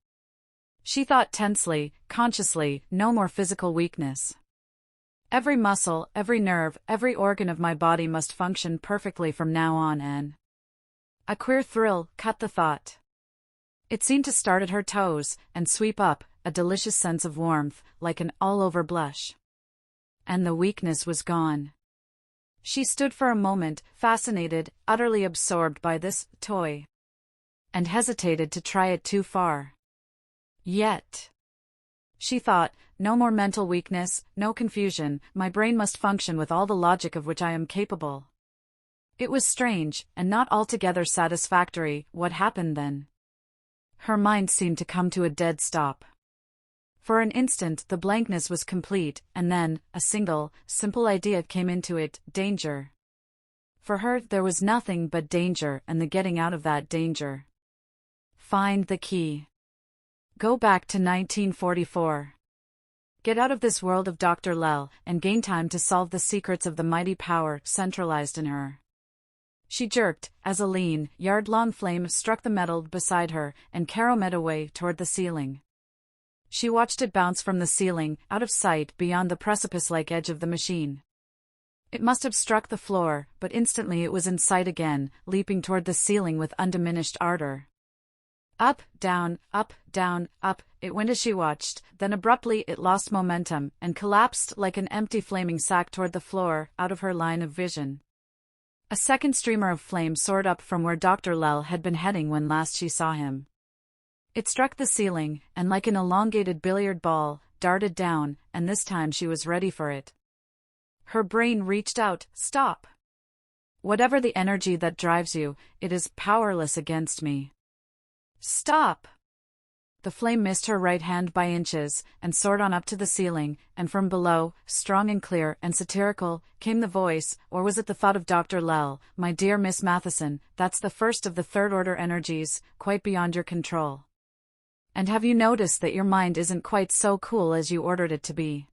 She thought tensely, consciously, no more physical weakness. Every muscle, every nerve, every organ of my body must function perfectly from now on, and a queer thrill cut the thought. It seemed to start at her toes, and sweep up, a delicious sense of warmth, like an all-over blush. And the weakness was gone. She stood for a moment, fascinated, utterly absorbed by this toy. And hesitated to try it too far. Yet. She thought, no more mental weakness, no confusion, my brain must function with all the logic of which I am capable. It was strange, and not altogether satisfactory. What happened then? Her mind seemed to come to a dead stop. For an instant the blankness was complete, and then, a single, simple idea came into it, danger. For her there was nothing but danger and the getting out of that danger. Find the key. Go back to 1944. Get out of this world of Dr. Lell, and gain time to solve the secrets of the mighty power centralized in her. She jerked, as a lean, yard-long flame struck the metal beside her, and caromed away toward the ceiling. She watched it bounce from the ceiling, out of sight beyond the precipice-like edge of the machine. It must have struck the floor, but instantly it was in sight again, leaping toward the ceiling with undiminished ardor. Up, down, up, down, up, it went as she watched, then abruptly it lost momentum and collapsed like an empty flaming sack toward the floor, out of her line of vision. A second streamer of flame soared up from where Dr. Lell had been heading when last she saw him. It struck the ceiling, and like an elongated billiard ball, darted down, and this time she was ready for it. Her brain reached out, stop! Whatever the energy that drives you, it is powerless against me. Stop! The flame missed her right hand by inches, and soared on up to the ceiling, and from below, strong and clear and satirical, came the voice, or was it the thought of Dr. Lell, "My dear Miss Matheson, that's the first of the third-order energies, quite beyond your control. And have you noticed that your mind isn't quite so cool as you ordered it to be?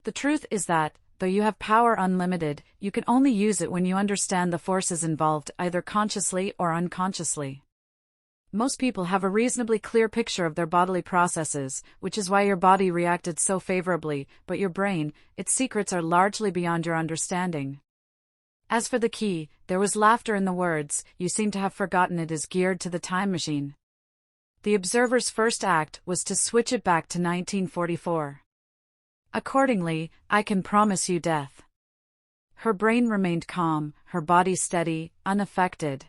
The truth is that, though you have power unlimited, you can only use it when you understand the forces involved, either consciously or unconsciously. Most people have a reasonably clear picture of their bodily processes, which is why your body reacted so favorably, but your brain, its secrets are largely beyond your understanding. As for the key, there was laughter in the words, you seem to have forgotten it is geared to the time machine. The observer's first act was to switch it back to 1944. Accordingly, I can promise you death. Her brain remained calm, her body steady, unaffected.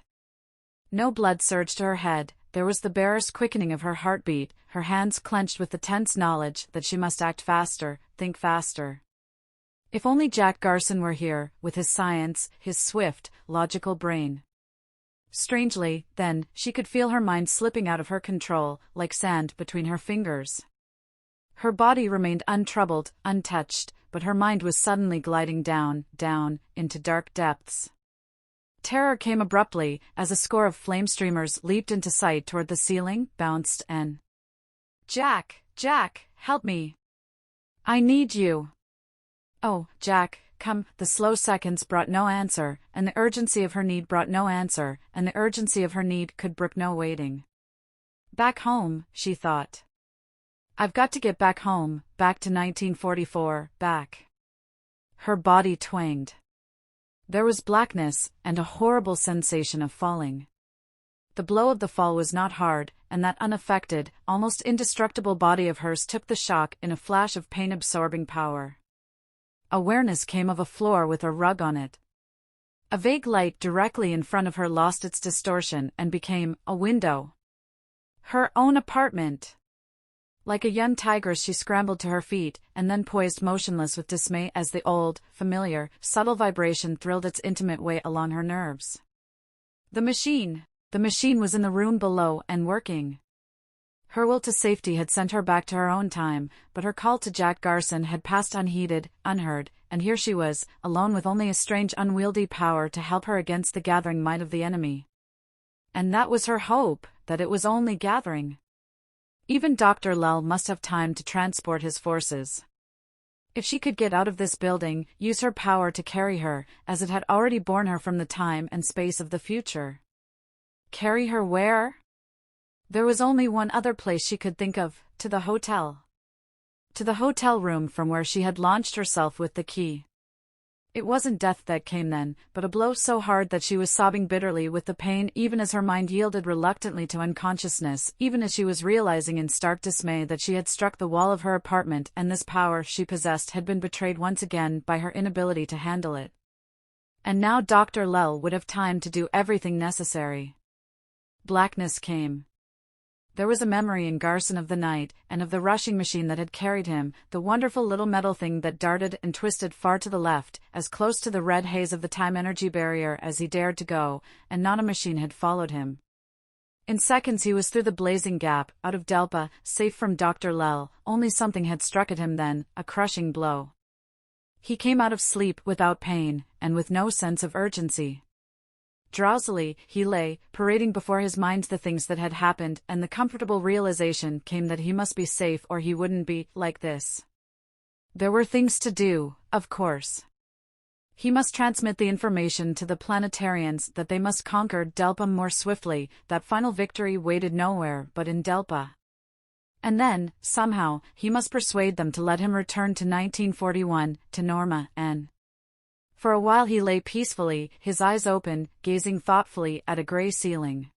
No blood surged to her head, there was the barest quickening of her heartbeat, her hands clenched with the tense knowledge that she must act faster, think faster. If only Jack Garson were here, with his science, his swift, logical brain. Strangely, then, she could feel her mind slipping out of her control, like sand between her fingers. Her body remained untroubled, untouched, but her mind was suddenly gliding down, down, into dark depths. Terror came abruptly, as a score of flame streamers leaped into sight toward the ceiling, bounced, and... Jack, Jack, help me! I need you! Oh, Jack, come, the slow seconds brought no answer, and the urgency of her need brought no answer, and the urgency of her need could brook no waiting. Back home, she thought. I've got to get back home, back to 1944, back. Her body twanged. There was blackness, and a horrible sensation of falling. The blow of the fall was not hard, and that unaffected, almost indestructible body of hers took the shock in a flash of pain-absorbing power. Awareness came of a floor with a rug on it. A vague light directly in front of her lost its distortion and became a window. Her own apartment! Like a young tigress she scrambled to her feet, and then poised motionless with dismay as the old, familiar, subtle vibration thrilled its intimate way along her nerves. The machine was in the room below and working. Her will to safety had sent her back to her own time, but her call to Jack Garson had passed unheeded, unheard, and here she was, alone with only a strange unwieldy power to help her against the gathering might of the enemy. And that was her hope, that it was only gathering. Even Dr. Lell must have time to transport his forces. If she could get out of this building, use her power to carry her, as it had already borne her from the time and space of the future. Carry her where? There was only one other place she could think of, to the hotel. To the hotel room from where she had launched herself with the key. It wasn't death that came then, but a blow so hard that she was sobbing bitterly with the pain even as her mind yielded reluctantly to unconsciousness, even as she was realizing in stark dismay that she had struck the wall of her apartment and this power she possessed had been betrayed once again by her inability to handle it. And now Dr. Lell would have time to do everything necessary. Blackness came. There was a memory in Garson of the night, and of the rushing machine that had carried him, the wonderful little metal thing that darted and twisted far to the left, as close to the red haze of the time-energy barrier as he dared to go, and not a machine had followed him. In seconds he was through the blazing gap, out of Delpa, safe from Dr. Lell, only something had struck at him then, a crushing blow. He came out of sleep without pain, and with no sense of urgency. Drowsily, he lay, parading before his mind the things that had happened, and the comfortable realization came that he must be safe or he wouldn't be like this. There were things to do, of course. He must transmit the information to the planetarians that they must conquer Delpa more swiftly, that final victory waited nowhere but in Delpa. And then, somehow, he must persuade them to let him return to 1941, to Norma, and... For a while he lay peacefully, his eyes open, gazing thoughtfully at a gray ceiling.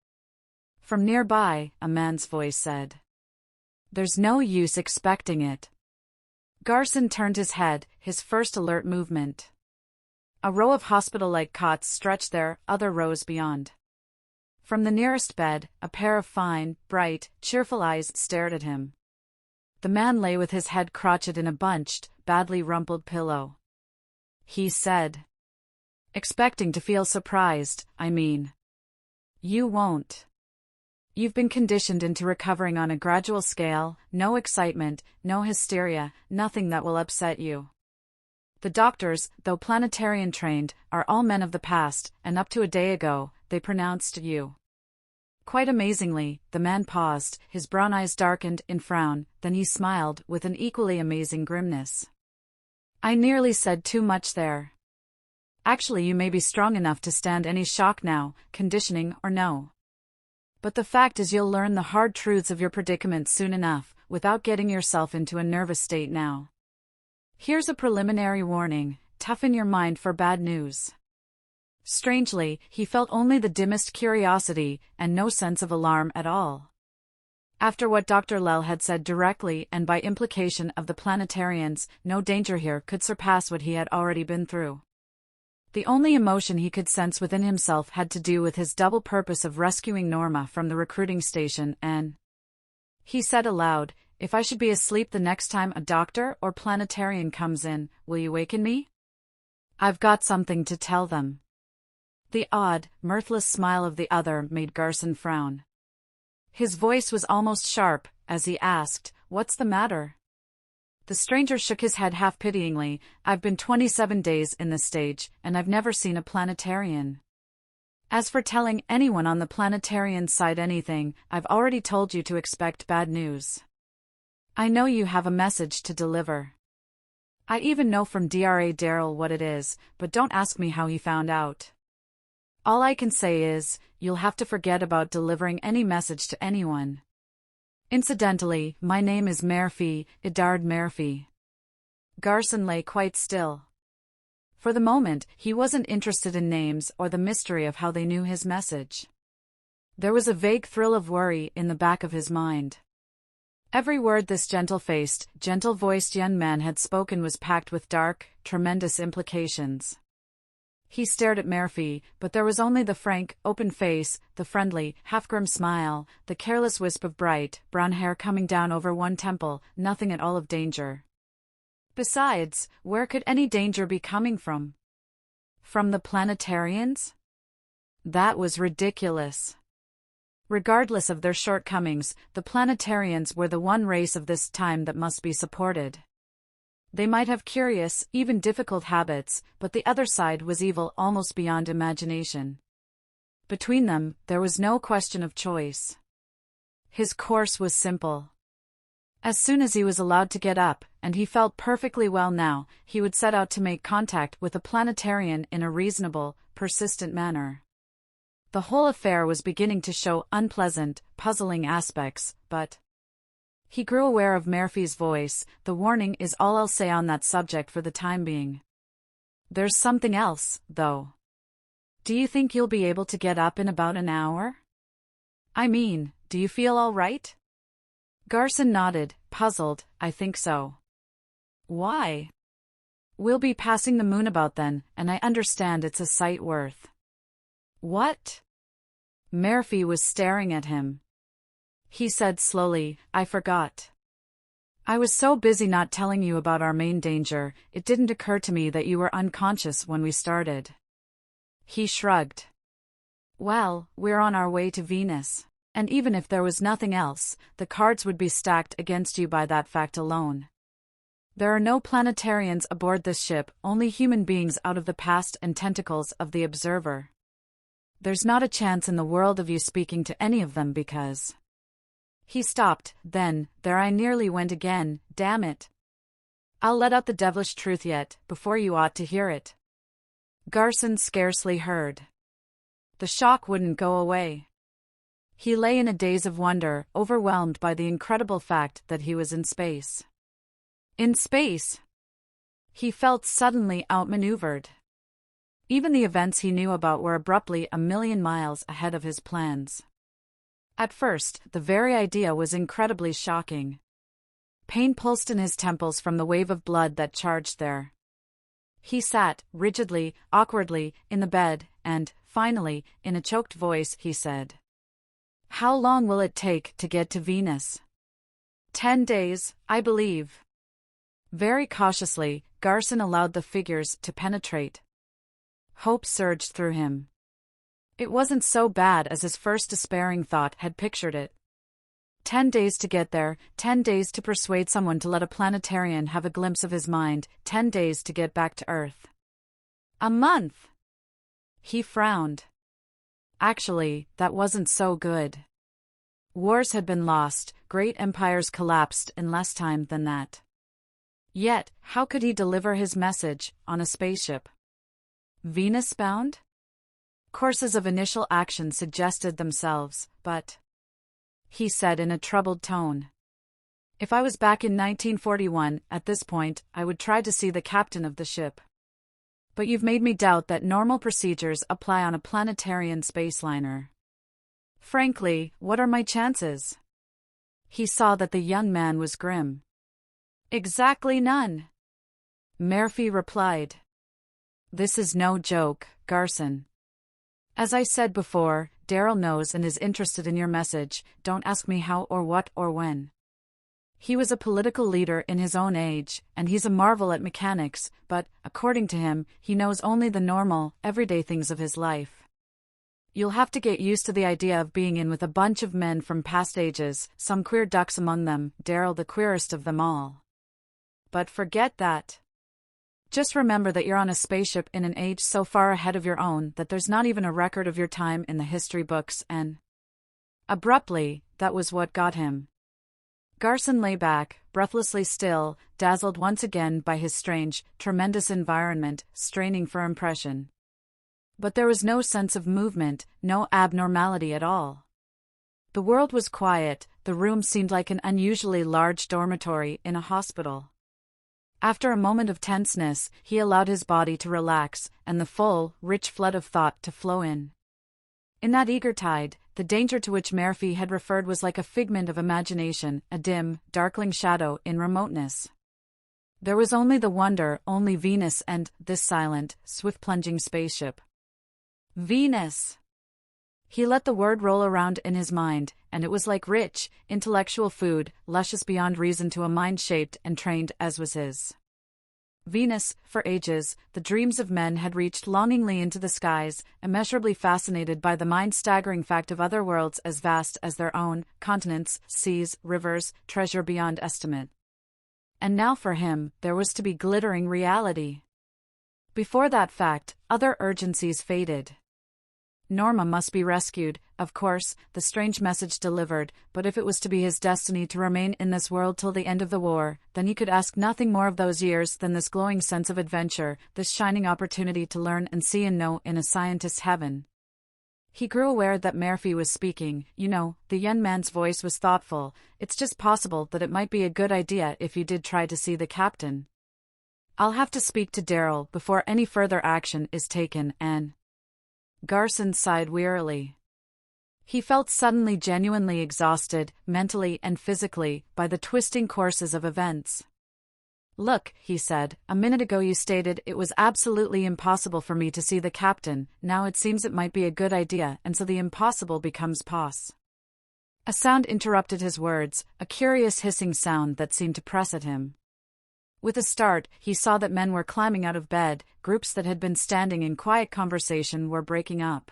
From nearby, a man's voice said. There's no use expecting it. Garson turned his head, his first alert movement. A row of hospital-like cots stretched there, other rows beyond. From the nearest bed, a pair of fine, bright, cheerful eyes stared at him. The man lay with his head crotched in a bunched, badly rumpled pillow. He said. Expecting to feel surprised, I mean. You won't. You've been conditioned into recovering on a gradual scale, no excitement, no hysteria, nothing that will upset you. The doctors, though planetarian trained, are all men of the past, and up to a day ago, they pronounced you. Quite amazingly, the man paused, his brown eyes darkened in frown, then he smiled with an equally amazing grimness. I nearly said too much there. Actually, you may be strong enough to stand any shock now, conditioning or no. But the fact is you'll learn the hard truths of your predicament soon enough, without getting yourself into a nervous state now. Here's a preliminary warning, toughen your mind for bad news. Strangely, he felt only the dimmest curiosity, and no sense of alarm at all. After what Dr. Lell had said directly and by implication of the planetarians, no danger here could surpass what he had already been through. The only emotion he could sense within himself had to do with his double purpose of rescuing Norma from the recruiting station and... He said aloud, if I should be asleep the next time a doctor or planetarian comes in, will you waken me? I've got something to tell them. The odd, mirthless smile of the other made Garson frown. His voice was almost sharp, as he asked, what's the matter? The stranger shook his head half-pityingly. I've been 27 days in this stage, and I've never seen a planetarian. As for telling anyone on the planetarian side anything, I've already told you to expect bad news. I know you have a message to deliver. I even know from Dra. Darrell what it is, but don't ask me how he found out. All I can say is, you'll have to forget about delivering any message to anyone. Incidentally, my name is Murphy, Edard Murphy. Garson lay quite still. For the moment, he wasn't interested in names or the mystery of how they knew his message. There was a vague thrill of worry in the back of his mind. Every word this gentle-faced, gentle-voiced young man had spoken was packed with dark, tremendous implications. He stared at Murphy, but there was only the frank, open face, the friendly, half-grim smile, the careless wisp of bright, brown hair coming down over one temple, nothing at all of danger. Besides, where could any danger be coming from? From the planetarians? That was ridiculous. Regardless of their shortcomings, the planetarians were the one race of this time that must be supported. They might have curious, even difficult habits, but the other side was evil almost beyond imagination. Between them, there was no question of choice. His course was simple. As soon as he was allowed to get up, and he felt perfectly well now, he would set out to make contact with a planetarian in a reasonable, persistent manner. The whole affair was beginning to show unpleasant, puzzling aspects, but... He grew aware of Murphy's voice. The warning is all I'll say on that subject for the time being. There's something else, though. Do you think you'll be able to get up in about an hour? I mean, do you feel all right? Garson nodded, puzzled. I think so. Why? We'll be passing the moon about then, and I understand it's a sight worth. What? Murphy was staring at him. He said slowly, I forgot. I was so busy not telling you about our main danger, it didn't occur to me that you were unconscious when we started. He shrugged. Well, we're on our way to Venus, and even if there was nothing else, the cards would be stacked against you by that fact alone. There are no planetarians aboard this ship, only human beings out of the past and tentacles of the Observer. There's not a chance in the world of you speaking to any of them because... He stopped, then, there I nearly went again, damn it. I'll let out the devilish truth yet, before you ought to hear it. Garson scarcely heard. The shock wouldn't go away. He lay in a daze of wonder, overwhelmed by the incredible fact that he was in space. In space? He felt suddenly outmaneuvered. Even the events he knew about were abruptly a million miles ahead of his plans. At first, the very idea was incredibly shocking. Pain pulsed in his temples from the wave of blood that charged there. He sat, rigidly, awkwardly, in the bed, and, finally, in a choked voice, he said, "How long will it take to get to Venus?" 10 days, I believe. Very cautiously, Garson allowed the figures to penetrate. Hope surged through him. It wasn't so bad as his first despairing thought had pictured it. 10 days to get there, 10 days to persuade someone to let a planetarian have a glimpse of his mind, 10 days to get back to Earth. A month! He frowned. Actually, that wasn't so good. Wars had been lost, great empires collapsed in less time than that. Yet, how could he deliver his message on a spaceship? Venus-bound? Courses of initial action suggested themselves, but... He said in a troubled tone. If I was back in 1941, at this point, I would try to see the captain of the ship. But you've made me doubt that normal procedures apply on a planetarian spaceliner. Frankly, what are my chances? He saw that the young man was grim. Exactly none. Murphy replied. This is no joke, Garson. As I said before, Daryl knows and is interested in your message. Don't ask me how or what or when. He was a political leader in his own age, and he's a marvel at mechanics, but, according to him, he knows only the normal, everyday things of his life. You'll have to get used to the idea of being in with a bunch of men from past ages, some queer ducks among them, Daryl the queerest of them all. But forget that. Just remember that you're on a spaceship in an age so far ahead of your own that there's not even a record of your time in the history books and... Abruptly, that was what got him. Garson lay back, breathlessly still, dazzled once again by his strange, tremendous environment, straining for impression. But there was no sense of movement, no abnormality at all. The world was quiet, the room seemed like an unusually large dormitory in a hospital. After a moment of tenseness, he allowed his body to relax, and the full, rich flood of thought to flow in. In that eager tide, the danger to which Murphy had referred was like a figment of imagination, a dim, darkling shadow in remoteness. There was only the wonder, only Venus and this silent, swift-plunging spaceship. Venus! He let the word roll around in his mind, and it was like rich, intellectual food, luscious beyond reason to a mind shaped and trained as was his. Venus, for ages, the dreams of men had reached longingly into the skies, immeasurably fascinated by the mind-staggering fact of other worlds as vast as their own, continents, seas, rivers, treasure beyond estimate. And now for him, there was to be glittering reality. Before that fact, other urgencies faded. Norma must be rescued, of course, the strange message delivered, but if it was to be his destiny to remain in this world till the end of the war, then he could ask nothing more of those years than this glowing sense of adventure, this shining opportunity to learn and see and know in a scientist's heaven. He grew aware that Murphy was speaking. You know, the young man's voice was thoughtful. It's just possible that it might be a good idea if you did try to see the captain. I'll have to speak to Daryl before any further action is taken, and... Garson sighed wearily. He felt suddenly genuinely exhausted, mentally and physically, by the twisting courses of events. Look, he said, a minute ago you stated it was absolutely impossible for me to see the captain, now it seems it might be a good idea, and so the impossible becomes pos. A sound interrupted his words, a curious hissing sound that seemed to press at him. With a start, he saw that men were climbing out of bed, groups that had been standing in quiet conversation were breaking up.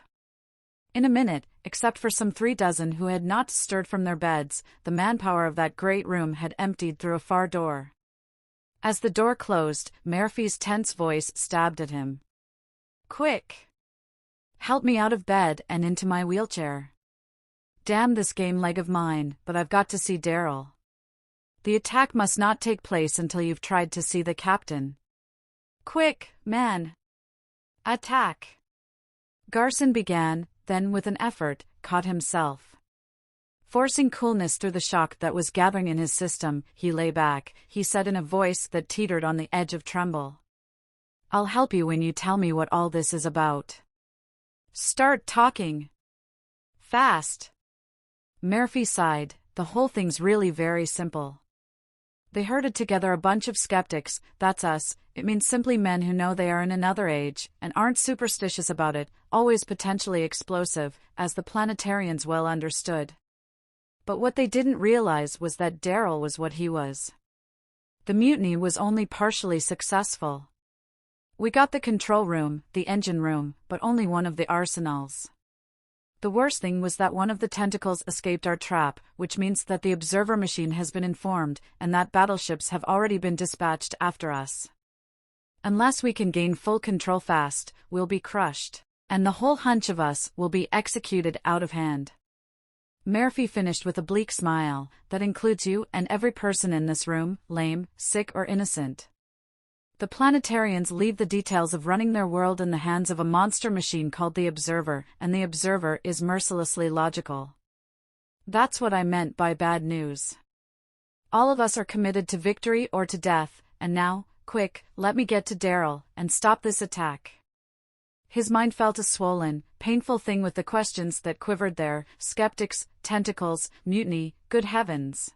In a minute, except for some 36 who had not stirred from their beds, the manpower of that great room had emptied through a far door. As the door closed, Murphy's tense voice stabbed at him. Quick! Help me out of bed and into my wheelchair. Damn this game leg of mine, but I've got to see Daryl. The attack must not take place until you've tried to see the captain. Quick, man! Attack! Garson began, then with an effort, caught himself. Forcing coolness through the shock that was gathering in his system, he lay back, he said in a voice that teetered on the edge of tremble. I'll help you when you tell me what all this is about. Start talking. Fast. Murphy sighed. The whole thing's really very simple. They herded together a bunch of skeptics, that's us. It means simply men who know they are in another age, and aren't superstitious about it, always potentially explosive, as the planetarians well understood. But what they didn't realize was that Daryl was what he was. The mutiny was only partially successful. We got the control room, the engine room, but only one of the arsenals. The worst thing was that one of the tentacles escaped our trap, which means that the observer machine has been informed, and that battleships have already been dispatched after us. Unless we can gain full control fast, we'll be crushed, and the whole hunch of us will be executed out of hand. Murphy finished with a bleak smile. That includes you and every person in this room, lame, sick or innocent. The planetarians leave the details of running their world in the hands of a monster machine called the Observer, and the Observer is mercilessly logical. That's what I meant by bad news. All of us are committed to victory or to death, and now, quick, let me get to Daryl, and stop this attack. His mind felt a swollen, painful thing with the questions that quivered there: skeptics, tentacles, mutiny, good heavens.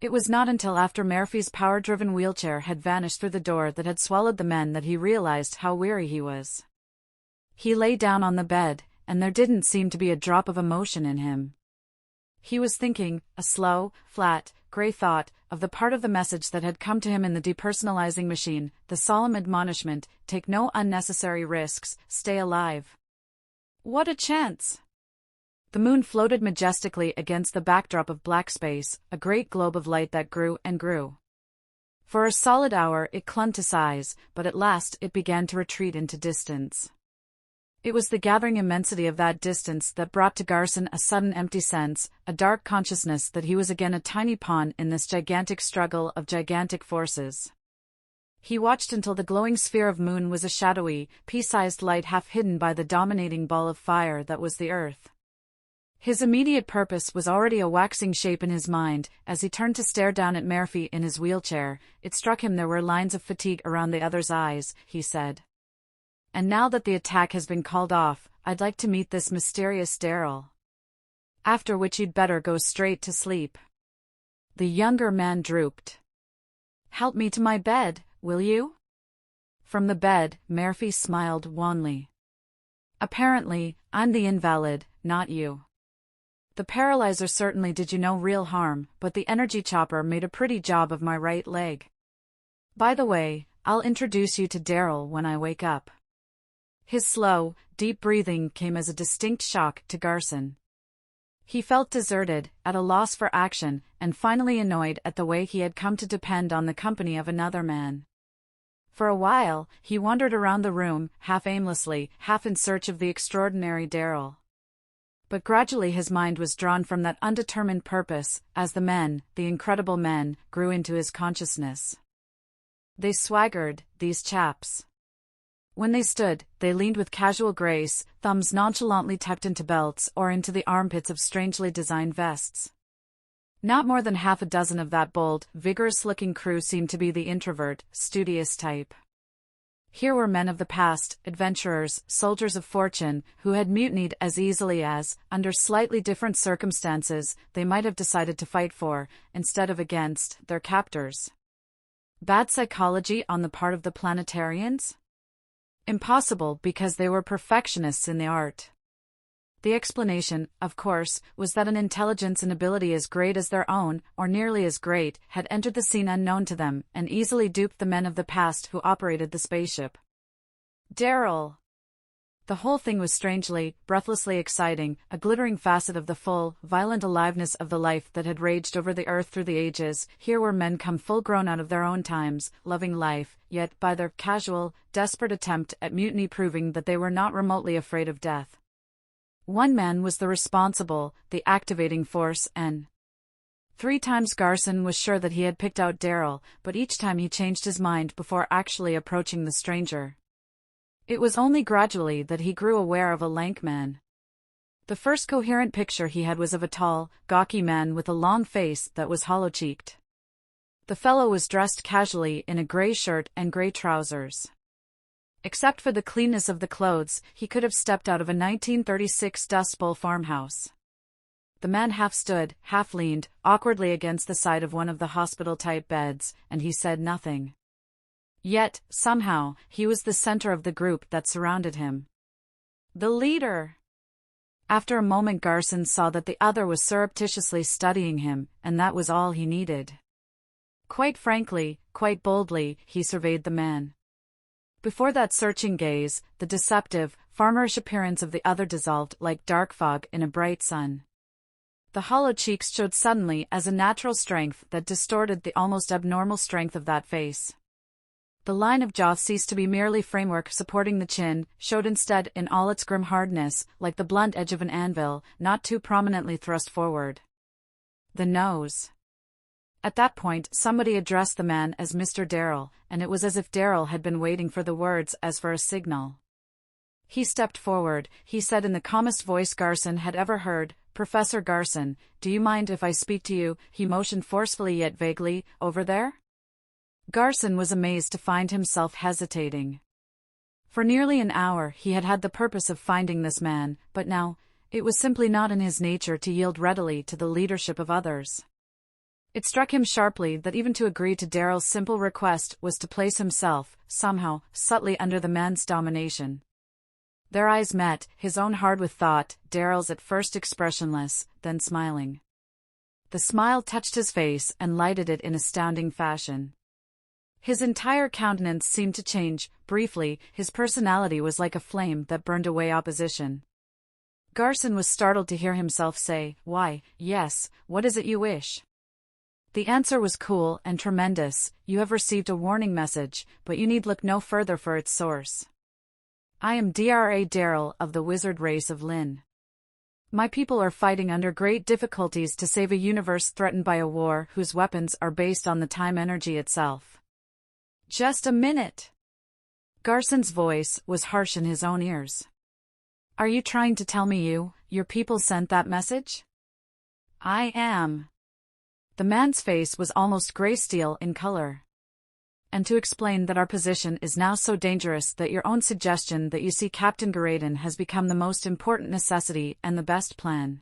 It was not until after Murphy's power-driven wheelchair had vanished through the door that had swallowed the men that he realized how weary he was. He lay down on the bed, and there didn't seem to be a drop of emotion in him. He was thinking, a slow, flat, gray thought, of the part of the message that had come to him in the depersonalizing machine, the solemn admonishment: take no unnecessary risks, stay alive. What a chance! The moon floated majestically against the backdrop of black space, a great globe of light that grew and grew. For a solid hour it clung to size, but at last it began to retreat into distance. It was the gathering immensity of that distance that brought to Garson a sudden empty sense, a dark consciousness that he was again a tiny pawn in this gigantic struggle of gigantic forces. He watched until the glowing sphere of moon was a shadowy, pea-sized light half hidden by the dominating ball of fire that was the earth. His immediate purpose was already a waxing shape in his mind. As he turned to stare down at Murphy in his wheelchair, it struck him there were lines of fatigue around the other's eyes. He said, "And now that the attack has been called off, I'd like to meet this mysterious Daryl. After which you'd better go straight to sleep." The younger man drooped. "Help me to my bed, will you?" From the bed, Murphy smiled wanly. "Apparently, I'm the invalid, not you. The paralyzer certainly did you no real harm, but the energy chopper made a pretty job of my right leg. By the way, I'll introduce you to Daryl when I wake up." His slow, deep breathing came as a distinct shock to Garson. He felt deserted, at a loss for action, and finally annoyed at the way he had come to depend on the company of another man. For a while, he wandered around the room, half aimlessly, half in search of the extraordinary Daryl. But gradually his mind was drawn from that undetermined purpose, as the men, the incredible men, grew into his consciousness. They swaggered, these chaps. When they stood, they leaned with casual grace, thumbs nonchalantly tucked into belts or into the armpits of strangely designed vests. Not more than half a dozen of that bold, vigorous-looking crew seemed to be the introvert, studious type. Here were men of the past, adventurers, soldiers of fortune, who had mutinied as easily as, under slightly different circumstances, they might have decided to fight for, instead of against, their captors. Bad psychology on the part of the planetarians? Impossible, because they were perfectionists in the art. The explanation, of course, was that an intelligence and ability as great as their own, or nearly as great, had entered the scene unknown to them, and easily duped the men of the past who operated the spaceship. Daryl! The whole thing was strangely, breathlessly exciting, a glittering facet of the full, violent aliveness of the life that had raged over the earth through the ages. Here were men come full-grown out of their own times, loving life, yet, by their casual, desperate attempt at mutiny proving that they were not remotely afraid of death. One man was the responsible, the activating force, and 3 times Garson was sure that he had picked out Daryl, but each time he changed his mind before actually approaching the stranger. It was only gradually that he grew aware of a lank man. The first coherent picture he had was of a tall, gawky man with a long face that was hollow-cheeked. The fellow was dressed casually in a gray shirt and gray trousers. Except for the cleanness of the clothes, he could have stepped out of a 1936 Dust Bowl farmhouse. The man half stood, half leaned, awkwardly against the side of one of the hospital-type beds, and he said nothing. Yet, somehow, he was the center of the group that surrounded him. The leader! After a moment, Garson saw that the other was surreptitiously studying him, and that was all he needed. Quite frankly, quite boldly, he surveyed the man. Before that searching gaze, the deceptive, farmerish appearance of the other dissolved like dark fog in a bright sun. The hollow cheeks showed suddenly as a natural strength that distorted the almost abnormal strength of that face. The line of jaw ceased to be merely framework supporting the chin, showed instead in all its grim hardness, like the blunt edge of an anvil, not too prominently thrust forward. The nose. At that point, somebody addressed the man as Mr. Darrell, and it was as if Darrell had been waiting for the words as for a signal. He stepped forward. He said in the calmest voice Garson had ever heard, "Professor Garson, do you mind if I speak to you?" He motioned forcefully yet vaguely, "Over there?" Garson was amazed to find himself hesitating. For nearly an hour he had had the purpose of finding this man, but now, it was simply not in his nature to yield readily to the leadership of others. It struck him sharply that even to agree to Darrell's simple request was to place himself, somehow, subtly under the man's domination. Their eyes met, his own hard with thought, Darrell's at first expressionless, then smiling. The smile touched his face and lighted it in astounding fashion. His entire countenance seemed to change. Briefly, his personality was like a flame that burned away opposition. Garson was startled to hear himself say, "Why, yes, what is it you wish?" The answer was cool and tremendous. "You have received a warning message, but you need look no further for its source. I am Dra. Darrell of the wizard race of Lynn. My people are fighting under great difficulties to save a universe threatened by a war whose weapons are based on the time energy itself." "Just a minute." Garson's voice was harsh in his own ears. "Are you trying to tell me your people sent that message?" "I am." The man's face was almost gray steel in color. "And to explain that our position is now so dangerous that your own suggestion that you see Captain Garadin has become the most important necessity and the best plan."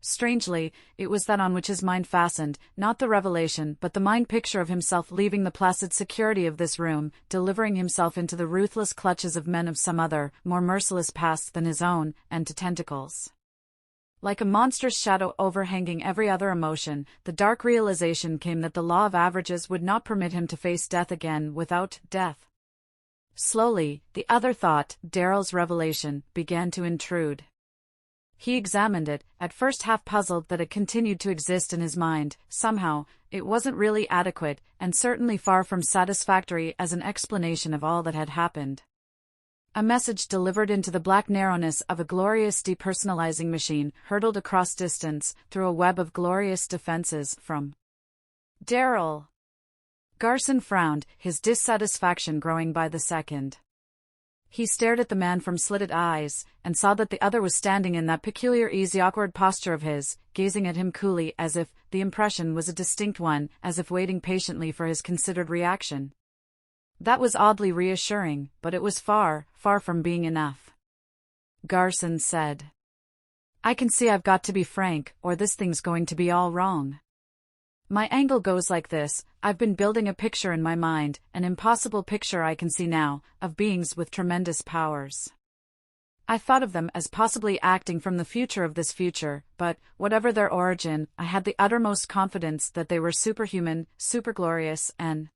Strangely, it was that on which his mind fastened, not the revelation but the mind picture of himself leaving the placid security of this room, delivering himself into the ruthless clutches of men of some other, more merciless past than his own, and to tentacles. Like a monstrous shadow overhanging every other emotion, the dark realization came that the law of averages would not permit him to face death again without death. Slowly, the other thought, Darrell's revelation, began to intrude. He examined it, at first half puzzled that it continued to exist in his mind. Somehow, it wasn't really adequate, and certainly far from satisfactory as an explanation of all that had happened. A message delivered into the black narrowness of a glorious depersonalizing machine, hurtled across distance, through a web of glorious defenses, from Darrell. Garson frowned, his dissatisfaction growing by the second. He stared at the man from slitted eyes, and saw that the other was standing in that peculiar easy awkward posture of his, gazing at him coolly as if the impression was a distinct one, as if waiting patiently for his considered reaction. That was oddly reassuring, but it was far, far from being enough. Garson said, "I can see I've got to be frank, or this thing's going to be all wrong. My angle goes like this: I've been building a picture in my mind, an impossible picture I can see now, of beings with tremendous powers. I thought of them as possibly acting from the future of this future, but, whatever their origin, I had the uttermost confidence that they were superhuman, superglorious, and—"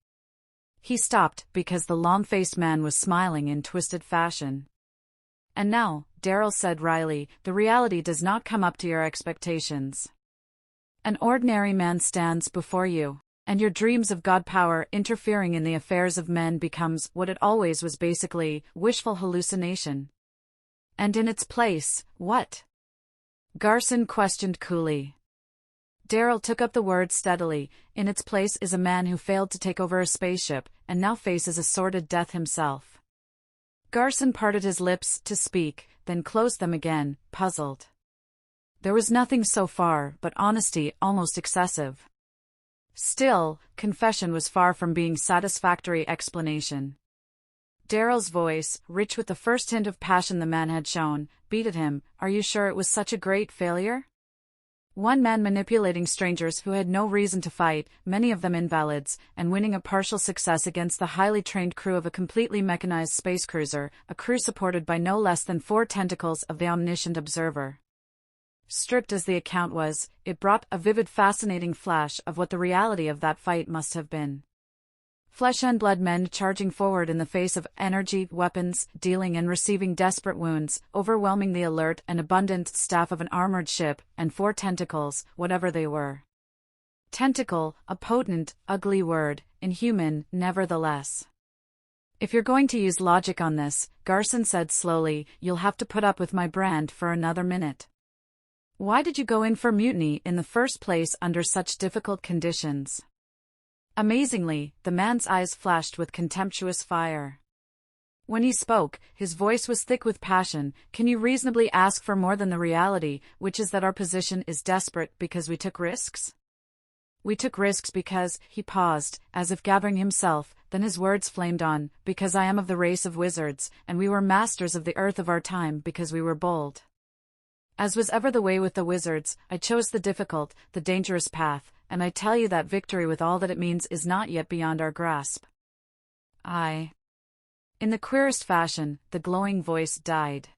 He stopped, because the long-faced man was smiling in twisted fashion. "And now," Darrell said wryly, "the reality does not come up to your expectations. An ordinary man stands before you, and your dreams of God power interfering in the affairs of men becomes what it always was, basically, wishful hallucination. And in its place, what?" Garson questioned coolly. Darrell took up the word steadily. "In its place is a man who failed to take over a spaceship, and now faces a sordid death himself." Garson parted his lips to speak, then closed them again, puzzled. There was nothing so far but honesty, almost excessive. Still, confession was far from being satisfactory explanation. Darrell's voice, rich with the first hint of passion the man had shown, beat at him. "Are you sure it was such a great failure?" One man manipulating strangers who had no reason to fight, many of them invalids, and winning a partial success against the highly trained crew of a completely mechanized space cruiser, a crew supported by no less than 4 tentacles of the omniscient observer. Stripped as the account was, it brought a vivid, fascinating flash of what the reality of that fight must have been. Flesh and blood men charging forward in the face of energy, weapons, dealing and receiving desperate wounds, overwhelming the alert and abundant staff of an armored ship, and 4 tentacles, whatever they were. Tentacle, a potent, ugly word, inhuman, nevertheless. If you're going to use logic on this, Garson said slowly, you'll have to put up with my brand for another minute. Why did you go in for mutiny in the first place under such difficult conditions? Amazingly, the man's eyes flashed with contemptuous fire. When he spoke, his voice was thick with passion. Can you reasonably ask for more than the reality, which is that our position is desperate because we took risks? We took risks because, he paused, as if gathering himself, then his words flamed on, because I am of the race of wizards, and we were masters of the earth of our time because we were bold. As was ever the way with the wizards, I chose the difficult, the dangerous path, and I tell you that victory with all that it means is not yet beyond our grasp. In the queerest fashion, the glowing voice died.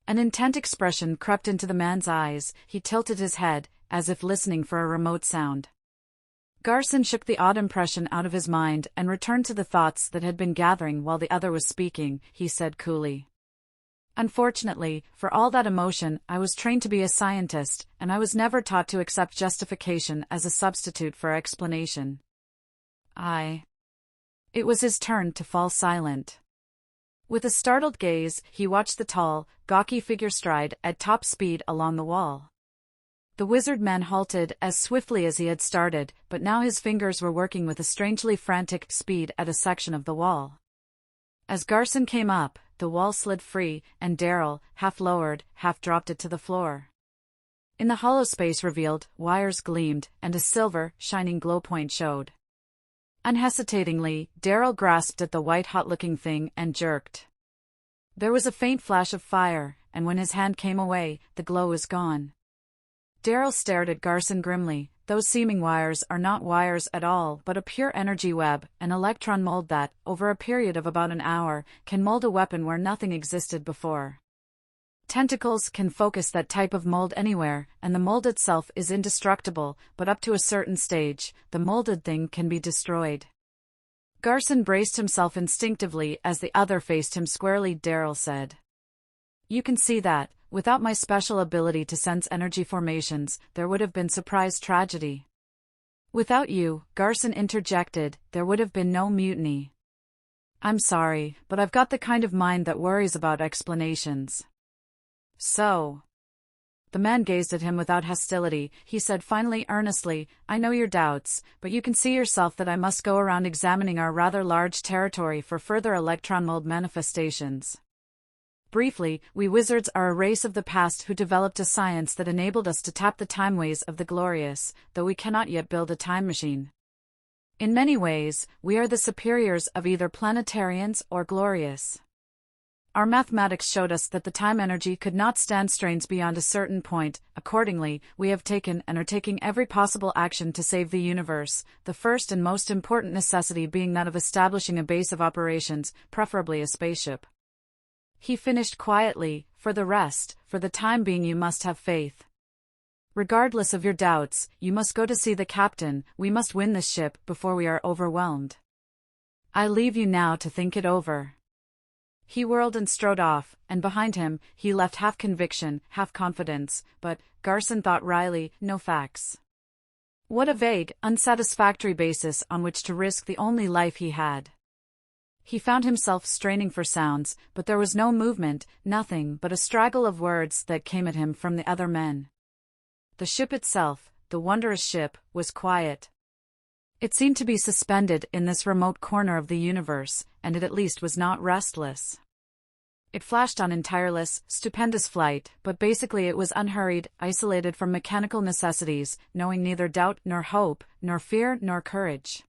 An intent expression crept into the man's eyes. He tilted his head, as if listening for a remote sound. Garson shook the odd impression out of his mind and returned to the thoughts that had been gathering while the other was speaking. He said coolly, unfortunately, for all that emotion, I was trained to be a scientist, and I was never taught to accept justification as a substitute for explanation. It was his turn to fall silent. With a startled gaze, he watched the tall, gawky figure stride at top speed along the wall. The wizard man halted as swiftly as he had started, but now his fingers were working with a strangely frantic speed at a section of the wall. As Garson came up, the wall slid free, and Darryl, half lowered, half dropped it to the floor. In the hollow space revealed, wires gleamed, and a silver, shining glow point showed. Unhesitatingly, Darryl grasped at the white-hot-looking thing and jerked. There was a faint flash of fire, and when his hand came away, the glow was gone. Darryl stared at Garson grimly. Those seeming wires are not wires at all, but a pure energy web, an electron mold that, over a period of about an hour, can mold a weapon where nothing existed before. Tentacles can focus that type of mold anywhere, and the mold itself is indestructible, but up to a certain stage, the molded thing can be destroyed. Garson braced himself instinctively as the other faced him squarely. Darryl said, "You can see that. Without my special ability to sense energy formations, there would have been surprise tragedy." "Without you," Garson interjected, "there would have been no mutiny." "I'm sorry, but I've got the kind of mind that worries about explanations." "So?" The man gazed at him without hostility. He said finally earnestly, "I know your doubts, but you can see yourself that I must go around examining our rather large territory for further electron mold manifestations. Briefly, we wizards are a race of the past who developed a science that enabled us to tap the timeways of the glorious, though we cannot yet build a time machine. In many ways, we are the superiors of either planetarians or glorious. Our mathematics showed us that the time energy could not stand strains beyond a certain point. Accordingly, we have taken and are taking every possible action to save the universe, the first and most important necessity being that of establishing a base of operations, preferably a spaceship." He finished quietly, "For the rest, for the time being you must have faith. Regardless of your doubts, you must go to see the captain. We must win this ship before we are overwhelmed. I leave you now to think it over." He whirled and strode off, and behind him, he left half conviction, half confidence, but, Garson thought wryly, no facts. What a vague, unsatisfactory basis on which to risk the only life he had. He found himself straining for sounds, but there was no movement, nothing but a straggle of words that came at him from the other men. The ship itself, the wondrous ship, was quiet. It seemed to be suspended in this remote corner of the universe, and it at least was not restless. It flashed on in tireless, stupendous flight, but basically it was unhurried, isolated from mechanical necessities, knowing neither doubt nor hope, nor fear nor courage.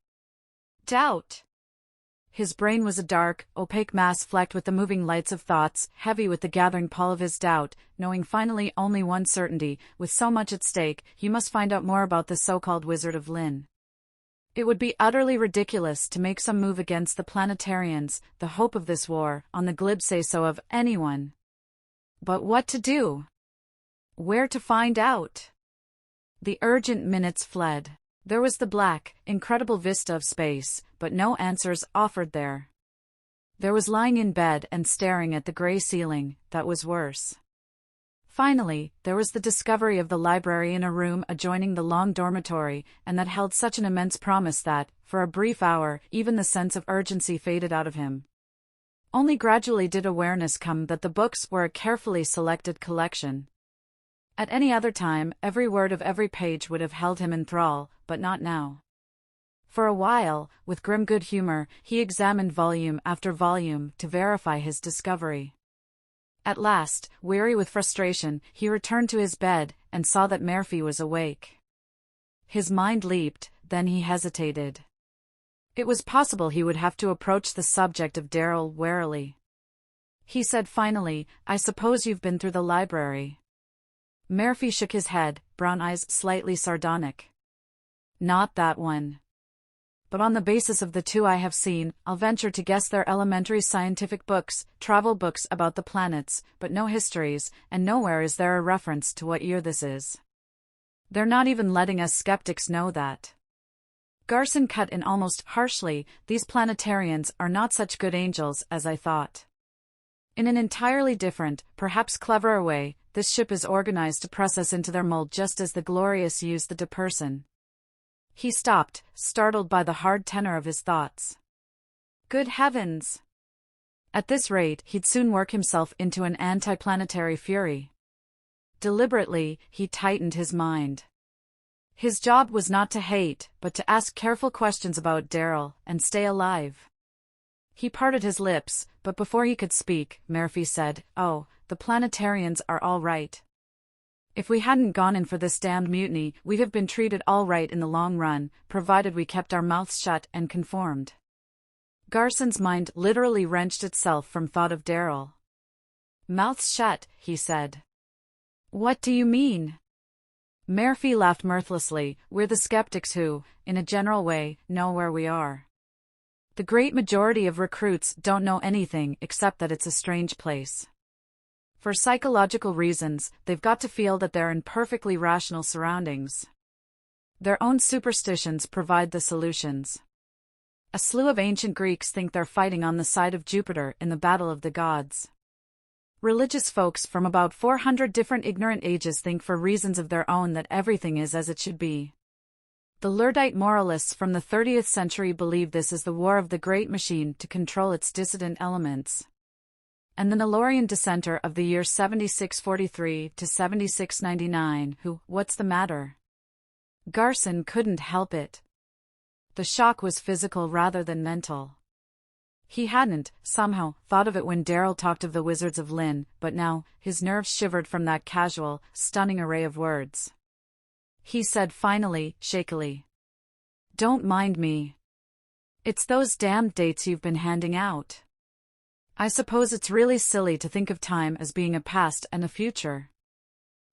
Doubt! His brain was a dark, opaque mass flecked with the moving lights of thoughts, heavy with the gathering pall of his doubt, knowing finally only one certainty: with so much at stake, he must find out more about the so-called Wizard of Lynn. It would be utterly ridiculous to make some move against the planetarians, the hope of this war, on the glib say-so of anyone. But what to do? Where to find out? The urgent minutes fled. There was the black, incredible vista of space, but no answers offered there. There was lying in bed and staring at the gray ceiling, that was worse. Finally, there was the discovery of the library in a room adjoining the long dormitory, and that held such an immense promise that, for a brief hour, even the sense of urgency faded out of him. Only gradually did awareness come that the books were a carefully selected collection. At any other time, every word of every page would have held him in thrall, but not now. For a while, with grim good humor, he examined volume after volume to verify his discovery. At last, weary with frustration, he returned to his bed and saw that Murphy was awake. His mind leaped, then he hesitated. It was possible he would have to approach the subject of Darryl warily. He said finally, "I suppose you've been through the library." Murphy shook his head, brown eyes slightly sardonic. "Not that one. But on the basis of the two I have seen, I'll venture to guess they're elementary scientific books, travel books about the planets, but no histories, and nowhere is there a reference to what year this is. They're not even letting us skeptics know that." Garson cut in almost harshly, "These planetarians are not such good angels as I thought. In an entirely different, perhaps cleverer way, this ship is organized to press us into their mold just as the Glorious used the Deperson." He stopped, startled by the hard tenor of his thoughts. Good heavens! At this rate, he'd soon work himself into an anti-planetary fury. Deliberately, he tightened his mind. His job was not to hate, but to ask careful questions about Darryl, and stay alive. He parted his lips, but before he could speak, Murphy said, "Oh, the planetarians are all right. If we hadn't gone in for this damned mutiny, we'd have been treated all right in the long run, provided we kept our mouths shut and conformed." Garson's mind literally wrenched itself from thought of Darryl. "Mouths shut," he said. "What do you mean?" Murphy laughed mirthlessly. "We're the skeptics who, in a general way, know where we are. The great majority of recruits don't know anything except that it's a strange place. For psychological reasons, they've got to feel that they're in perfectly rational surroundings. Their own superstitions provide the solutions. A slew of ancient Greeks think they're fighting on the side of Jupiter in the battle of the gods. Religious folks from about 400 different ignorant ages think for reasons of their own that everything is as it should be. The Luddite moralists from the 30th century believe this is the war of the great machine to control its dissident elements. And the Nilorian dissenter of the year 7643 to 7699, who, what's the matter? Garson couldn't help it. The shock was physical rather than mental. He hadn't, somehow, thought of it when Darryl talked of the Wizards of Lynn, but now, his nerves shivered from that casual, stunning array of words. He said finally, shakily, "Don't mind me. It's those damned dates you've been handing out. I suppose it's really silly to think of time as being a past and a future.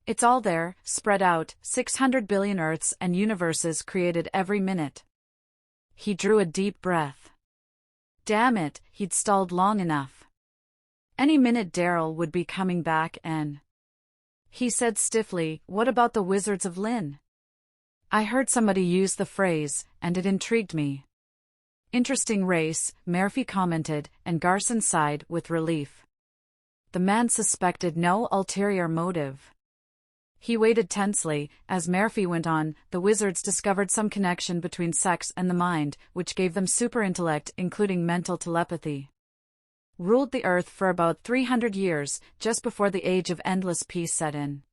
It's all there, spread out, 600 billion Earths and universes created every minute." He drew a deep breath. Damn it, he'd stalled long enough. Any minute Darryl would be coming back and... He said stiffly, "What about the Wizards of Lynn? I heard somebody use the phrase, and it intrigued me." "Interesting race," Murphy commented, and Garson sighed with relief. The man suspected no ulterior motive. He waited tensely. As Murphy went on, "The wizards discovered some connection between sex and the mind, which gave them superintellect, including mental telepathy. Ruled the Earth for about 300 years, just before the age of endless peace set in.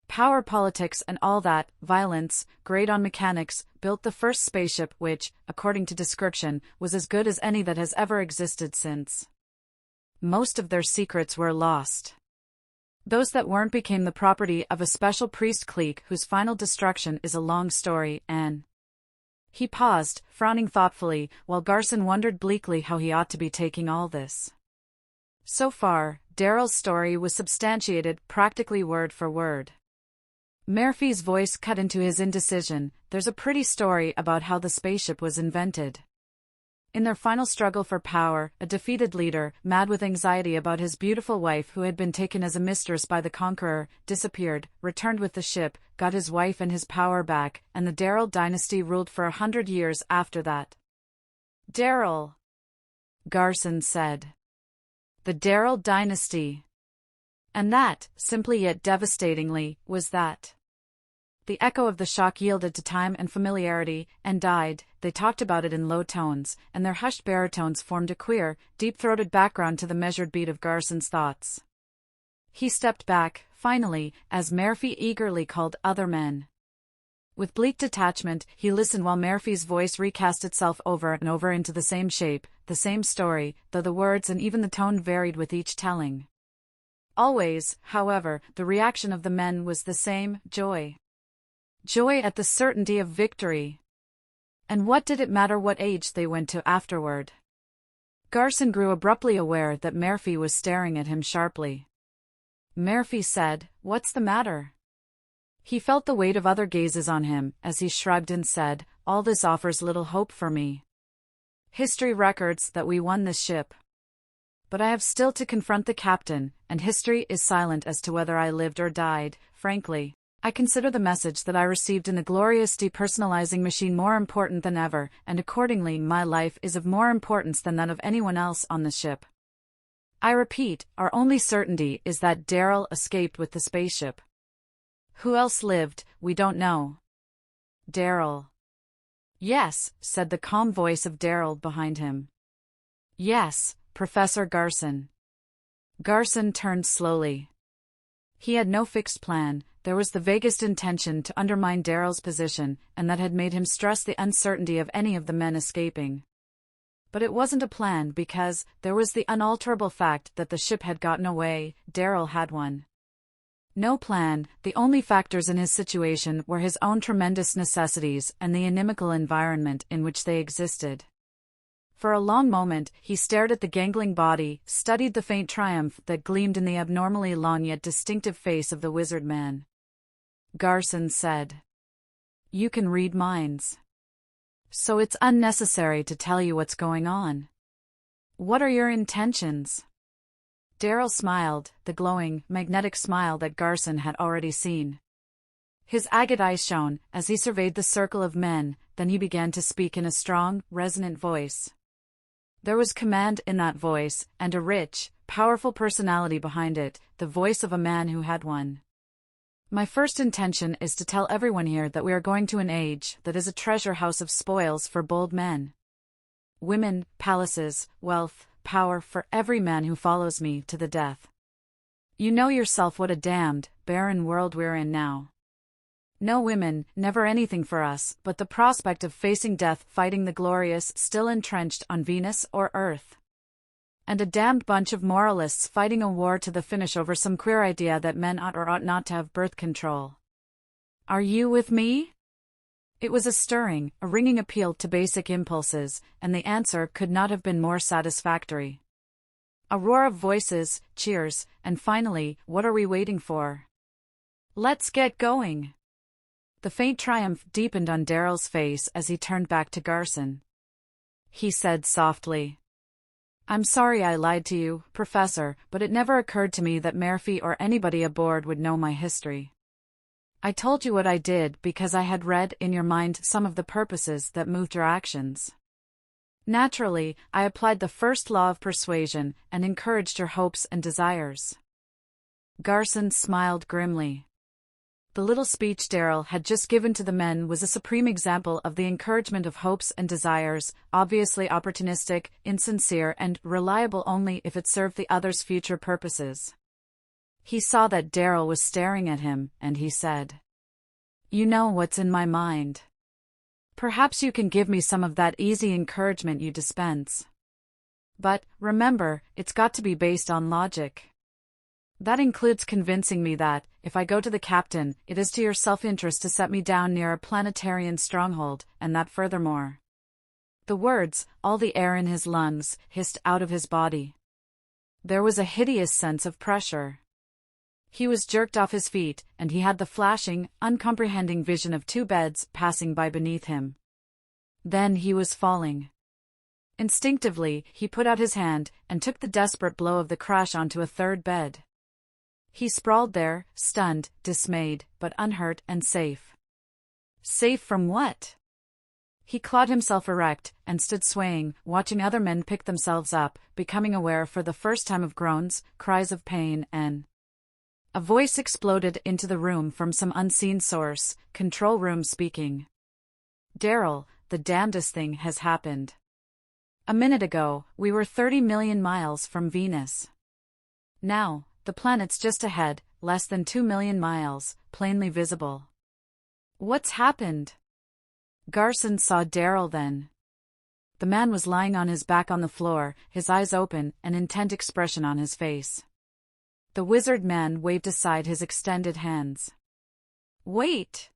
Power politics and all that, violence, grade on mechanics, built the first spaceship which, according to description, was as good as any that has ever existed since. Most of their secrets were lost. Those that weren't became the property of a special priest clique whose final destruction is a long story, and He paused, frowning thoughtfully, while Garson wondered bleakly how he ought to be taking all this. So far, Daryl's story was substantiated practically word for word. Murphy's voice cut into his indecision. There's a pretty story about how the spaceship was invented. In their final struggle for power, a defeated leader, mad with anxiety about his beautiful wife who had been taken as a mistress by the Conqueror, disappeared, returned with the ship, got his wife and his power back, and the Daryl dynasty ruled for 100 years after that. Daryl, Garson said. The Daryl dynasty. And that, simply yet devastatingly, was that. The echo of the shock yielded to time and familiarity, and died. They talked about it in low tones, and their hushed baritones formed a queer, deep-throated background to the measured beat of Garson's thoughts. He stepped back, finally, as Murphy eagerly called other men. With bleak detachment, he listened while Murphy's voice recast itself over and over into the same shape, the same story, though the words and even the tone varied with each telling. Always, however, the reaction of the men was the same: joy. Joy at the certainty of victory. And what did it matter what age they went to afterward? Garson grew abruptly aware that Murphy was staring at him sharply. Murphy said, "What's the matter?" He felt the weight of other gazes on him, as he shrugged and said, "All this offers little hope for me. History records that we won this ship. But I have still to confront the captain, and history is silent as to whether I lived or died. Frankly, I consider the message that I received in the glorious depersonalizing machine more important than ever, and accordingly my life is of more importance than that of anyone else on the ship. I repeat, our only certainty is that Daryl escaped with the spaceship. Who else lived, we don't know." Daryl. "Yes," said the calm voice of Daryl behind him. "Yes, Professor Garson." Garson turned slowly. He had no fixed plan. There was the vaguest intention to undermine Daryl's position, and that had made him stress the uncertainty of any of the men escaping. But it wasn't a plan because there was the unalterable fact that the ship had gotten away. Daryl had one. No plan. The only factors in his situation were his own tremendous necessities and the inimical environment in which they existed. For a long moment, he stared at the gangling body, studied the faint triumph that gleamed in the abnormally long yet distinctive face of the wizard man. Garson said, "You can read minds. So it's unnecessary to tell you what's going on. What are your intentions?" Daryl smiled, the glowing, magnetic smile that Garson had already seen. His agate eyes shone as he surveyed the circle of men, then he began to speak in a strong, resonant voice. There was command in that voice, and a rich, powerful personality behind it, the voice of a man who had one. "My first intention is to tell everyone here that we are going to an age that is a treasure house of spoils for bold men. Women, palaces, wealth, power for every man who follows me to the death. You know yourself what a damned, barren world we're in now. No women, never anything for us, but the prospect of facing death fighting the glorious still entrenched on Venus or Earth. And a damned bunch of moralists fighting a war to the finish over some queer idea that men ought or ought not to have birth control. Are you with me?" It was a stirring, a ringing appeal to basic impulses, and the answer could not have been more satisfactory. A roar of voices, cheers, and finally, "What are we waiting for? Let's get going." The faint triumph deepened on Daryl's face as he turned back to Garson. He said softly, "I'm sorry I lied to you, Professor, but it never occurred to me that Murphy or anybody aboard would know my history. I told you what I did because I had read in your mind some of the purposes that moved your actions. Naturally, I applied the first law of persuasion and encouraged your hopes and desires." Garson smiled grimly. The little speech Daryl had just given to the men was a supreme example of the encouragement of hopes and desires, obviously opportunistic, insincere, and reliable only if it served the other's future purposes. He saw that Daryl was staring at him, and he said, "You know what's in my mind. Perhaps you can give me some of that easy encouragement you dispense. But, remember, it's got to be based on logic. That includes convincing me that, if I go to the captain, it is to your self-interest to set me down near a planetarian stronghold, and that furthermore." The words, all the air in his lungs, hissed out of his body. There was a hideous sense of pressure. He was jerked off his feet, and he had the flashing, uncomprehending vision of 2 beds passing by beneath him. Then he was falling. Instinctively, he put out his hand, and took the desperate blow of the crash onto a 3rd bed. He sprawled there, stunned, dismayed, but unhurt and safe. Safe from what? He clawed himself erect, and stood swaying, watching other men pick themselves up, becoming aware for the first time of groans, cries of pain, and... A voice exploded into the room from some unseen source, control room speaking. "Daryl, the damnedest thing has happened. A minute ago, we were 30 million miles from Venus. Now, the planet's just ahead, less than 2 million miles, plainly visible." "What's happened?" Garson saw Daryl then. The man was lying on his back on the floor, his eyes open, an intent expression on his face. The wizard man waved aside his extended hands. "Wait!"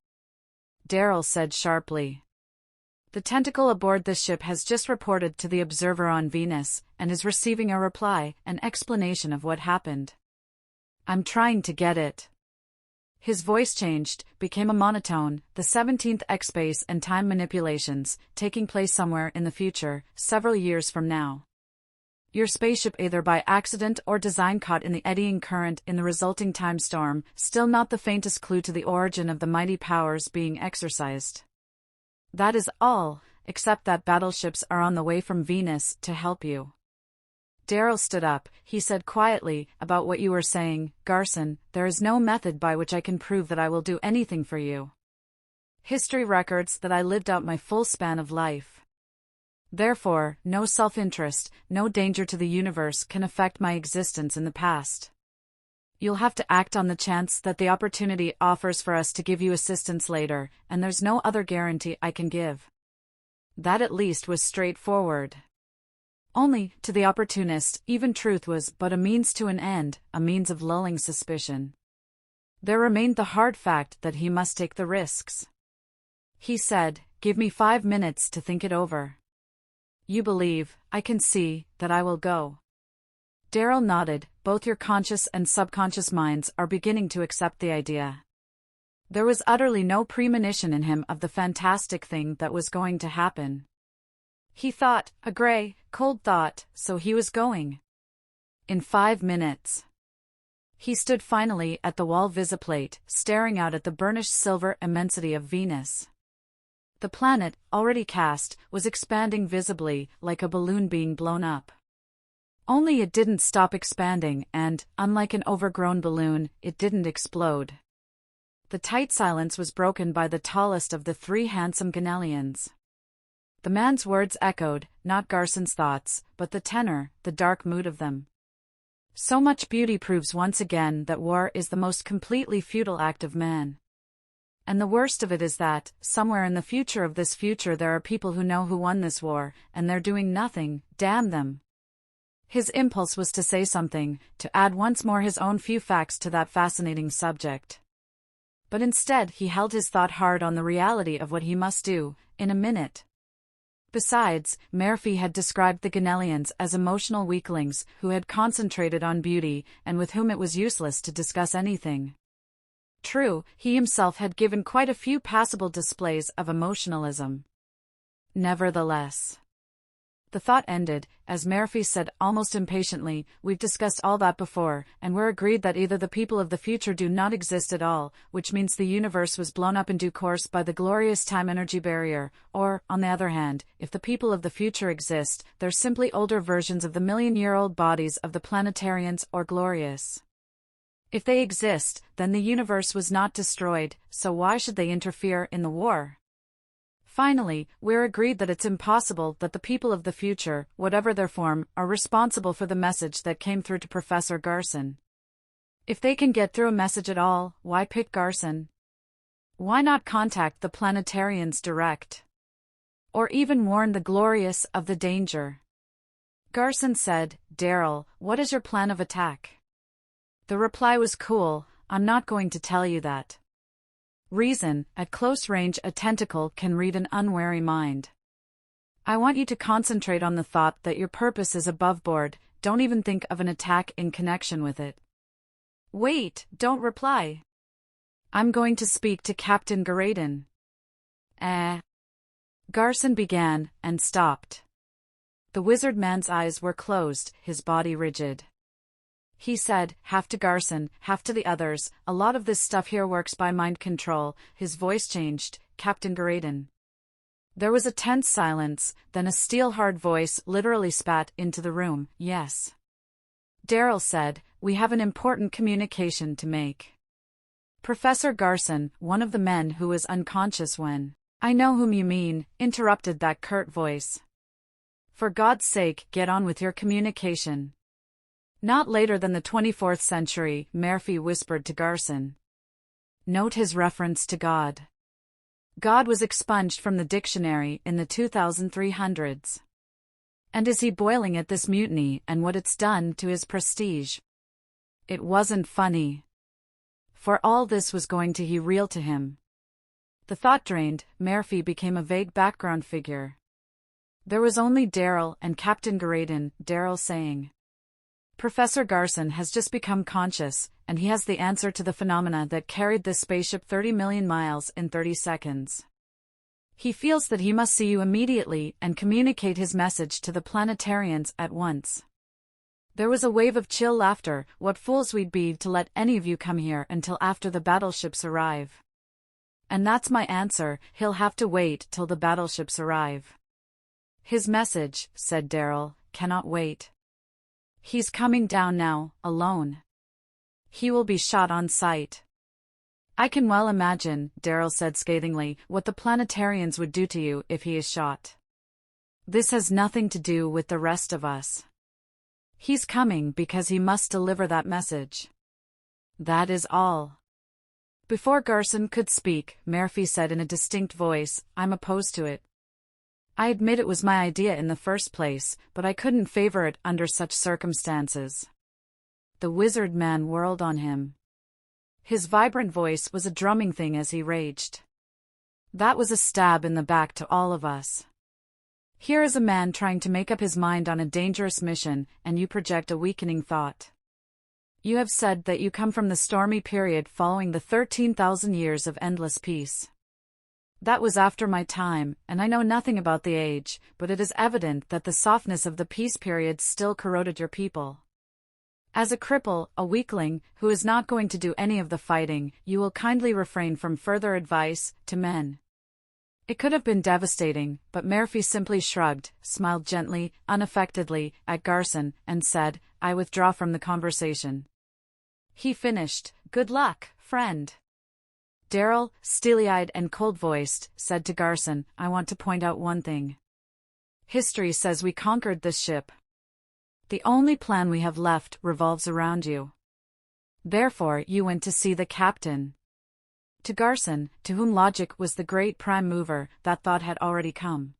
Daryl said sharply. "The tentacle aboard this ship has just reported to the observer on Venus, and is receiving a reply, an explanation of what happened. I'm trying to get it." His voice changed, became a monotone, the 17th X-space and time manipulations, taking place somewhere in the future, several years from now. Your spaceship either by accident or design caught in the eddying current in the resulting time storm, still not the faintest clue to the origin of the mighty powers being exercised. That is all, except that battleships are on the way from Venus to help you. Daryl stood up. He said quietly, "About what you were saying, Garson, there is no method by which I can prove that I will do anything for you. History records that I lived out my full span of life. Therefore, no self-interest, no danger to the universe can affect my existence in the past. You'll have to act on the chance that the opportunity offers for us to give you assistance later, and there's no other guarantee I can give." That at least was straightforward. Only, to the opportunist, even truth was but a means to an end, a means of lulling suspicion. There remained the hard fact that he must take the risks. He said, "Give me 5 minutes to think it over. You believe, I can see, that I will go." Daryl nodded. "Both your conscious and subconscious minds are beginning to accept the idea." There was utterly no premonition in him of the fantastic thing that was going to happen. He thought, a gray, cold thought, so he was going. In 5 minutes. He stood finally at the wall visiplate, staring out at the burnished silver immensity of Venus. The planet, already cast, was expanding visibly, like a balloon being blown up. Only it didn't stop expanding and, unlike an overgrown balloon, it didn't explode. The tight silence was broken by the tallest of the 3 handsome Ganellians. The man's words echoed, not Garson's thoughts, but the tenor, the dark mood of them. "So much beauty proves once again that war is the most completely futile act of man. And the worst of it is that, somewhere in the future of this future there are people who know who won this war, and they're doing nothing, damn them." His impulse was to say something, to add once more his own few facts to that fascinating subject. But instead he held his thought hard on the reality of what he must do, in a minute. Besides, Murphy had described the Ganellians as emotional weaklings who had concentrated on beauty, and with whom it was useless to discuss anything. True, he himself had given quite a few passable displays of emotionalism. Nevertheless, the thought ended, as Murphy said almost impatiently, "We've discussed all that before, and we're agreed that either the people of the future do not exist at all, which means the universe was blown up in due course by the glorious time-energy barrier, or, on the other hand, if the people of the future exist, they're simply older versions of the million-year-old bodies of the planetarians or glorious. If they exist, then the universe was not destroyed, so why should they interfere in the war? Finally, we're agreed that it's impossible that the people of the future, whatever their form, are responsible for the message that came through to Professor Garson. If they can get through a message at all, why pick Garson? Why not contact the planetarians direct? Or even warn the glorious of the danger?" Garson said, "Daryl, what is your plan of attack?" The reply was cool, I'm not going to tell you that. Reason, at close range a tentacle can read an unwary mind. I want you to concentrate on the thought that your purpose is above board, don't even think of an attack in connection with it. Wait, don't reply. I'm going to speak to Captain Garadin. Garson began, and stopped. The wizard man's eyes were closed, his body rigid. He said, half to Garson, half to the others, a lot of this stuff here works by mind control. His voice changed, Captain Garadin. There was a tense silence, then a steel-hard voice literally spat into the room, yes. Daryl said, we have an important communication to make. Professor Garson, one of the men who was unconscious when, I know whom you mean, interrupted that curt voice. For God's sake, get on with your communication. Not later than the 24th century, Murphy whispered to Garson. Note his reference to God. God was expunged from the dictionary in the 2300s. And is he boiling at this mutiny and what it's done to his prestige? It wasn't funny. For all this was going to be real to him. The thought drained, Murphy became a vague background figure. There was only Daryl and Captain Garadin, Daryl saying. Professor Garson has just become conscious, and he has the answer to the phenomena that carried this spaceship 30 million miles in 30 seconds. He feels that he must see you immediately and communicate his message to the planetarians at once. There was a wave of chill laughter. What fools we'd be to let any of you come here until after the battleships arrive. And that's my answer, he'll have to wait till the battleships arrive. His message, said Daryl, cannot wait. He's coming down now, alone. He will be shot on sight. I can well imagine, Daryl said scathingly, what the planetarians would do to you if he is shot. This has nothing to do with the rest of us. He's coming because he must deliver that message. That is all. Before Garson could speak, Murphy said in a distinct voice, I'm opposed to it. I admit it was my idea in the first place, but I couldn't favor it under such circumstances. The wizard man whirled on him. His vibrant voice was a drumming thing as he raged. That was a stab in the back to all of us. Here is a man trying to make up his mind on a dangerous mission, and you project a weakening thought. You have said that you come from the stormy period following the 13,000 years of endless peace. That was after my time, and I know nothing about the age, but it is evident that the softness of the peace period still corroded your people. As a cripple, a weakling, who is not going to do any of the fighting, you will kindly refrain from further advice to men. It could have been devastating, but Murphy simply shrugged, smiled gently, unaffectedly, at Garson, and said, I withdraw from the conversation. He finished, Good luck, friend. Daryl, steely-eyed and cold-voiced, said to Garson, I want to point out one thing. History says we conquered this ship. The only plan we have left revolves around you. Therefore you went to see the captain. To Garson, to whom logic was the great prime mover, that thought had already come.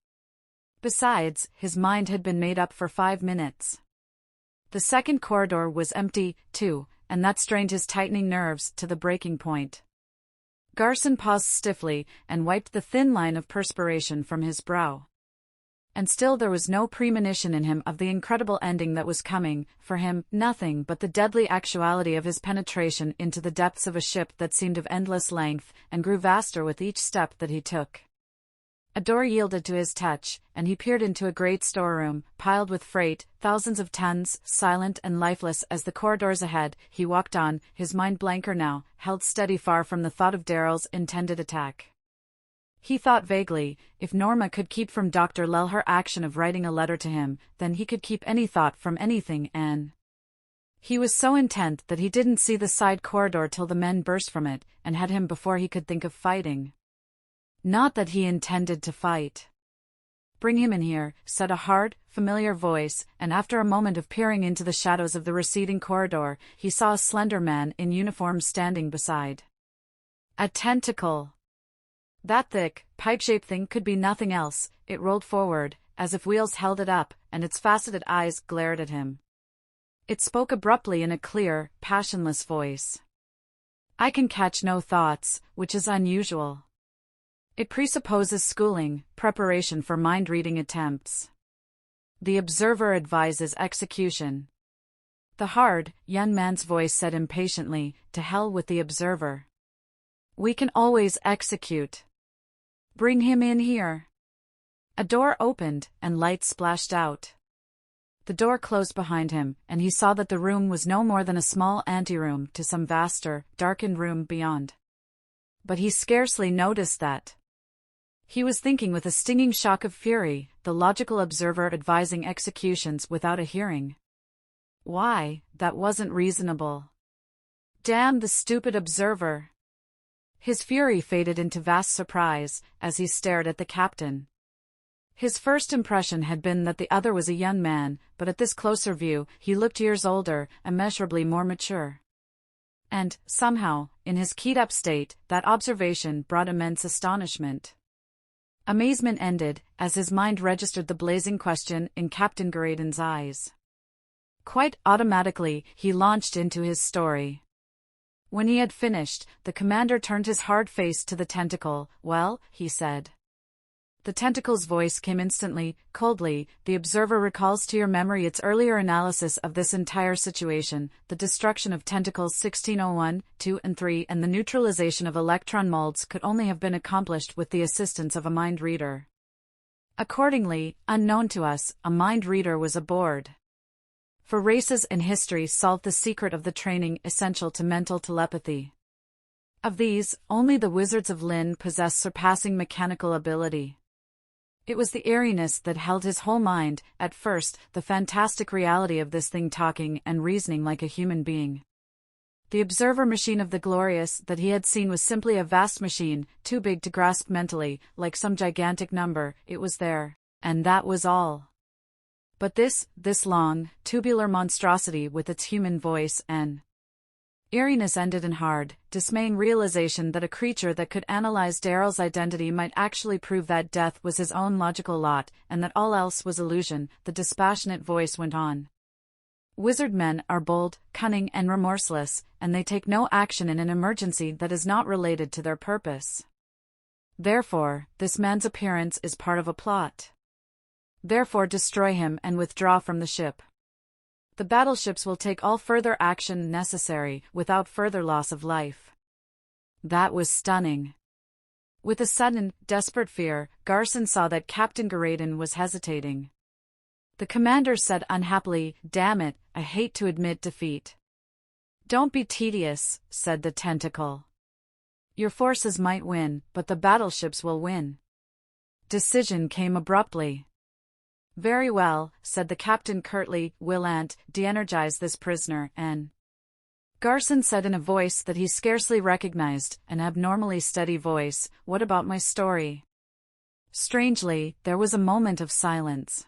Besides, his mind had been made up for 5 minutes. The second corridor was empty, too, and that strained his tightening nerves to the breaking point. Garson paused stiffly, and wiped the thin line of perspiration from his brow. And still there was no premonition in him of the incredible ending that was coming, for him, nothing but the deadly actuality of his penetration into the depths of a ship that seemed of endless length, and grew vaster with each step that he took. A door yielded to his touch, and he peered into a great storeroom, piled with freight, thousands of tons, silent and lifeless as the corridors ahead. He walked on, his mind blanker now, held steady far from the thought of Daryl's intended attack. He thought vaguely, if Norma could keep from Dr. Lell her action of writing a letter to him, then he could keep any thought from anything, and... He was so intent that he didn't see the side corridor till the men burst from it, and had him before he could think of fighting. Not that he intended to fight. Bring him in here, said a hard, familiar voice, and after a moment of peering into the shadows of the receding corridor, he saw a slender man in uniform standing beside a tentacle. That thick, pipe-shaped thing could be nothing else. It rolled forward, as if wheels held it up, and its faceted eyes glared at him. It spoke abruptly in a clear, passionless voice. I can catch no thoughts, which is unusual. It presupposes schooling, preparation for mind-reading attempts. The observer advises execution. The hard, young man's voice said impatiently, to hell with the observer. We can always execute. Bring him in here. A door opened, and light splashed out. The door closed behind him, and he saw that the room was no more than a small anteroom to some vaster, darkened room beyond. But he scarcely noticed that. He was thinking with a stinging shock of fury, the logical observer advising executions without a hearing. Why, that wasn't reasonable. Damn the stupid observer. His fury faded into vast surprise, as he stared at the captain. His first impression had been that the other was a young man, but at this closer view, he looked years older, immeasurably more mature. And, somehow, in his keyed-up state, that observation brought immense astonishment. Amazement ended, as his mind registered the blazing question in Captain Garaden's eyes. Quite automatically, he launched into his story. When he had finished, the commander turned his hard face to the tentacle. Well, he said. The tentacle's voice came instantly, coldly. The observer recalls to your memory its earlier analysis of this entire situation, the destruction of tentacles 1601, 2 and 3 and the neutralization of electron molds could only have been accomplished with the assistance of a mind reader. Accordingly, unknown to us, a mind reader was aboard. For races in history solved the secret of the training essential to mental telepathy. Of these, only the wizards of Lynn possessed surpassing mechanical ability. It was the eeriness that held his whole mind, at first, the fantastic reality of this thing talking and reasoning like a human being. The observer machine of the glorious that he had seen was simply a vast machine, too big to grasp mentally, like some gigantic number. It was there, and that was all. But this long, tubular monstrosity with its human voice and eeriness ended in hard, dismaying realization that a creature that could analyze Daryl's identity might actually prove that death was his own logical lot, and that all else was illusion. The dispassionate voice went on. Wizard men are bold, cunning and remorseless, and they take no action in an emergency that is not related to their purpose. Therefore, this man's appearance is part of a plot. Therefore destroy him and withdraw from the ship. The battleships will take all further action necessary, without further loss of life. That was stunning. With a sudden, desperate fear, Garson saw that Captain Garaden was hesitating. The commander said unhappily, "Damn it, I hate to admit defeat." "Don't be tedious," said the tentacle. "Your forces might win, but the battleships will win." Decision came abruptly. "Very well," said the captain curtly, "we'll de-energize this prisoner, and—" Garson said in a voice that he scarcely recognized, an abnormally steady voice, "What about my story?" Strangely, there was a moment of silence.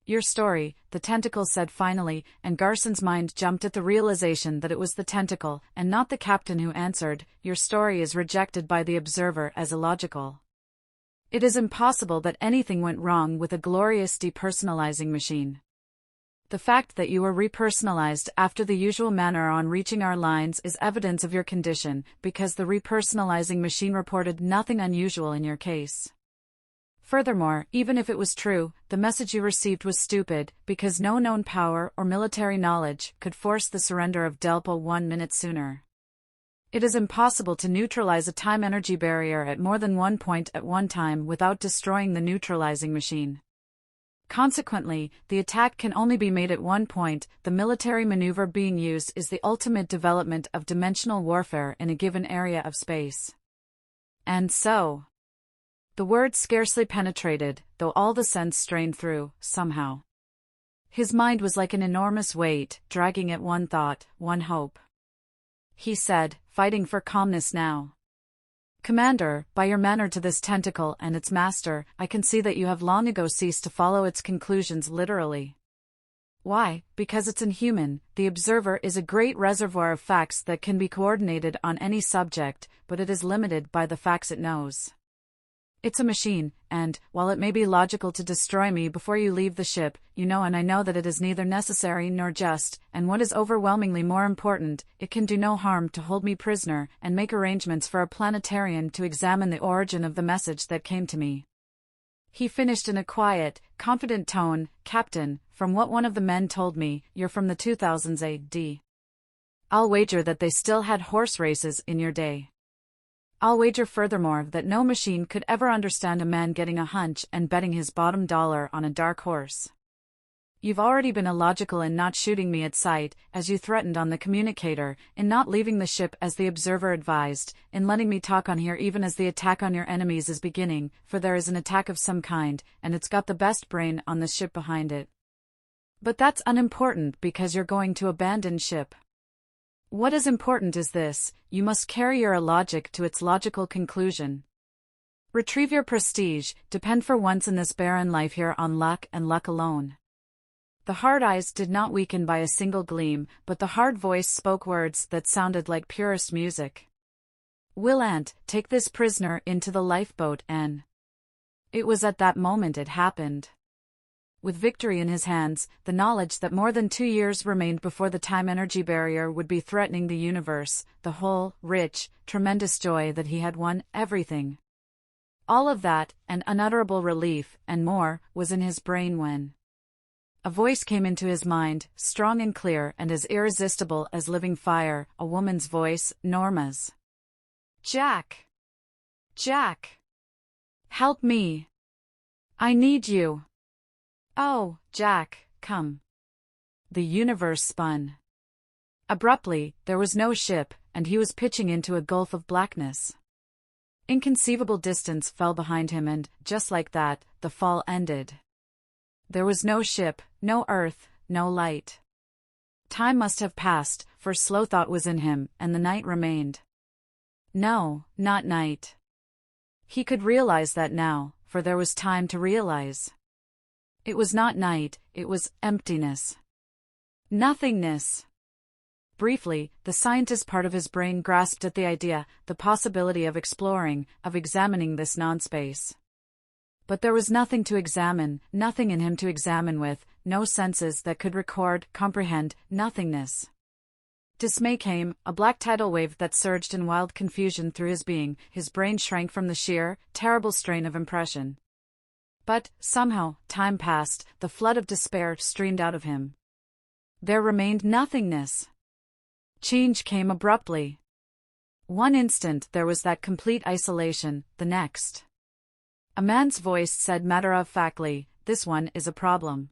"Your story," the tentacle said finally, and Garson's mind jumped at the realization that it was the tentacle, and not the captain who answered. "Your story is rejected by the observer as illogical. It is impossible that anything went wrong with a glorious depersonalizing machine. The fact that you were repersonalized after the usual manner on reaching our lines is evidence of your condition, because the repersonalizing machine reported nothing unusual in your case. Furthermore, even if it was true, the message you received was stupid, because no known power or military knowledge could force the surrender of Delpa 1 minute sooner. It is impossible to neutralize a time-energy barrier at more than one point at one time without destroying the neutralizing machine. Consequently, the attack can only be made at one point. The military maneuver being used is the ultimate development of dimensional warfare in a given area of space. And so, the word scarcely penetrated, though all the sense strained through, somehow. His mind was like an enormous weight, dragging at one thought, one hope. He said, fighting for calmness now. "Commander, by your manner to this tentacle and its master, I can see that you have long ago ceased to follow its conclusions literally. Why? Because it's inhuman. The observer is a great reservoir of facts that can be coordinated on any subject, but it is limited by the facts it knows. It's a machine, and, while it may be logical to destroy me before you leave the ship, you know and I know that it is neither necessary nor just, and what is overwhelmingly more important, it can do no harm to hold me prisoner and make arrangements for a planetarian to examine the origin of the message that came to me. He finished in a quiet, confident tone, Captain, from what one of the men told me, you're from the 2000s AD. I'll wager that they still had horse races in your day. I'll wager furthermore that no machine could ever understand a man getting a hunch and betting his bottom dollar on a dark horse. You've already been illogical in not shooting me at sight, as you threatened on the communicator, in not leaving the ship as the observer advised, in letting me talk on here even as the attack on your enemies is beginning, for there is an attack of some kind, and it's got the best brain on the ship behind it. But that's unimportant because you're going to abandon ship. What is important is this: you must carry your illogic to its logical conclusion. Retrieve your prestige, depend for once in this barren life here on luck and luck alone. The hard eyes did not weaken by a single gleam, but the hard voice spoke words that sounded like purest music. Will Ant take this prisoner into the lifeboat and... It was at that moment it happened. With victory in his hands, the knowledge that more than 2 years remained before the time-energy barrier would be threatening the universe, the whole, rich, tremendous joy that he had won everything. All of that, and unutterable relief, and more, was in his brain when a voice came into his mind, strong and clear and as irresistible as living fire, a woman's voice, Norma's. Jack! Jack! Help me! I need you! Oh, Jack, come. The universe spun. Abruptly, there was no ship, and he was pitching into a gulf of blackness. Inconceivable distance fell behind him and, just like that, the fall ended. There was no ship, no earth, no light. Time must have passed, for slow thought was in him, and the night remained. No, not night. He could realize that now, for there was time to realize. It was not night, it was emptiness. Nothingness. Briefly, the scientist part of his brain grasped at the idea, the possibility of exploring, of examining this non-space. But there was nothing to examine, nothing in him to examine with, no senses that could record, comprehend, nothingness. Dismay came, a black tidal wave that surged in wild confusion through his being, his brain shrank from the sheer, terrible strain of impression. But, somehow, time passed, the flood of despair streamed out of him. There remained nothingness. Change came abruptly. One instant there was that complete isolation, the next. A man's voice said matter-of-factly, "This one is a problem."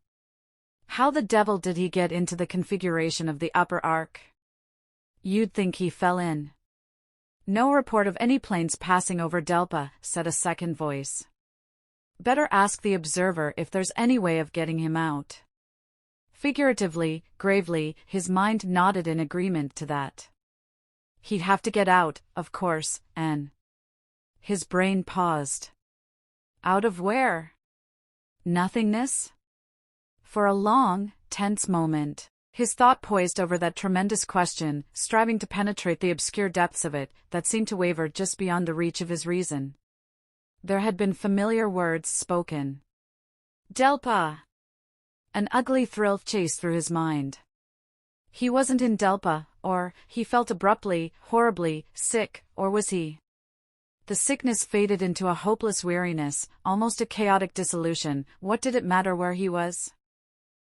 How the devil did he get into the configuration of the upper arc? You'd think he fell in. No report of any planes passing over Delpa, said a second voice. Better ask the observer if there's any way of getting him out. Figuratively, gravely, his mind nodded in agreement to that. He'd have to get out, of course, and... His brain paused. Out of where? Nothingness? For a long, tense moment, his thought poised over that tremendous question, striving to penetrate the obscure depths of it, that seemed to waver just beyond the reach of his reason. There had been familiar words spoken. Delpa! An ugly thrill chased through his mind. He wasn't in Delpa, or, he felt abruptly, horribly, sick, or was he? The sickness faded into a hopeless weariness, almost a chaotic dissolution. What did it matter where he was?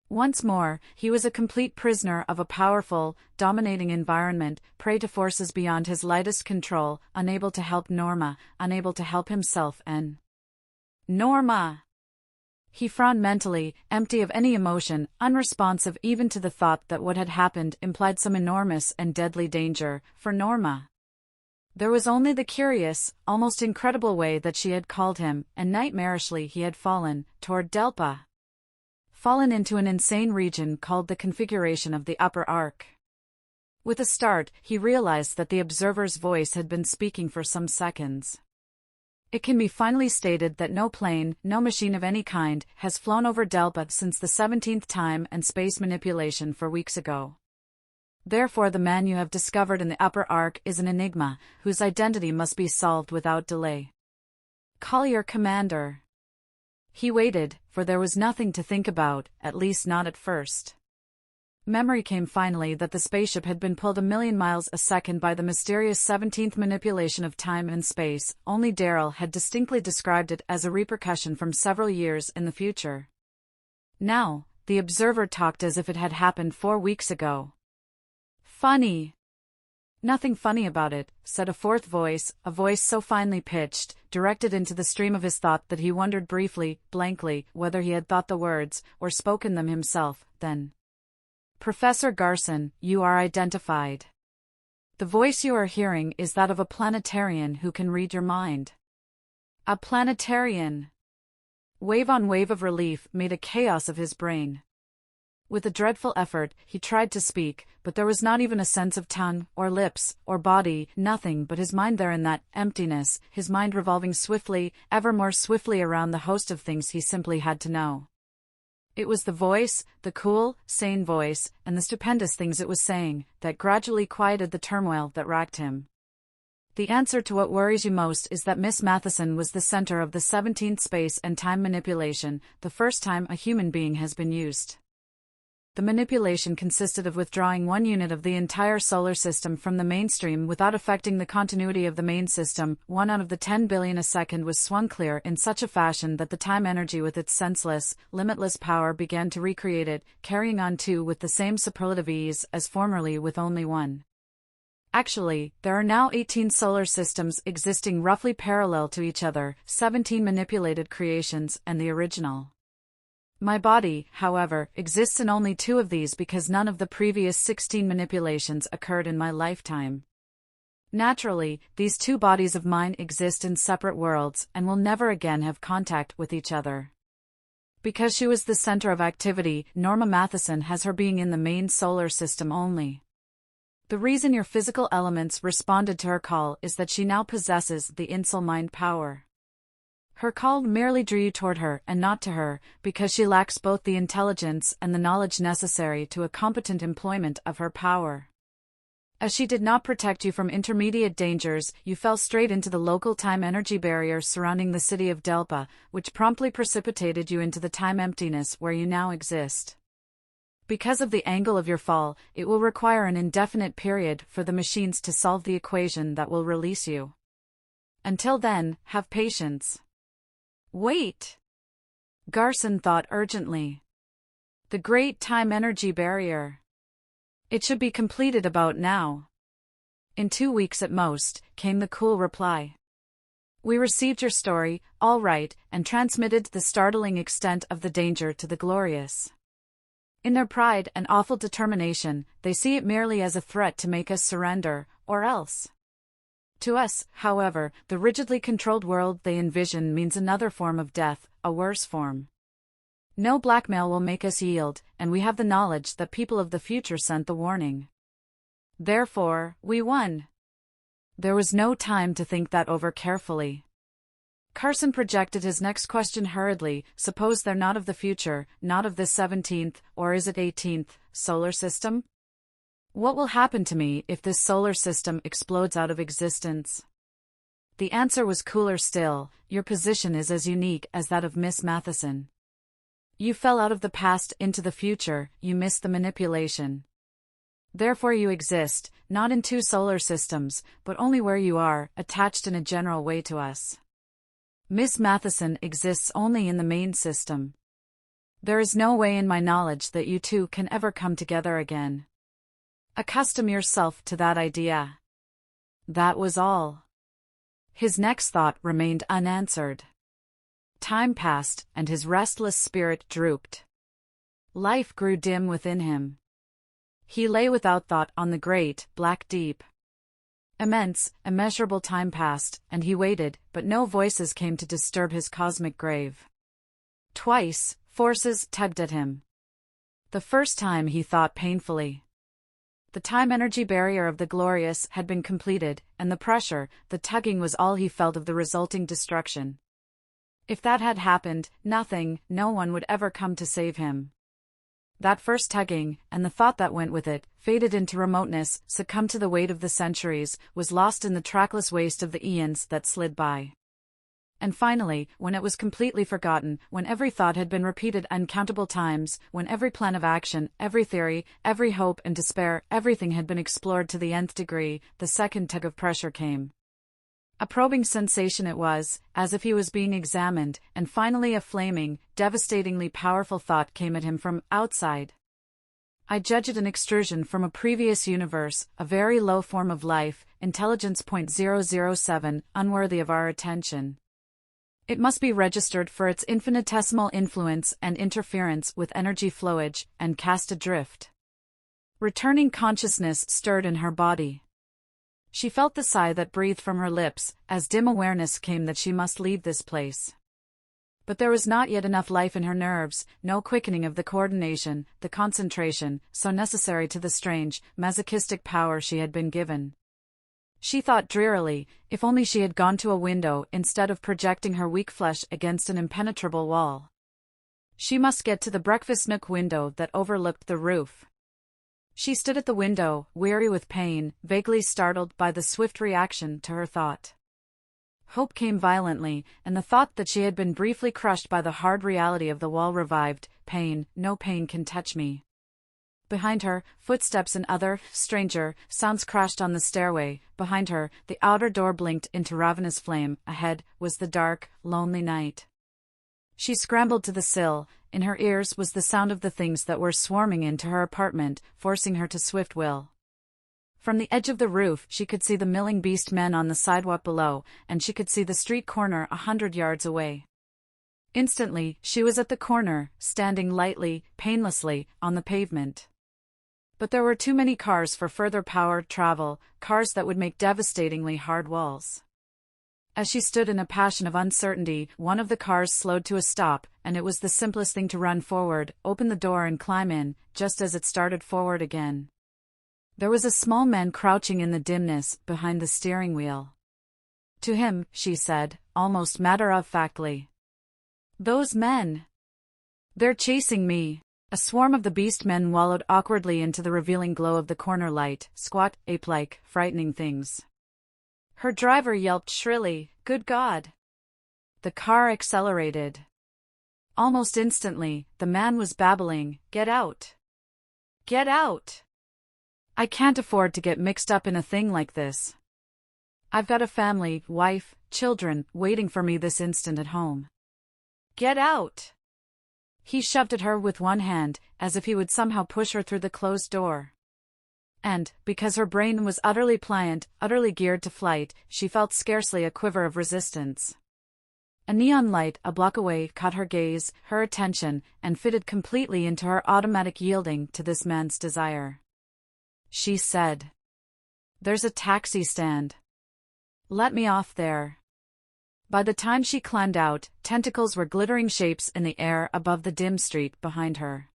Once more, he was a complete prisoner of a powerful, dominating environment, prey to forces beyond his lightest control, unable to help Norma, unable to help himself and... Norma! He frowned mentally, empty of any emotion, unresponsive even to the thought that what had happened implied some enormous and deadly danger, for Norma. There was only the curious, almost incredible way that she had called him, and nightmarishly he had fallen, toward Delpa. Fallen into an insane region called the configuration of the upper arc. With a start, he realized that the observer's voice had been speaking for some seconds. It can be finally stated that no plane, no machine of any kind, has flown over Delpa since the 17th time and space manipulation 4 weeks ago. Therefore the man you have discovered in the upper arc is an enigma, whose identity must be solved without delay. Call your commander. He waited, for there was nothing to think about, at least not at first. Memory came finally that the spaceship had been pulled 1,000,000 miles a second by the mysterious 17th manipulation of time and space. Only Daryl had distinctly described it as a repercussion from several years in the future. Now, the observer talked as if it had happened 4 weeks ago. Funny. Nothing funny about it, said a fourth voice, a voice so finely pitched, directed into the stream of his thought that he wondered briefly, blankly, whether he had thought the words, or spoken them himself, then. Professor Garson, you are identified. The voice you are hearing is that of a planetarian who can read your mind. A planetarian. Wave on wave of relief made a chaos of his brain. With a dreadful effort, he tried to speak, but there was not even a sense of tongue, or lips, or body, nothing but his mind there in that emptiness, his mind revolving swiftly, ever more swiftly around the host of things he simply had to know. It was the voice, the cool, sane voice, and the stupendous things it was saying, that gradually quieted the turmoil that racked him. The answer to what worries you most is that Miss Matheson was the center of the 17th space and time manipulation, the first time a human being has been used. The manipulation consisted of withdrawing 1 unit of the entire solar system from the mainstream without affecting the continuity of the main system. 1 out of the 10 billion a second was swung clear in such a fashion that the time energy with its senseless, limitless power began to recreate it, carrying on too with the same superlative ease as formerly with only 1. Actually, there are now 18 solar systems existing roughly parallel to each other, 17 manipulated creations and the original. My body, however, exists in only 2 of these because none of the previous 16 manipulations occurred in my lifetime. Naturally, these 2 bodies of mine exist in separate worlds and will never again have contact with each other. Because she was the center of activity, Norma Matheson has her being in the main solar system only. The reason your physical elements responded to her call is that she now possesses the insul mind power. Her call merely drew you toward her and not to her, because she lacks both the intelligence and the knowledge necessary to a competent employment of her power. As she did not protect you from intermediate dangers, you fell straight into the local time-energy barrier surrounding the city of Delpa, which promptly precipitated you into the time emptiness where you now exist. Because of the angle of your fall, it will require an indefinite period for the machines to solve the equation that will release you. Until then, have patience. Wait! Garson thought urgently. The great time-energy barrier. It should be completed about now. In 2 weeks at most, came the cool reply. We received your story, all right, and transmitted the startling extent of the danger to the Glorious. In their pride and awful determination, they see it merely as a threat to make us surrender, or else. To us, however, the rigidly controlled world they envision means another form of death, a worse form. No blackmail will make us yield, and we have the knowledge that people of the future sent the warning. Therefore, we won. There was no time to think that over carefully. Carson projected his next question hurriedly. Suppose they're not of the future, not of the 17th, or is it 18th, solar system? What will happen to me if this solar system explodes out of existence? The answer was cooler still. Your position is as unique as that of Miss Matheson. You fell out of the past into the future, you missed the manipulation. Therefore you exist, not in 2 solar systems, but only where you are, attached in a general way to us. Miss Matheson exists only in the main system. There is no way in my knowledge that you 2 can ever come together again. Accustom yourself to that idea. That was all. His next thought remained unanswered. Time passed, and his restless spirit drooped. Life grew dim within him. He lay without thought on the great, black deep. Immense, immeasurable time passed, and he waited, but no voices came to disturb his cosmic grave. Twice, forces tugged at him. The first time he thought painfully. The time-energy barrier of the Glorious had been completed, and the pressure, the tugging was all he felt of the resulting destruction. If that had happened, nothing, no one would ever come to save him. That first tugging, and the thought that went with it, faded into remoteness, succumbed to the weight of the centuries, was lost in the trackless waste of the eons that slid by. And finally, when it was completely forgotten, when every thought had been repeated uncountable times, when every plan of action, every theory, every hope and despair, everything had been explored to the nth degree, the second tug of pressure came. A probing sensation it was, as if he was being examined, and finally a flaming, devastatingly powerful thought came at him from outside. I judge it an extrusion from a previous universe, a very low form of life, intelligence .007, unworthy of our attention. It must be registered for its infinitesimal influence and interference with energy flowage, and cast adrift. Returning consciousness stirred in her body. She felt the sigh that breathed from her lips, as dim awareness came that she must leave this place. But there was not yet enough life in her nerves, no quickening of the coordination, the concentration, so necessary to the strange, masochistic power she had been given. She thought drearily, if only she had gone to a window instead of projecting her weak flesh against an impenetrable wall. She must get to the breakfast nook window that overlooked the roof. She stood at the window, weary with pain, vaguely startled by the swift reaction to her thought. Hope came violently, and the thought that she had been briefly crushed by the hard reality of the wall revived. Pain, no pain can touch me. Behind her, footsteps and other, stranger, sounds crashed on the stairway. Behind her, the outer door blinked into ravenous flame. Ahead was the dark, lonely night. She scrambled to the sill. In her ears was the sound of the things that were swarming into her apartment, forcing her to swift will. From the edge of the roof she could see the milling beast men on the sidewalk below, and she could see the street corner 100 yards away. Instantly, she was at the corner, standing lightly, painlessly, on the pavement. But there were too many cars for further powered travel, cars that would make devastatingly hard walls. As she stood in a passion of uncertainty, one of the cars slowed to a stop, and it was the simplest thing to run forward, open the door and climb in, just as it started forward again. There was a small man crouching in the dimness, behind the steering wheel. To him, she said, almost matter-of-factly. "Those men. They're chasing me." A swarm of the beast men wallowed awkwardly into the revealing glow of the corner light, squat, ape-like, frightening things. Her driver yelped shrilly, "Good God!" The car accelerated. Almost instantly, the man was babbling, "Get out! Get out! I can't afford to get mixed up in a thing like this. I've got a family, wife, children, waiting for me this instant at home. Get out!" He shoved at her with one hand, as if he would somehow push her through the closed door. And, because her brain was utterly pliant, utterly geared to flight, she felt scarcely a quiver of resistance. A neon light a block away caught her gaze, her attention, and fitted completely into her automatic yielding to this man's desire. She said, "There's a taxi stand. Let me off there." By the time she climbed out, tentacles were glittering shapes in the air above the dim street behind her.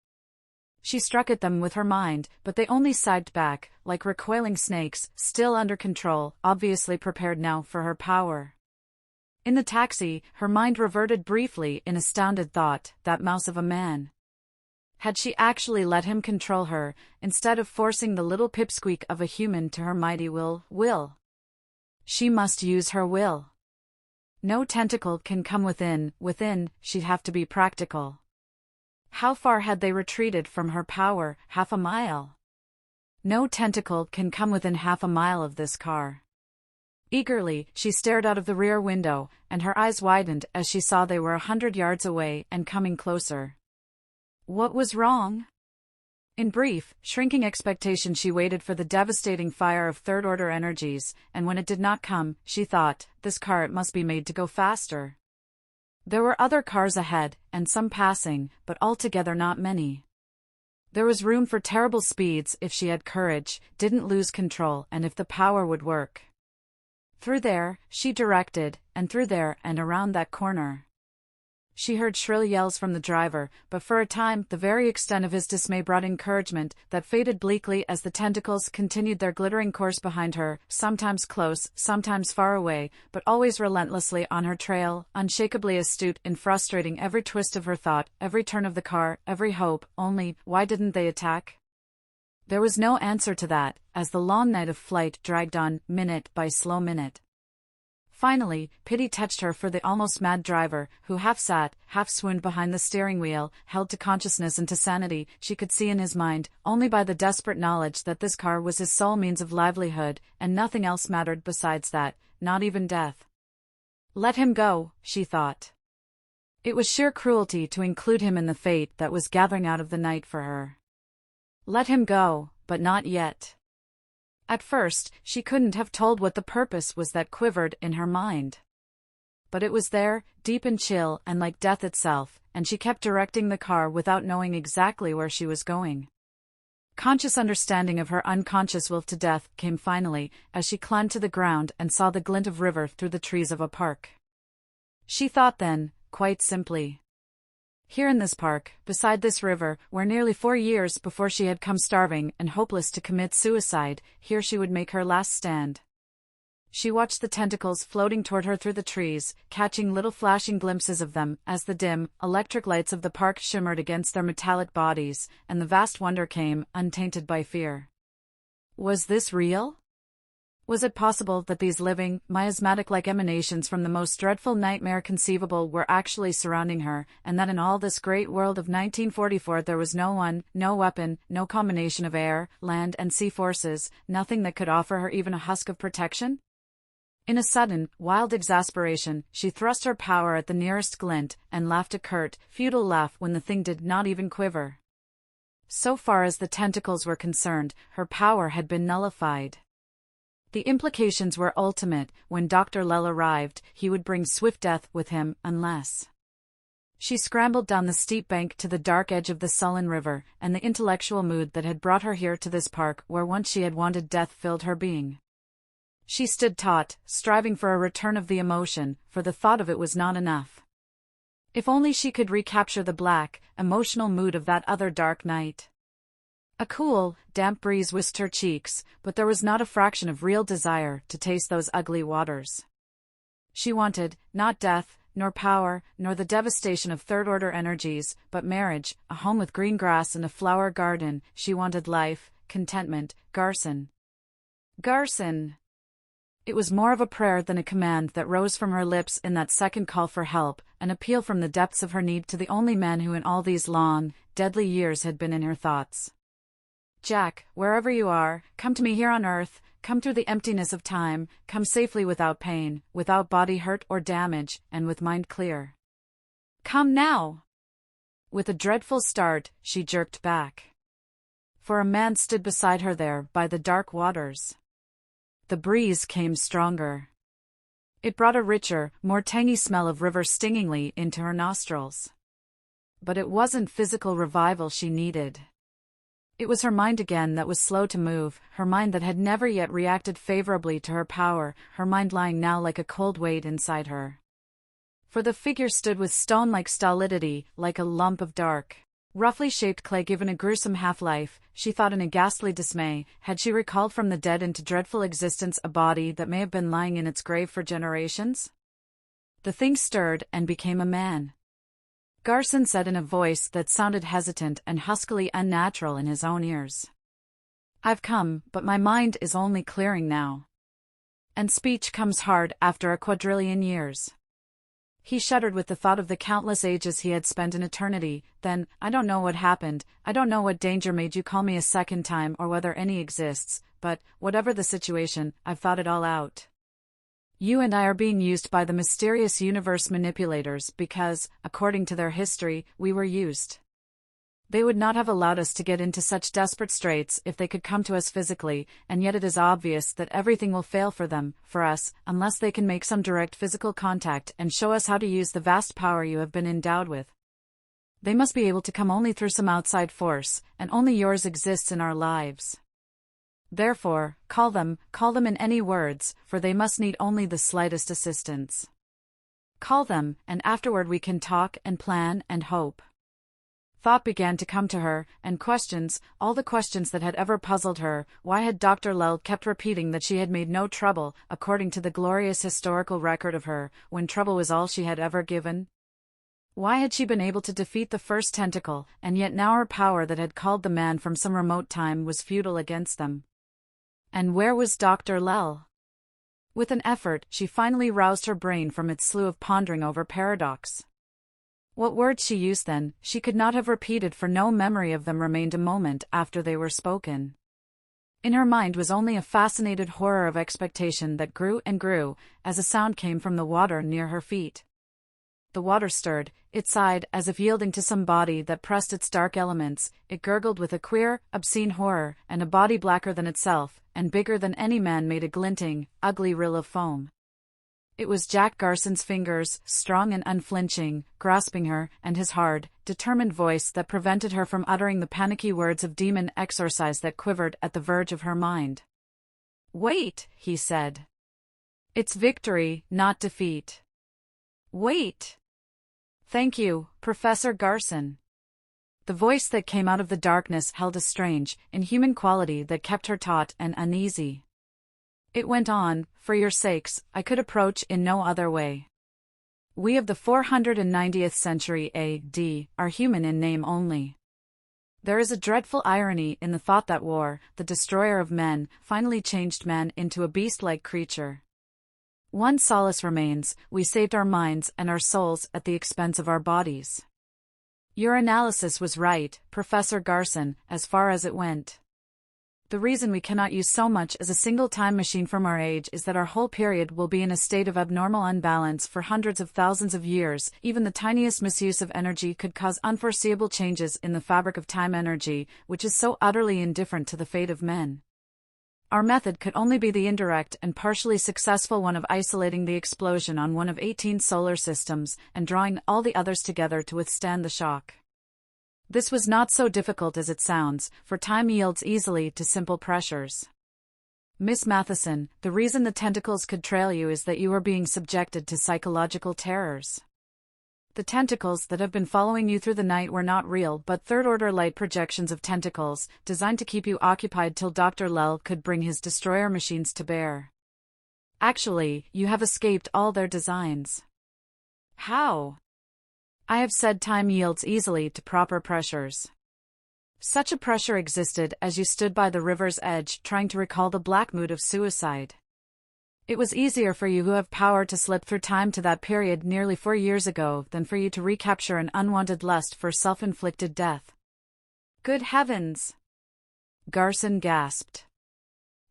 She struck at them with her mind, but they only sagged back, like recoiling snakes, still under control, obviously prepared now for her power. In the taxi, her mind reverted briefly in astounded thought, that mouse of a man. Had she actually let him control her, instead of forcing the little pipsqueak of a human to her mighty will? She must use her will. No tentacle can come within, she'd have to be practical. How far had they retreated from her power? Half a mile. No tentacle can come within half a mile of this car. Eagerly, she stared out of the rear window, and her eyes widened as she saw they were 100 yards away and coming closer. What was wrong? In brief, shrinking expectation she waited for the devastating fire of third-order energies, and when it did not come, she thought, this car it must be made to go faster. There were other cars ahead, and some passing, but altogether not many. There was room for terrible speeds if she had courage, didn't lose control, and if the power would work. Through there, she directed, and through there and around that corner. She heard shrill yells from the driver, but for a time the very extent of his dismay brought encouragement that faded bleakly as the tentacles continued their glittering course behind her, sometimes close, sometimes far away, but always relentlessly on her trail, unshakably astute in frustrating every twist of her thought, every turn of the car, every hope. Only, why didn't they attack? There was no answer to that, as the long night of flight dragged on, minute by slow minute. Finally, pity touched her for the almost mad driver, who half sat, half swooned behind the steering wheel, held to consciousness and to sanity. She could see in his mind, only by the desperate knowledge that this car was his sole means of livelihood, and nothing else mattered besides that, not even death. Let him go, she thought. It was sheer cruelty to include him in the fate that was gathering out of the night for her. Let him go, but not yet. At first, she couldn't have told what the purpose was that quivered in her mind. But it was there, deep and chill and like death itself, and she kept directing the car without knowing exactly where she was going. Conscious understanding of her unconscious will to death came finally, as she climbed to the ground and saw the glint of river through the trees of a park. She thought then, quite simply. Here in this park, beside this river, where nearly 4 years before she had come starving and hopeless to commit suicide, here she would make her last stand. She watched the tentacles floating toward her through the trees, catching little flashing glimpses of them as the dim, electric lights of the park shimmered against their metallic bodies, and the vast wonder came, untainted by fear. Was this real? Was it possible that these living, miasmatic-like emanations from the most dreadful nightmare conceivable were actually surrounding her, and that in all this great world of 1944 there was no one, no weapon, no combination of air, land and sea forces, nothing that could offer her even a husk of protection? In a sudden, wild exasperation, she thrust her power at the nearest glint, and laughed a curt, futile laugh when the thing did not even quiver. So far as the tentacles were concerned, her power had been nullified. The implications were ultimate. When Dr. Lell arrived, he would bring swift death with him, unless... She scrambled down the steep bank to the dark edge of the sullen river, and the intellectual mood that had brought her here to this park where once she had wanted death filled her being. She stood taut, striving for a return of the emotion, for the thought of it was not enough. If only she could recapture the black, emotional mood of that other dark night. A cool, damp breeze whisked her cheeks, but there was not a fraction of real desire to taste those ugly waters. She wanted, not death, nor power, nor the devastation of third-order energies, but marriage, a home with green grass and a flower garden. She wanted life, contentment, Garson. Garson! It was more of a prayer than a command that rose from her lips in that second call for help, an appeal from the depths of her need to the only man who in all these long, deadly years had been in her thoughts. Jack, wherever you are, come to me here on earth, come through the emptiness of time, come safely without pain, without body hurt or damage, and with mind clear. Come now! With a dreadful start, she jerked back. For a man stood beside her there by the dark waters. The breeze came stronger. It brought a richer, more tangy smell of river stingingly into her nostrils. But it wasn't physical revival she needed. It was her mind again that was slow to move, her mind that had never yet reacted favorably to her power, her mind lying now like a cold weight inside her. For the figure stood with stone-like stolidity, like a lump of dark, roughly shaped clay given a gruesome half-life. She thought in a ghastly dismay, had she recalled from the dead into dreadful existence a body that may have been lying in its grave for generations? The thing stirred and became a man. Garson said in a voice that sounded hesitant and huskily unnatural in his own ears. I've come, but my mind is only clearing now. And speech comes hard after a quadrillion years. He shuddered with the thought of the countless ages he had spent in eternity. Then, I don't know what happened, I don't know what danger made you call me a second time or whether any exists, but, whatever the situation, I've thought it all out. You and I are being used by the mysterious universe manipulators because, according to their history, we were used. They would not have allowed us to get into such desperate straits if they could come to us physically, and yet it is obvious that everything will fail for them, for us, unless they can make some direct physical contact and show us how to use the vast power you have been endowed with. They must be able to come only through some outside force, and only yours exists in our lives. Therefore, call them in any words, for they must need only the slightest assistance. Call them, and afterward we can talk and plan and hope. Thought began to come to her, and questions, all the questions that had ever puzzled her. Why had Dr. Lell kept repeating that she had made no trouble, according to the glorious historical record of her, when trouble was all she had ever given? Why had she been able to defeat the first tentacle, and yet now her power that had called the man from some remote time was futile against them? And where was Dr. Lell? With an effort, she finally roused her brain from its slew of pondering over paradox. What words she used then, she could not have repeated, for no memory of them remained a moment after they were spoken. In her mind was only a fascinated horror of expectation that grew and grew, as a sound came from the water near her feet. The water stirred, it sighed as if yielding to some body that pressed its dark elements, it gurgled with a queer, obscene horror, and a body blacker than itself, and bigger than any man, made a glinting, ugly rill of foam. It was Jack Garson's fingers, strong and unflinching, grasping her, and his hard, determined voice that prevented her from uttering the panicky words of demon exorcise that quivered at the verge of her mind. "Wait," he said. "It's victory, not defeat. Wait." "Thank you, Professor Garson." The voice that came out of the darkness held a strange, inhuman quality that kept her taut and uneasy. It went on, "For your sakes, I could approach in no other way. We of the 490th century A.D. are human in name only. There is a dreadful irony in the thought that war, the destroyer of men, finally changed man into a beast-like creature. One solace remains: we saved our minds and our souls at the expense of our bodies. Your analysis was right, Professor Garson, as far as it went. The reason we cannot use so much as a single time machine from our age is that our whole period will be in a state of abnormal unbalance for hundreds of thousands of years. Even the tiniest misuse of energy could cause unforeseeable changes in the fabric of time energy, which is so utterly indifferent to the fate of men. Our method could only be the indirect and partially successful one of isolating the explosion on one of 18 solar systems, and drawing all the others together to withstand the shock. This was not so difficult as it sounds, for time yields easily to simple pressures. Miss Matheson, the reason the tentacles could trail you is that you are being subjected to psychological terrors. The tentacles that have been following you through the night were not real but third-order light projections of tentacles, designed to keep you occupied till Dr. Lell could bring his destroyer machines to bear. Actually, you have escaped all their designs. How? I have said time yields easily to proper pressures. Such a pressure existed as you stood by the river's edge trying to recall the black mood of suicide. It was easier for you who have power to slip through time to that period nearly 4 years ago than for you to recapture an unwanted lust for self-inflicted death. Good heavens! Garson gasped.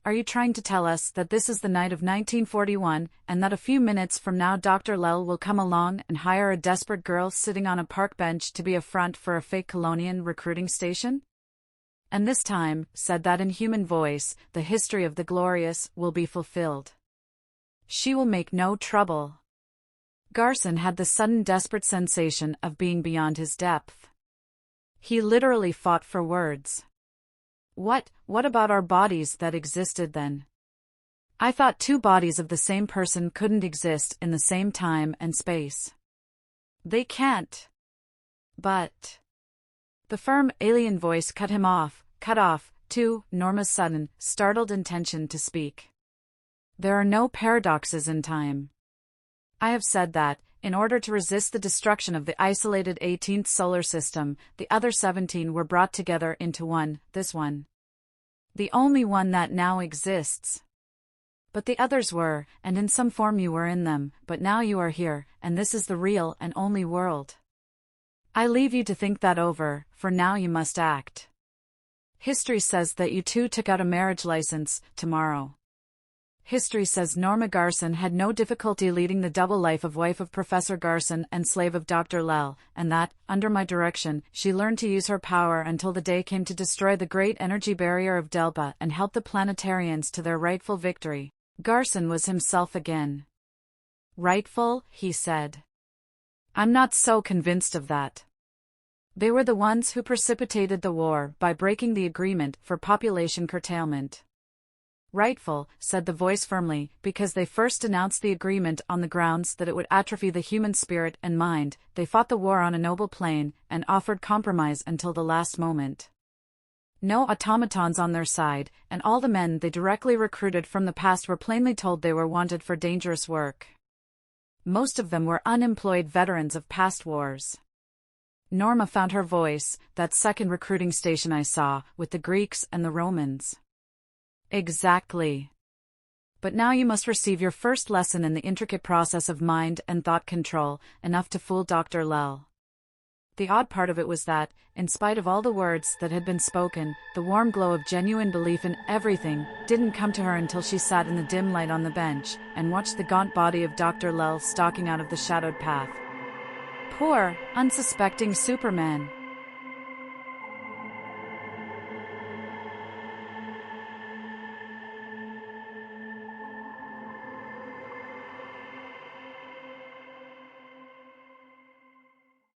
Are you trying to tell us that this is the night of 1941, and that a few minutes from now Dr. Lell will come along and hire a desperate girl sitting on a park bench to be a front for a fake colonial recruiting station? And this time, said that inhuman voice, the history of the glorious will be fulfilled. She will make no trouble. Garson had the sudden desperate sensation of being beyond his depth. He literally fought for words. What about our bodies that existed then? I thought two bodies of the same person couldn't exist in the same time and space. They can't. But... The firm, alien voice cut off, too, Norma's sudden, startled intention to speak. There are no paradoxes in time. I have said that, in order to resist the destruction of the isolated 18th solar system, the other 17 were brought together into one, this one. The only one that now exists. But the others were, and in some form you were in them, but now you are here, and this is the real and only world. I leave you to think that over, for now you must act. History says that you two took out a marriage license, tomorrow. History says Norma Garson had no difficulty leading the double life of wife of Professor Garson and slave of Dr. Lell, and that, under my direction, she learned to use her power until the day came to destroy the great energy barrier of Delta and help the planetarians to their rightful victory. Garson was himself again. Rightful, he said. I'm not so convinced of that. They were the ones who precipitated the war by breaking the agreement for population curtailment. Rightful, said the voice firmly, because they first announced the agreement on the grounds that it would atrophy the human spirit and mind. They fought the war on a noble plane, and offered compromise until the last moment. No automatons on their side, and all the men they directly recruited from the past were plainly told they were wanted for dangerous work. Most of them were unemployed veterans of past wars. Norma found her voice, that second recruiting station I saw, with the Greeks and the Romans. Exactly. But now you must receive your first lesson in the intricate process of mind and thought control, enough to fool Dr. Lel. The odd part of it was that, in spite of all the words that had been spoken, the warm glow of genuine belief in everything didn't come to her until she sat in the dim light on the bench and watched the gaunt body of Dr. Lel stalking out of the shadowed path. Poor, unsuspecting Superman.